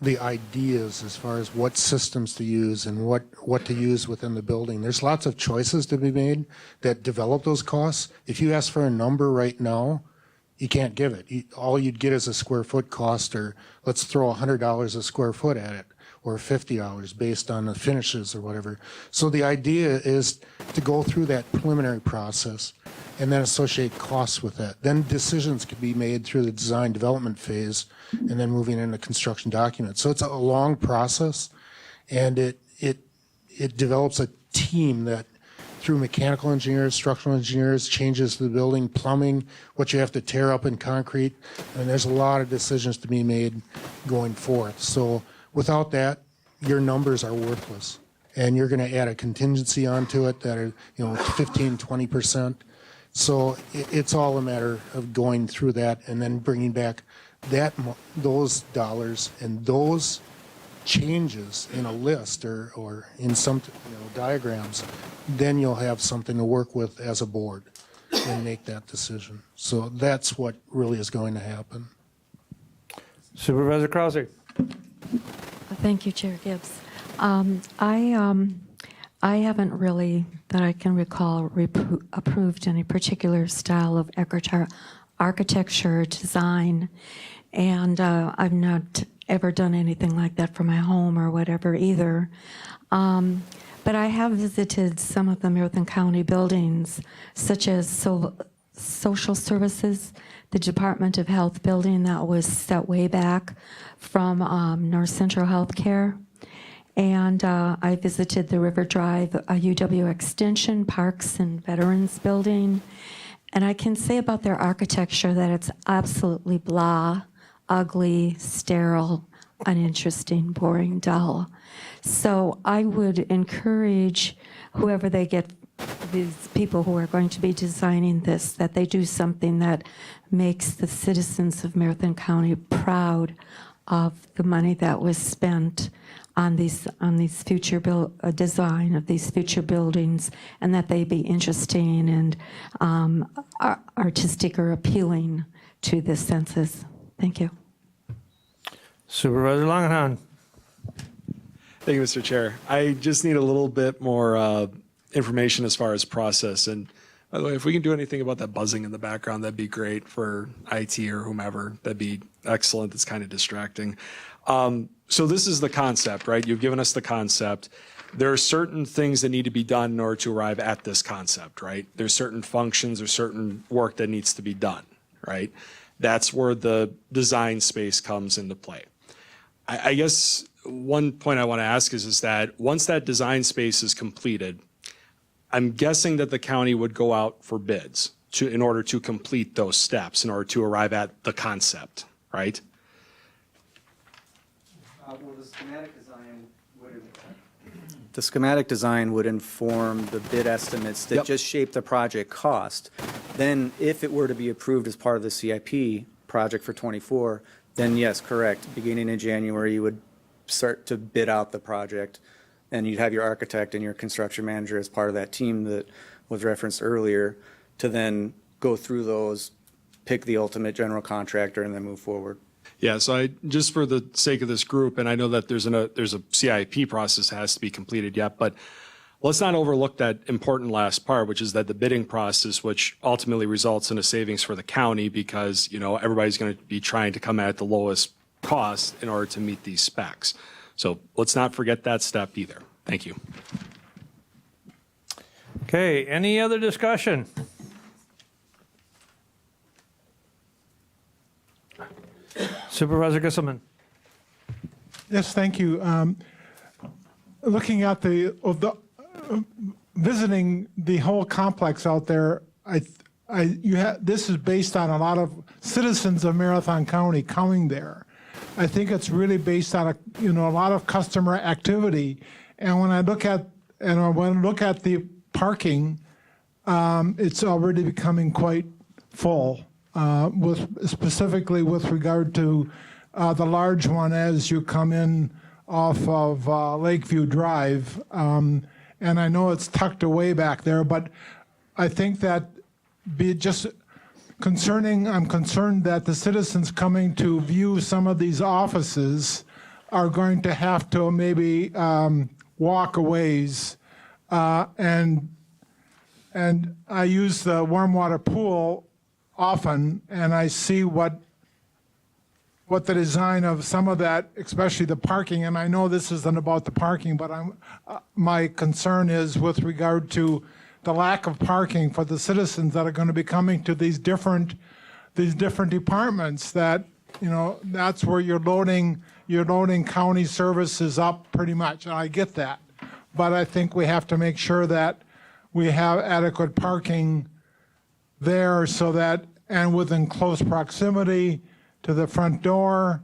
the ideas as far as what systems to use and what to use within the building. There's lots of choices to be made that develop those costs. If you ask for a number right now, you can't give it. All you'd get is a square foot cost, or let's throw $100 a square foot at it. or 50 hours based on the finishes or whatever. So the idea is to go through that preliminary process and then associate costs with that. Then decisions can be made through the design development phase and then moving into construction documents. So it's a long process, and it develops a team that through mechanical engineers, structural engineers, changes to the building, plumbing, what you have to tear up in concrete. And there's a lot of decisions to be made going forth. So without that, your numbers are worthless. And you're going to add a contingency onto it that are, 15, 20%. So it's all a matter of going through that and then bringing back those dollars and those changes in a list or in some diagrams. Then you'll have something to work with as a board and make that decision. So that's what really is going to happen. Supervisor Krause. Thank you, Chair Gibbs. I haven't really, that I can recall, approved any particular style of architecture design, and I've not ever done anything like that for my home or whatever either. But I have visited some of the Marathon County buildings, such as social services, the Department of Health building that was set way back from North Central Healthcare. And I visited the River Drive UW Extension Parks and Veterans building. And I can say about their architecture that it's absolutely blah, ugly, sterile, uninteresting, boring, dull. So I would encourage whoever they get, these people who are going to be designing this, that they do something that makes the citizens of Marathon County proud of the money that was spent on these future design of these future buildings, and that they be interesting and artistic or appealing to the senses. Thank you. Supervisor Langenhan. Thank you, Mr. Chair. I just need a little bit more information as far as process. And by the way, if we can do anything about that buzzing in the background, that'd be great for IT or whomever. That'd be excellent. It's kind of distracting. So this is the concept, right? You've given us the concept. There are certain things that need to be done in order to arrive at this concept, right? There's certain functions or certain work that needs to be done, right? That's where the design space comes into play. I guess one point I want to ask is that once that design space is completed, I'm guessing that the county would go out for bids in order to complete those steps, in order to arrive at the concept, right? The schematic design would inform the bid estimates that just shape the project cost. Then if it were to be approved as part of the CIP project for 24, then yes, correct. Beginning in January, you would start to bid out the project, and you'd have your architect and your construction manager as part of that team that was referenced earlier to then go through those, pick the ultimate general contractor, and then move forward. Yeah, so just for the sake of this group, and I know that there's a CIP process that has to be completed yet, but let's not overlook that important last part, which is that the bidding process, which ultimately results in a savings for the county because, everybody's going to be trying to come at the lowest cost in order to meet these specs. So let's not forget that step either. Thank you. Okay, any other discussion? Supervisor Gisselman. Yes, thank you. Looking at visiting the whole complex out there, this is based on a lot of citizens of Marathon County coming there. I think it's really based on a lot of customer activity. And when I look at the parking, it's already becoming quite full. Specifically with regard to the large one as you come in off of Lakeview Drive. And I know it's tucked away back there, but I think that I'm concerned that the citizens coming to view some of these offices are going to have to maybe walk a ways. And I use the warm water pool often, and I see what what the design of some of that, especially the parking, and I know this isn't about the parking, but my concern is with regard to the lack of parking for the citizens that are going to be coming to these different departments that, that's where you're loading county services up pretty much, and I get that. But I think we have to make sure that we have adequate parking there so that, and within close proximity to the front door,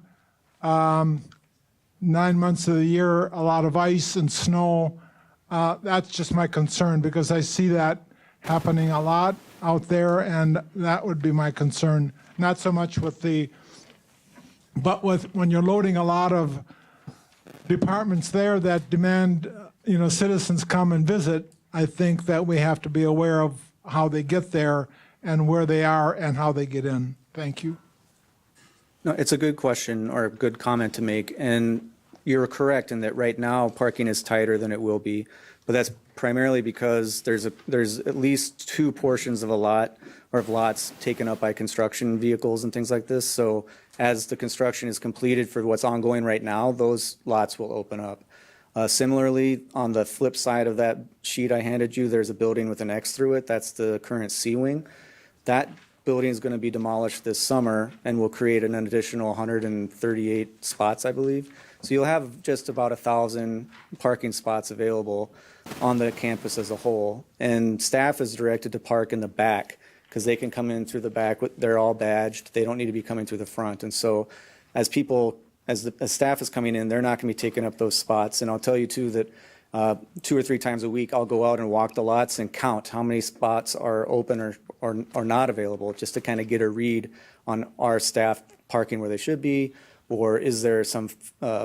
9 months of the year, a lot of ice and snow. That's just my concern because I see that happening a lot out there, and that would be my concern. Not so much but when you're loading a lot of departments there that demand, citizens come and visit, I think that we have to be aware of how they get there and where they are and how they get in. Thank you. No, it's a good question or a good comment to make, and you're correct in that right now parking is tighter than it will be, but that's primarily because there's at least 2 portions of a lot or of lots taken up by construction vehicles and things like this. So as the construction is completed for what's ongoing right now, those lots will open up. Similarly, on the flip side of that sheet I handed you, there's a building with an X through it. That's the current C wing. That building is going to be demolished this summer and will create an additional 138 spots, I believe. So you'll have just about 1,000 parking spots available on the campus as a whole. And staff is directed to park in the back because they can come in through the back. They're all badged. They don't need to be coming through the front. And so as staff is coming in, they're not going to be taking up those spots. And I'll tell you, too, that 2 or 3 times a week, I'll go out and walk the lots and count how many spots are open or not available, just to kind of get a read on our staff parking where they should be, or is there some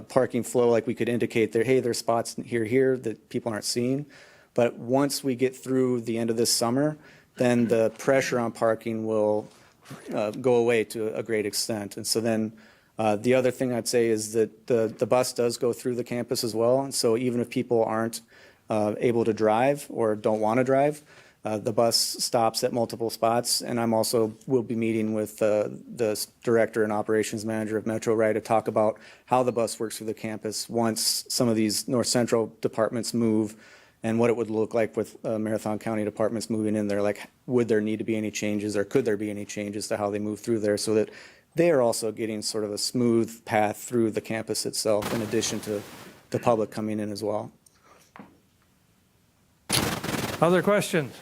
parking flow, like we could indicate there, hey, there's spots here that people aren't seeing. But once we get through the end of this summer, then the pressure on parking will go away to a great extent. And so then the other thing I'd say is that the bus does go through the campus as well. And so even if people aren't able to drive or don't want to drive, the bus stops at multiple spots. And will be meeting with the director and operations manager of Metro Rail to talk about how the bus works through the campus once some of these North Central departments move, and what it would look like with Marathon County departments moving in there. Like, would there need to be any changes, or could there be any changes to how they move through there, so that they are also getting sort of a smooth path through the campus itself, in addition to the public coming in as well. Other questions?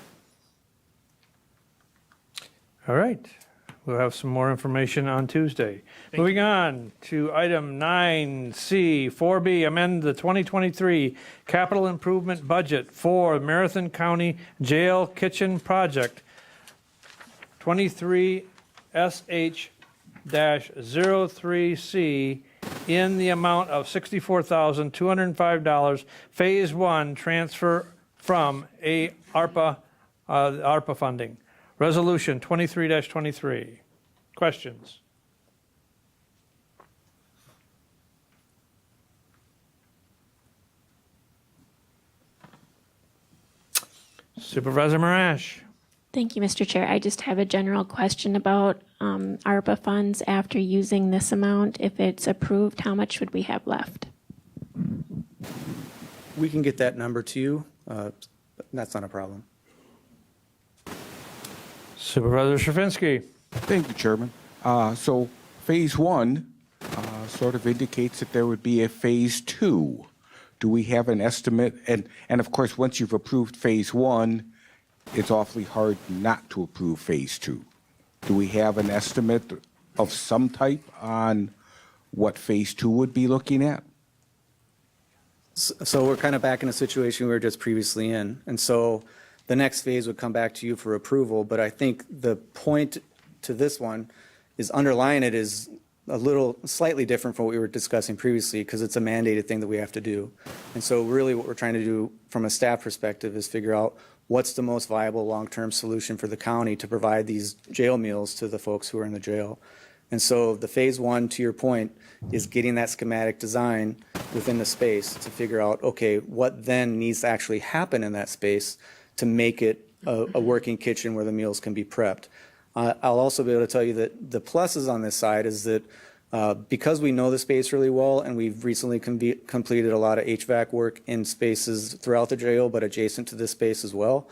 All right. We'll have some more information on Tuesday. Moving on to item 9C, 4B, amend the 2023 capital improvement budget for Marathon County Jail Kitchen Project 23SH-03C in the amount of $64,205, Phase 1, transfer from ARPA funding. Resolution 23-23. Questions? Supervisor Marash. Thank you, Mr. Chair. I just have a general question about ARPA funds after using this amount. If it's approved, how much would we have left? We can get that number to you. That's not a problem. Supervisor Shafinsky. Thank you, Chairman. So Phase 1 sort of indicates that there would be a Phase 2. Do we have an estimate? And of course, once you've approved Phase 1, it's awfully hard not to approve Phase 2. Do we have an estimate of some type on what Phase 2 would be looking at? So we're kind of back in a situation we were just previously in. And so the next phase would come back to you for approval. But I think the point to this one is underlying it is slightly different from what we were discussing previously, because it's a mandated thing that we have to do. And so really what we're trying to do from a staff perspective is figure out what's the most viable long-term solution for the county to provide these jail meals to the folks who are in the jail. And so the Phase 1, to your point, is getting that schematic design within the space to figure out, okay, what then needs to actually happen in that space to make it a working kitchen where the meals can be prepped. I'll also be able to tell you that the pluses on this side is that Because we know the space really well, and we've recently completed a lot of HVAC work in spaces throughout the jail, but adjacent to this space as well,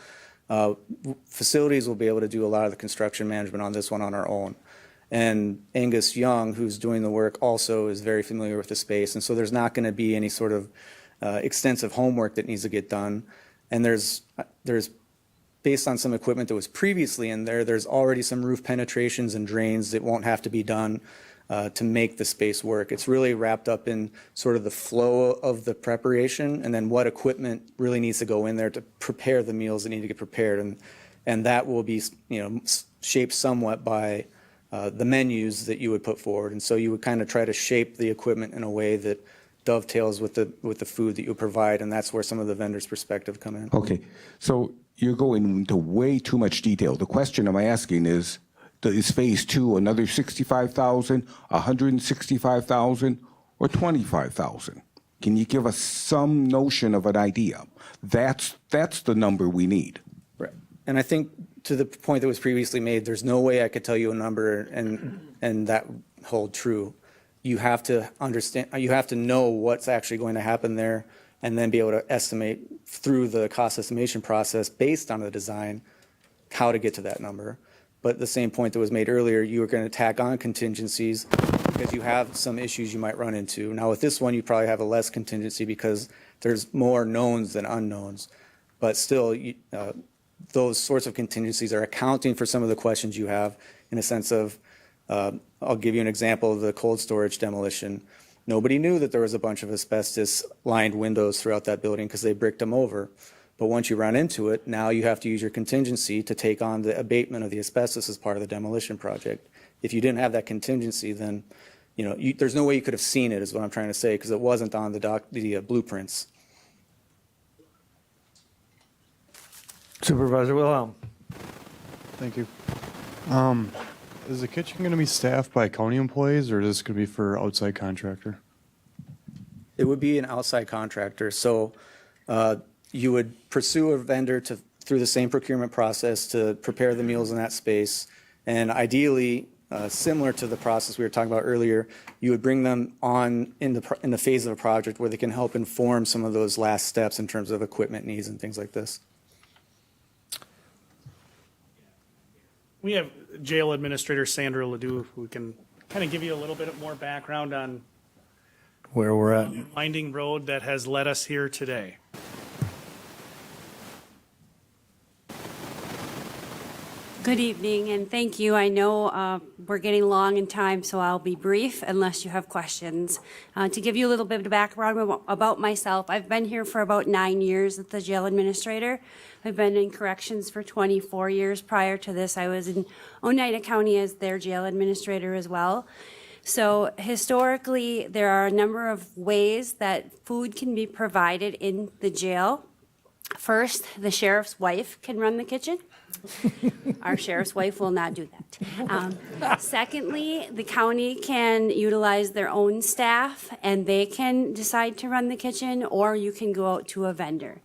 facilities will be able to do a lot of the construction management on this one on our own. And Angus Young, who's doing the work, also is very familiar with the space. And so there's not going to be any sort of extensive homework that needs to get done. And there's based on some equipment that was previously in there, there's already some roof penetrations and drains that won't have to be done to make the space work. It's really wrapped up in sort of the flow of the preparation and then what equipment really needs to go in there to prepare the meals that need to get prepared. And that will be, shaped somewhat by the menus that you would put forward. And so you would kind of try to shape the equipment in a way that dovetails with the food that you provide, and that's where some of the vendor's perspective come in. Okay, so you're going into way too much detail. The question I'm asking is phase two another 65,000, 165,000, or 25,000? Can you give us some notion of an idea? That's the number we need. Right. And I think to the point that was previously made, there's no way I could tell you a number and that hold true. You have to understand, you have to know what's actually going to happen there and then be able to estimate through the cost estimation process based on the design how to get to that number. But the same point that was made earlier, you are going to tack on contingencies because you have some issues you might run into. Now with this one, you probably have a less contingency because there's more knowns than unknowns. But still, those sorts of contingencies are accounting for some of the questions you have in a sense of, I'll give you an example of the cold storage demolition. Nobody knew that there was a bunch of asbestos-lined windows throughout that building because they bricked them over. But once you run into it, now you have to use your contingency to take on the abatement of the asbestos as part of the demolition project. If you didn't have that contingency, then there's no way you could have seen it, is what I'm trying to say, because it wasn't on the blueprints. Supervisor Wilhelm. Thank you. Is the kitchen going to be staffed by county employees, or is this going to be for outside contractor? It would be an outside contractor. So you would pursue a vendor through the same procurement process to prepare the meals in that space. And ideally, similar to the process we were talking about earlier, you would bring them on in the phase of a project where they can help inform some of those last steps in terms of equipment needs and things like this. We have Jail Administrator Sandra Ledoux, who can kind of give you a little bit more background on Where we're at. the winding road that has led us here today. Good evening, and thank you. I know we're getting long in time, so I'll be brief unless you have questions. To give you a little bit of background about myself, I've been here for about 9 years as the jail administrator. I've been in corrections for 24 years. Prior to this, I was in Oneida County as their jail administrator as well. So historically, there are a number of ways that food can be provided in the jail. First, the sheriff's wife can run the kitchen. Our sheriff's wife will not do that. Secondly, the county can utilize their own staff and they can decide to run the kitchen, or you can go out to a vendor.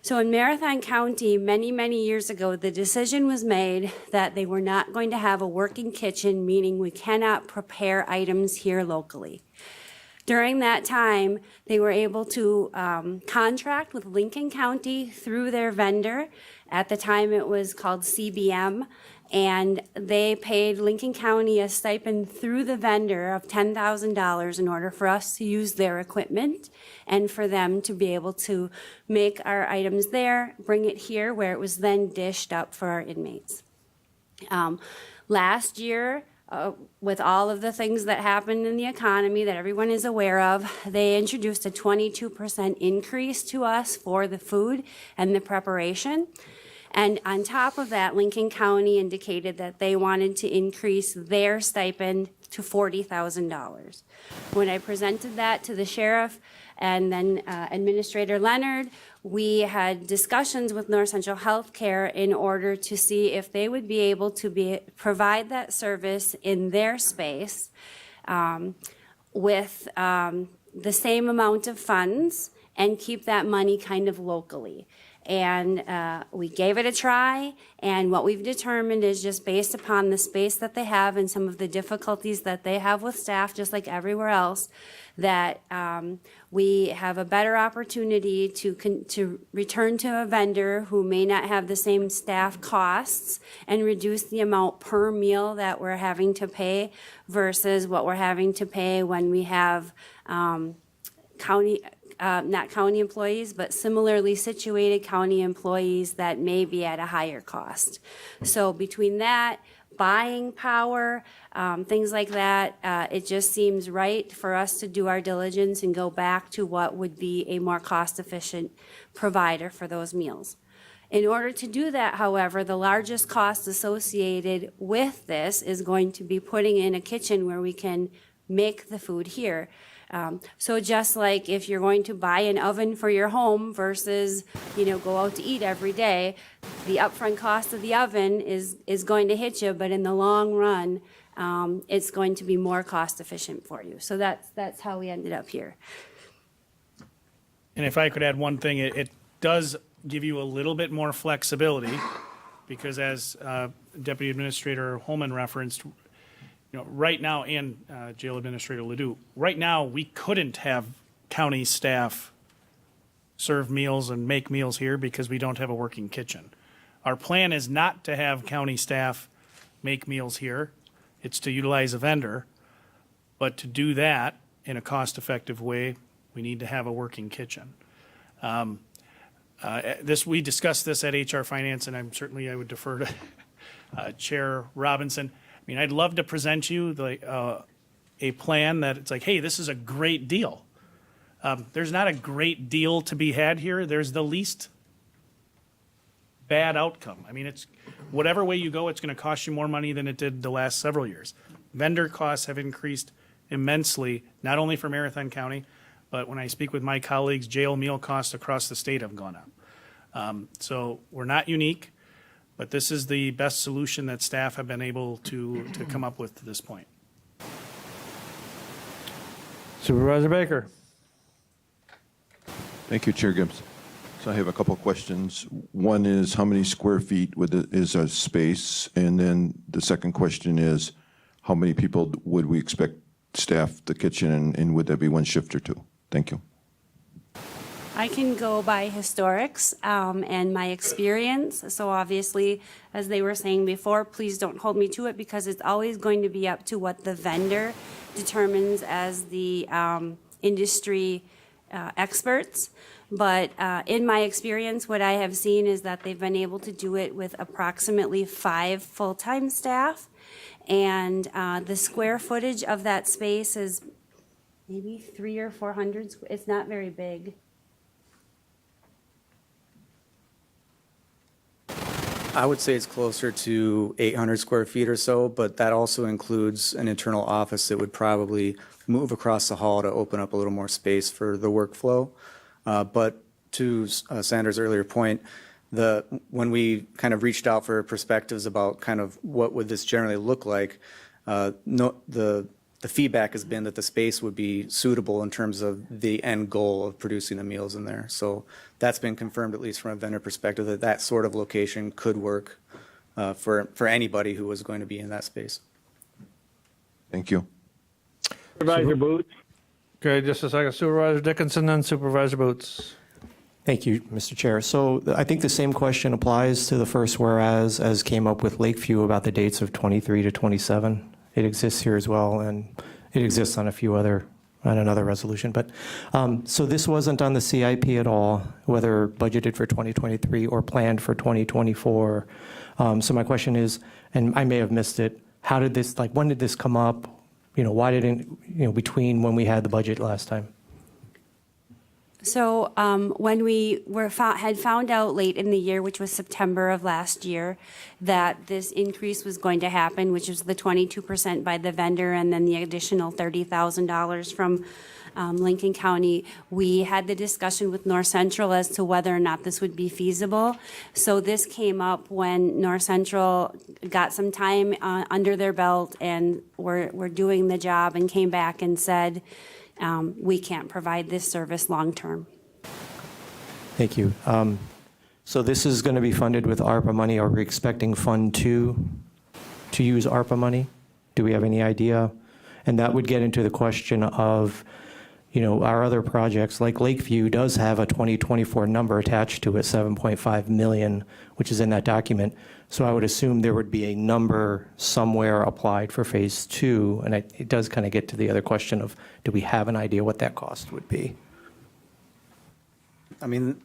So in Marathon County, many, many years ago, the decision was made that they were not going to have a working kitchen, meaning we cannot prepare items here locally. During that time, they were able to contract with Lincoln County through their vendor. At the time, it was called CBM, and they paid Lincoln County a stipend through the vendor of $10,000 in order for us to use their equipment and for them to be able to make our items there, bring it here, where it was then dished up for our inmates. Last year, with all of the things that happened in the economy that everyone is aware of, they introduced a 22% increase to us for the food and the preparation. And on top of that, Lincoln County indicated that they wanted to increase their stipend to $40,000. When I presented that to the sheriff and then Administrator Leonard, we had discussions with North Central Healthcare in order to see if they would be able to provide that service in their space with the same amount of funds and keep that money kind of locally. and we gave it a try. And what we've determined is just based upon the space that they have and some of the difficulties that they have with staff, just like everywhere else, that we have a better opportunity to return to a vendor who may not have the same staff costs and reduce the amount per meal that we're having to pay versus what we're having to pay when we have not county employees, but similarly situated county employees that may be at a higher cost. So between that, buying power, things like that, it just seems right for us to do our diligence and go back to what would be a more cost-efficient provider for those meals. In order to do that, however, the largest cost associated with this is going to be putting in a kitchen where we can make the food here. So just like if you're going to buy an oven for your home versus, go out to eat every day, the upfront cost of the oven is going to hit you, but in the long run, it's going to be more cost efficient for you. So that's how we ended up here. And if I could add one thing, it does give you a little bit more flexibility because as Deputy Administrator Holman referenced, right now, and Jail Administrator Ledoux, right now, we couldn't have county staff serve meals and make meals here because we don't have a working kitchen. Our plan is not to have county staff make meals here. It's to utilize a vendor. But to do that in a cost-effective way, we need to have a working kitchen. We discussed this at HR Finance, and I would defer to Chair Robinson. I mean, I'd love to present you a plan that it's like, hey, this is a great deal. There's not a great deal to be had here. There's the least bad outcome. I mean, it's whatever way you go, it's going to cost you more money than it did the last several years. Vendor costs have increased immensely, not only for Marathon County, but when I speak with my colleagues, jail meal costs across the state have gone up. So we're not unique. But this is the best solution that staff have been able to come up with to this point. Supervisor Baker. Thank you, Chair Gibbs. So I have a couple of questions. One is how many square feet is a space? And then the second question is how many people would we expect staff the kitchen and would that be one shift or two? Thank you. I can go by historics and my experience. So obviously, as they were saying before, please don't hold me to it because it's always going to be up to what the vendor determines as the industry experts. But in my experience, what I have seen is that they've been able to do it with approximately 5 full-time staff. And the square footage of that space is maybe 300 or 400. It's not very big. I would say it's closer to 800 square feet or so, but that also includes an internal office that would probably move across the hall to open up a little more space for the workflow. But to Sanders' earlier point, when we kind of reached out for perspectives about kind of what would this generally look like, the feedback has been that the space would be suitable in terms of the end goal of producing the meals in there. So that's been confirmed, at least from a vendor perspective, that that sort of location could work for anybody who was going to be in that space. Thank you. Supervisor Boots. Okay, just a second. Supervisor Dickinson, then Supervisor Boots. Thank you, Mr. Chair. So I think the same question applies to the first whereas as came up with Lakeview about the dates of 23 to 27. It exists here as well, and it exists on another resolution. But so this wasn't on the CIP at all, whether budgeted for 2023 or planned for 2024. So my question is, and I may have missed it, how did this, when did this come up? Why didn't, between when we had the budget last time? So when we had found out late in the year, which was September of last year, that this increase was going to happen, which was the 22% by the vendor and then the additional $30,000 from Lincoln County, we had the discussion with North Central as to whether or not this would be feasible. So this came up when North Central got some time under their belt and were doing the job and came back and said, we can't provide this service long term. Thank you. So this is going to be funded with ARPA money. Are we expecting Fund 2 to use ARPA money? Do we have any idea? And that would get into the question of, our other projects, like Lakeview does have a 2024 number attached to it, 7.5 million, which is in that document. So I would assume there would be a number somewhere applied for Phase 2, and it does kind of get to the other question of, do we have an idea what that cost would be? I mean,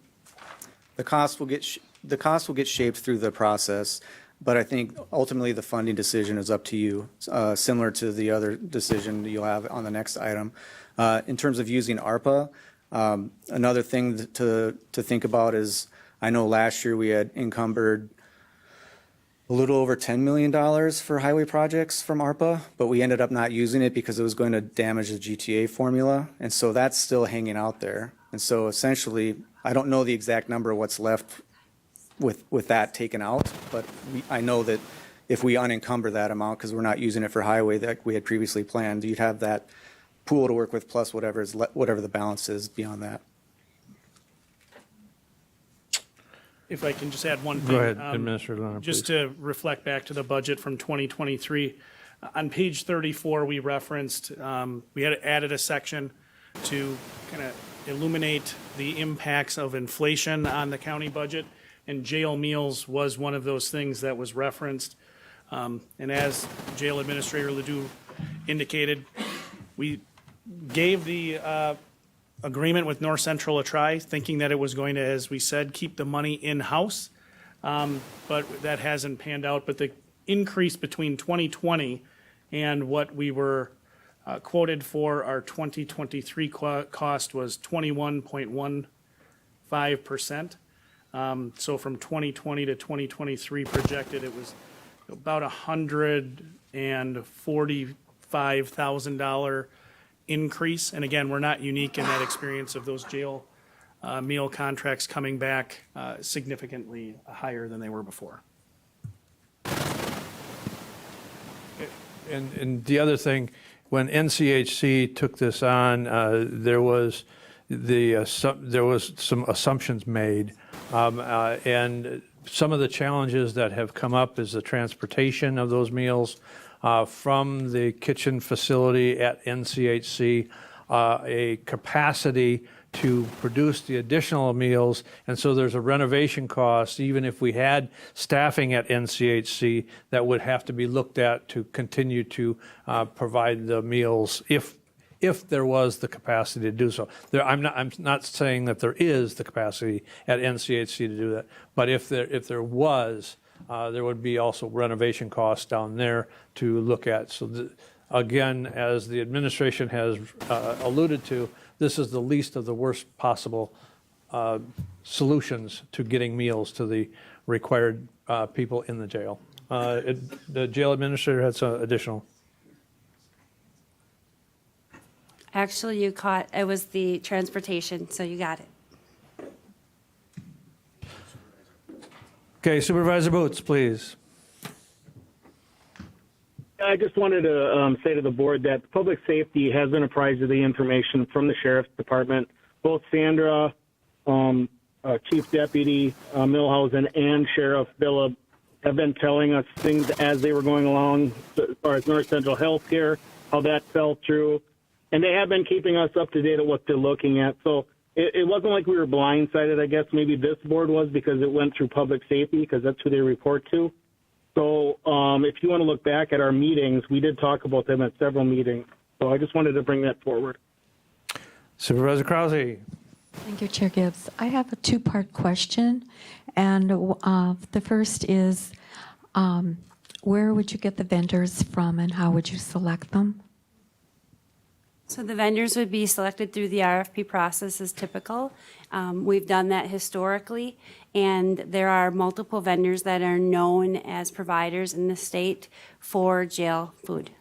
the cost will get shaped through the process, but I think ultimately the funding decision is up to you, similar to the other decision you'll have on the next item. In terms of using ARPA, another thing to think about is, I know last year we had encumbered a little over $10 million for highway projects from ARPA, but we ended up not using it because it was going to damage the GTA formula, and so that's still hanging out there. And so essentially, I don't know the exact number of what's left with that taken out, but I know that if we unencumber that amount, because we're not using it for highway that we had previously planned, you'd have that pool to work with plus whatever the balance is beyond that. If I can just add one thing. Go ahead, Administrator Leonard, Just please. to reflect back to the budget from 2023, on page 34, we referenced, we had added a section to kind of illuminate the impacts of inflation on the county budget, and jail meals was one of those things that was referenced. And as Jail Administrator Ledoux indicated, we gave the agreement with North Central a try, thinking that it was going to, as we said, keep the money in-house. But that hasn't panned out. But the increase between 2020 and what we were quoted for our 2023 cost was 21.15%. So from 2020 to 2023 projected, it was about $145,000 increase. And again, we're not unique in that experience of those jail meal contracts coming back significantly higher than they were before. And the other thing, when NCHC took this on, there was some assumptions made, and some of the challenges that have come up is the transportation of those meals from the kitchen facility at NCHC, a capacity to produce the additional meals, and so there's a renovation cost, even if we had staffing at NCHC, that would have to be looked at to continue to provide the meals if there was the capacity to do so. I'm not saying that there is the capacity at NCHC to do that, but if there was, there would be also renovation costs down there to look at. So again, as the administration has alluded to, this is the least of the worst possible solutions to getting meals to the required people in the jail. The jail administrator had some additional. Actually, you caught, it was the transportation, so you got it. Okay, Supervisor Boots, please. I just wanted to say to the board that public safety has been apprised of the information from the sheriff's department. Both Sandra, Chief Deputy Milhausen, and Sheriff Billup have been telling us things as they were going along, as far as North Central Healthcare, how that fell through. And they have been keeping us up to date on what they're looking at. So it wasn't like we were blindsided, I guess. Maybe this board was because it went through public safety, because that's who they report to. So if you want to look back at our meetings, we did talk about them at several meetings. So I just wanted to bring that forward. Supervisor Krause. Thank you, Chair Gibbs. I have a two-part question. And the first is, where would you get the vendors from and how would you select them? So the vendors would be selected through the RFP process as typical. We've done that historically, and there are multiple vendors that are known as providers in the state for jail food.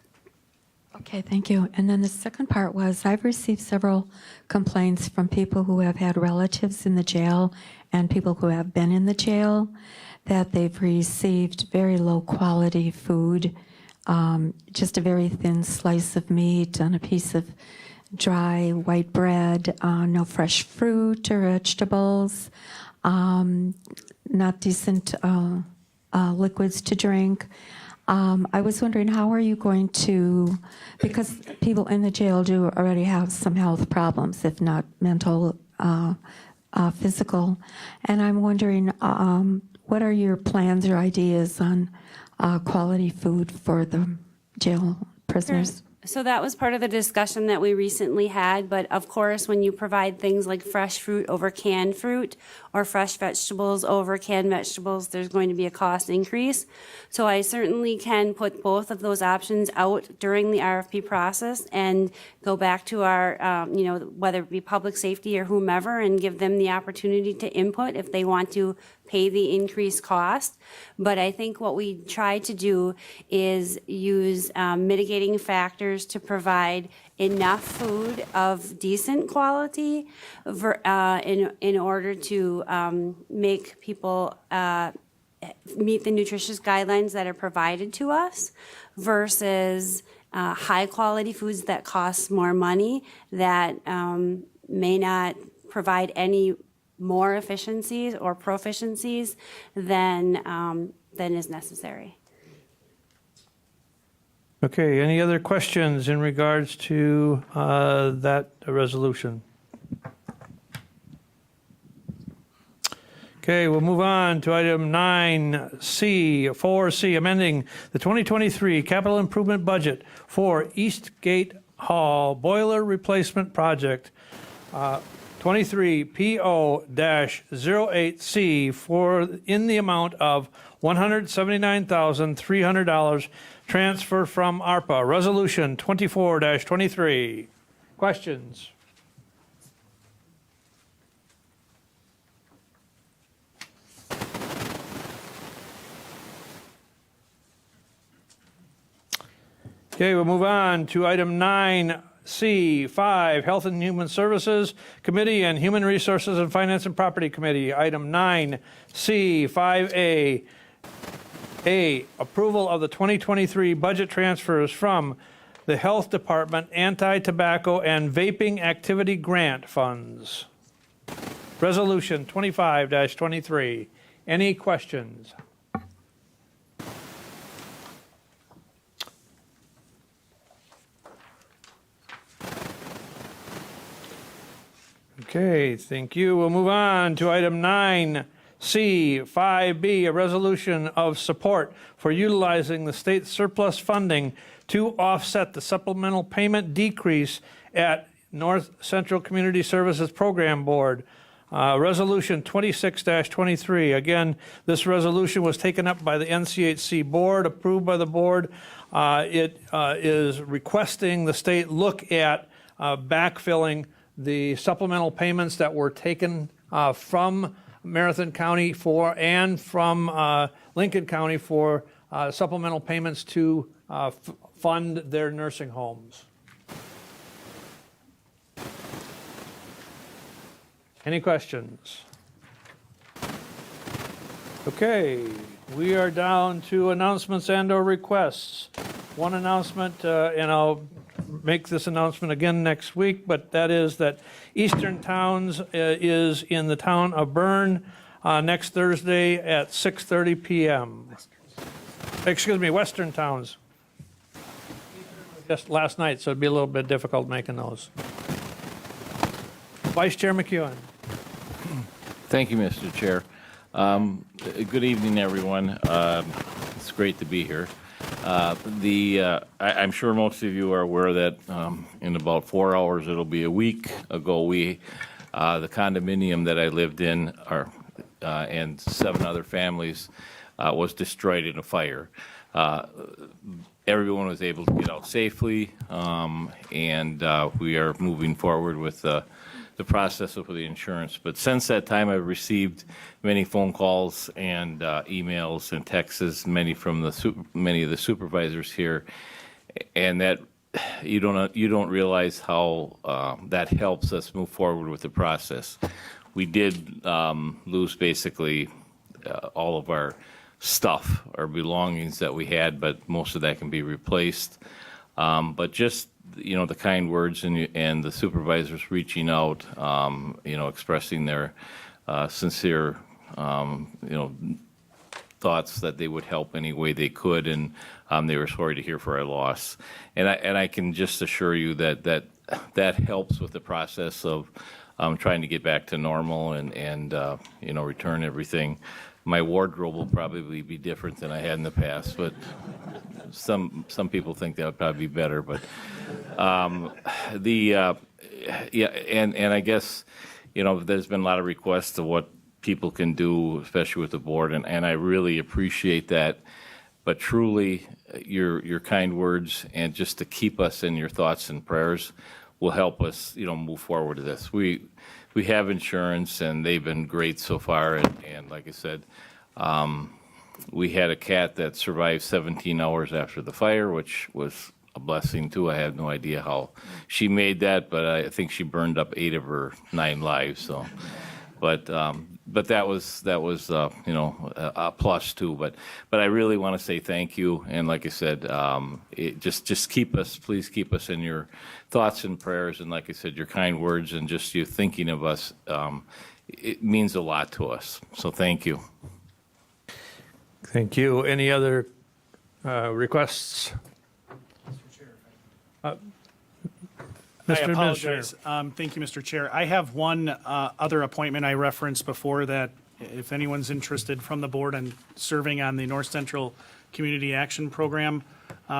Okay, thank you. And then the second part was, I've received several complaints from people who have had relatives in the jail and people who have been in the jail that they've received very low quality food, just a very thin slice of meat on a piece of dry white bread, no fresh fruit or vegetables. not decent liquids to drink. I was wondering, how are you going to, because people in the jail do already have some health problems, if not mental, physical, and I'm wondering, what are your plans or ideas on quality food for the jail prisoners? So that was part of the discussion that we recently had, but of course, when you provide things like fresh fruit over canned fruit or fresh vegetables over canned vegetables, there's going to be a cost increase. So I certainly can put both of those options out during the RFP process and go back to our, whether it be public safety or whomever, and give them the opportunity to input if they want to pay the increased cost. But I think what we try to do is use mitigating factors to provide enough food of decent quality in order to make people meet the nutritious guidelines that are provided to us versus high quality foods that cost more money that may not provide any more efficiencies or proficiencies than is necessary. Okay, any other questions in regards to that resolution? Okay, we'll move on to item 4C, amending the 2023 capital improvement budget for Eastgate Hall Boiler Replacement Project, 23 PO-08C in the amount of $179,300 transfer from ARPA. Resolution 24-23. Questions? Okay, we'll move on to item 9C5, Health and Human Services Committee and Human Resources and Finance and Property Committee. Item 9C5A, approval of the 2023 budget transfers from the Health Department Anti-Tobacco and Vaping Activity Grant Funds. Resolution 25-23. Any questions? Okay, thank you. We'll move on to item 9C5B, a resolution of support for utilizing the state surplus funding to offset the supplemental payment decrease at North Central Community Services Program Board. Resolution 26-23. Again, this resolution was taken up by the NCHC Board, approved by the board. It is requesting the state look at backfilling the supplemental payments that were taken from Marathon County and from Lincoln County for supplemental payments to fund their nursing homes. Any questions? Okay, we are down to announcements and/or requests. One announcement, and I'll make this announcement again next week, but that is that Eastern Towns is in the town of Bern next Thursday at 6:30 p.m. Excuse me, Western Towns. Just last night, so it'd be a little bit difficult making those. Vice Chair McEwen. Thank you, Mr. Chair. Good evening, everyone. It's great to be here. I'm sure most of you are aware that in about 4 hours, it'll be a week ago, the condominium that I lived in and 7 other families was destroyed in a fire. Everyone was able to get out safely, and we are moving forward with the process of the insurance. But since that time, I've received many phone calls and emails and texts, many from many of the supervisors here, and that you don't realize how that helps us move forward with the process. We did lose basically all of our stuff, our belongings that we had, but most of that can be replaced. But just the kind words and the supervisors reaching out, expressing their sincere, thoughts that they would help any way they could, and they were sorry to hear for our loss. And I can just assure you that helps with the process of trying to get back to normal and return everything. My wardrobe will probably be different than I had in the past, but some people think that would probably be better. But and I guess there's been a lot of requests to what people can do, especially with the board, and I really appreciate that. But truly, your kind words and just to keep us in your thoughts and prayers will help us, move forward to this. We have insurance, and they've been great so far. And like I said, we had a cat that survived 17 hours after the fire, which was a blessing too. I have no idea how she made that, but I think she burned up 8 of her 9 lives. So, but that was a plus too. But I really want to say thank you, and like I said, just please keep us in your thoughts and prayers, and like I said, your kind words and just you thinking of us. It means a lot to us. So thank you. Thank you. Any other requests? I Mr. apologize. Thank you, Mr. Chair. I have one other appointment I referenced before that if anyone's interested from the board and serving on the North Central Community Action Program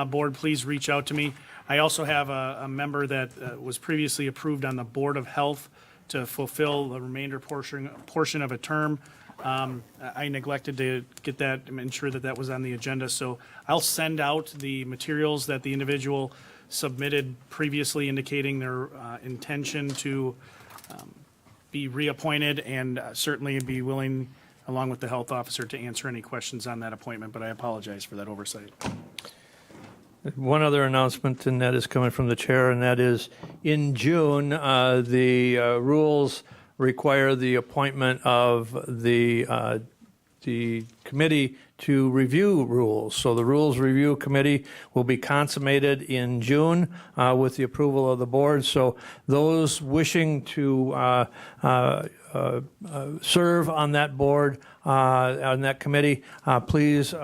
board, please reach out to me. I also have a member that was previously approved on the Board of Health to fulfill the remainder portion of a term. I neglected to get that, ensure that was on the agenda. So I'll send out the materials that the individual submitted previously indicating their intention to be reappointed, and certainly be willing, along with the health officer, to answer any questions on that appointment, but I apologize for that oversight. One other announcement, and that is coming from the chair, and that is in June, the rules require the appointment of the committee to review rules. So the Rules Review Committee will be consummated in June with the approval of the board. So those wishing to serve on that board, on that committee, please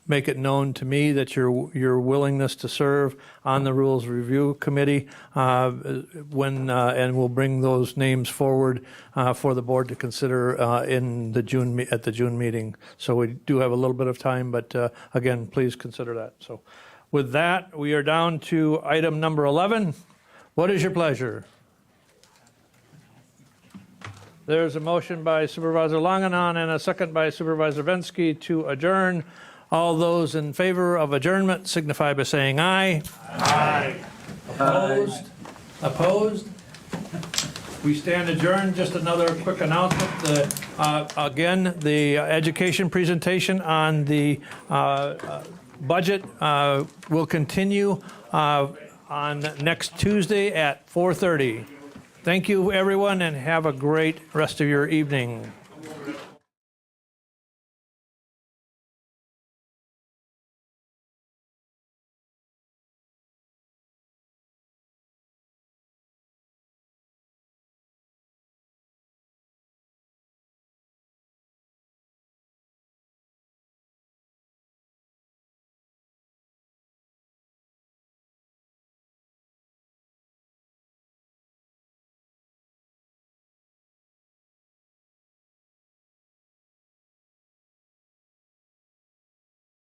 make it known to me that your willingness to serve on the Rules Review Committee and we'll bring those names forward for the board to consider at the June meeting. So we do have a little bit of time, but again, please consider that. So with that, we are down to item number 11. What is your pleasure? There's a motion by Supervisor Longenon and a second by Supervisor Vensky to adjourn. All those in favor of adjournment signify by saying aye. Aye. Opposed? Opposed? We stand adjourned. Just another quick announcement. Again, the education presentation on the budget will continue on next Tuesday at 4:30. Thank you, everyone, and have a great rest of your evening.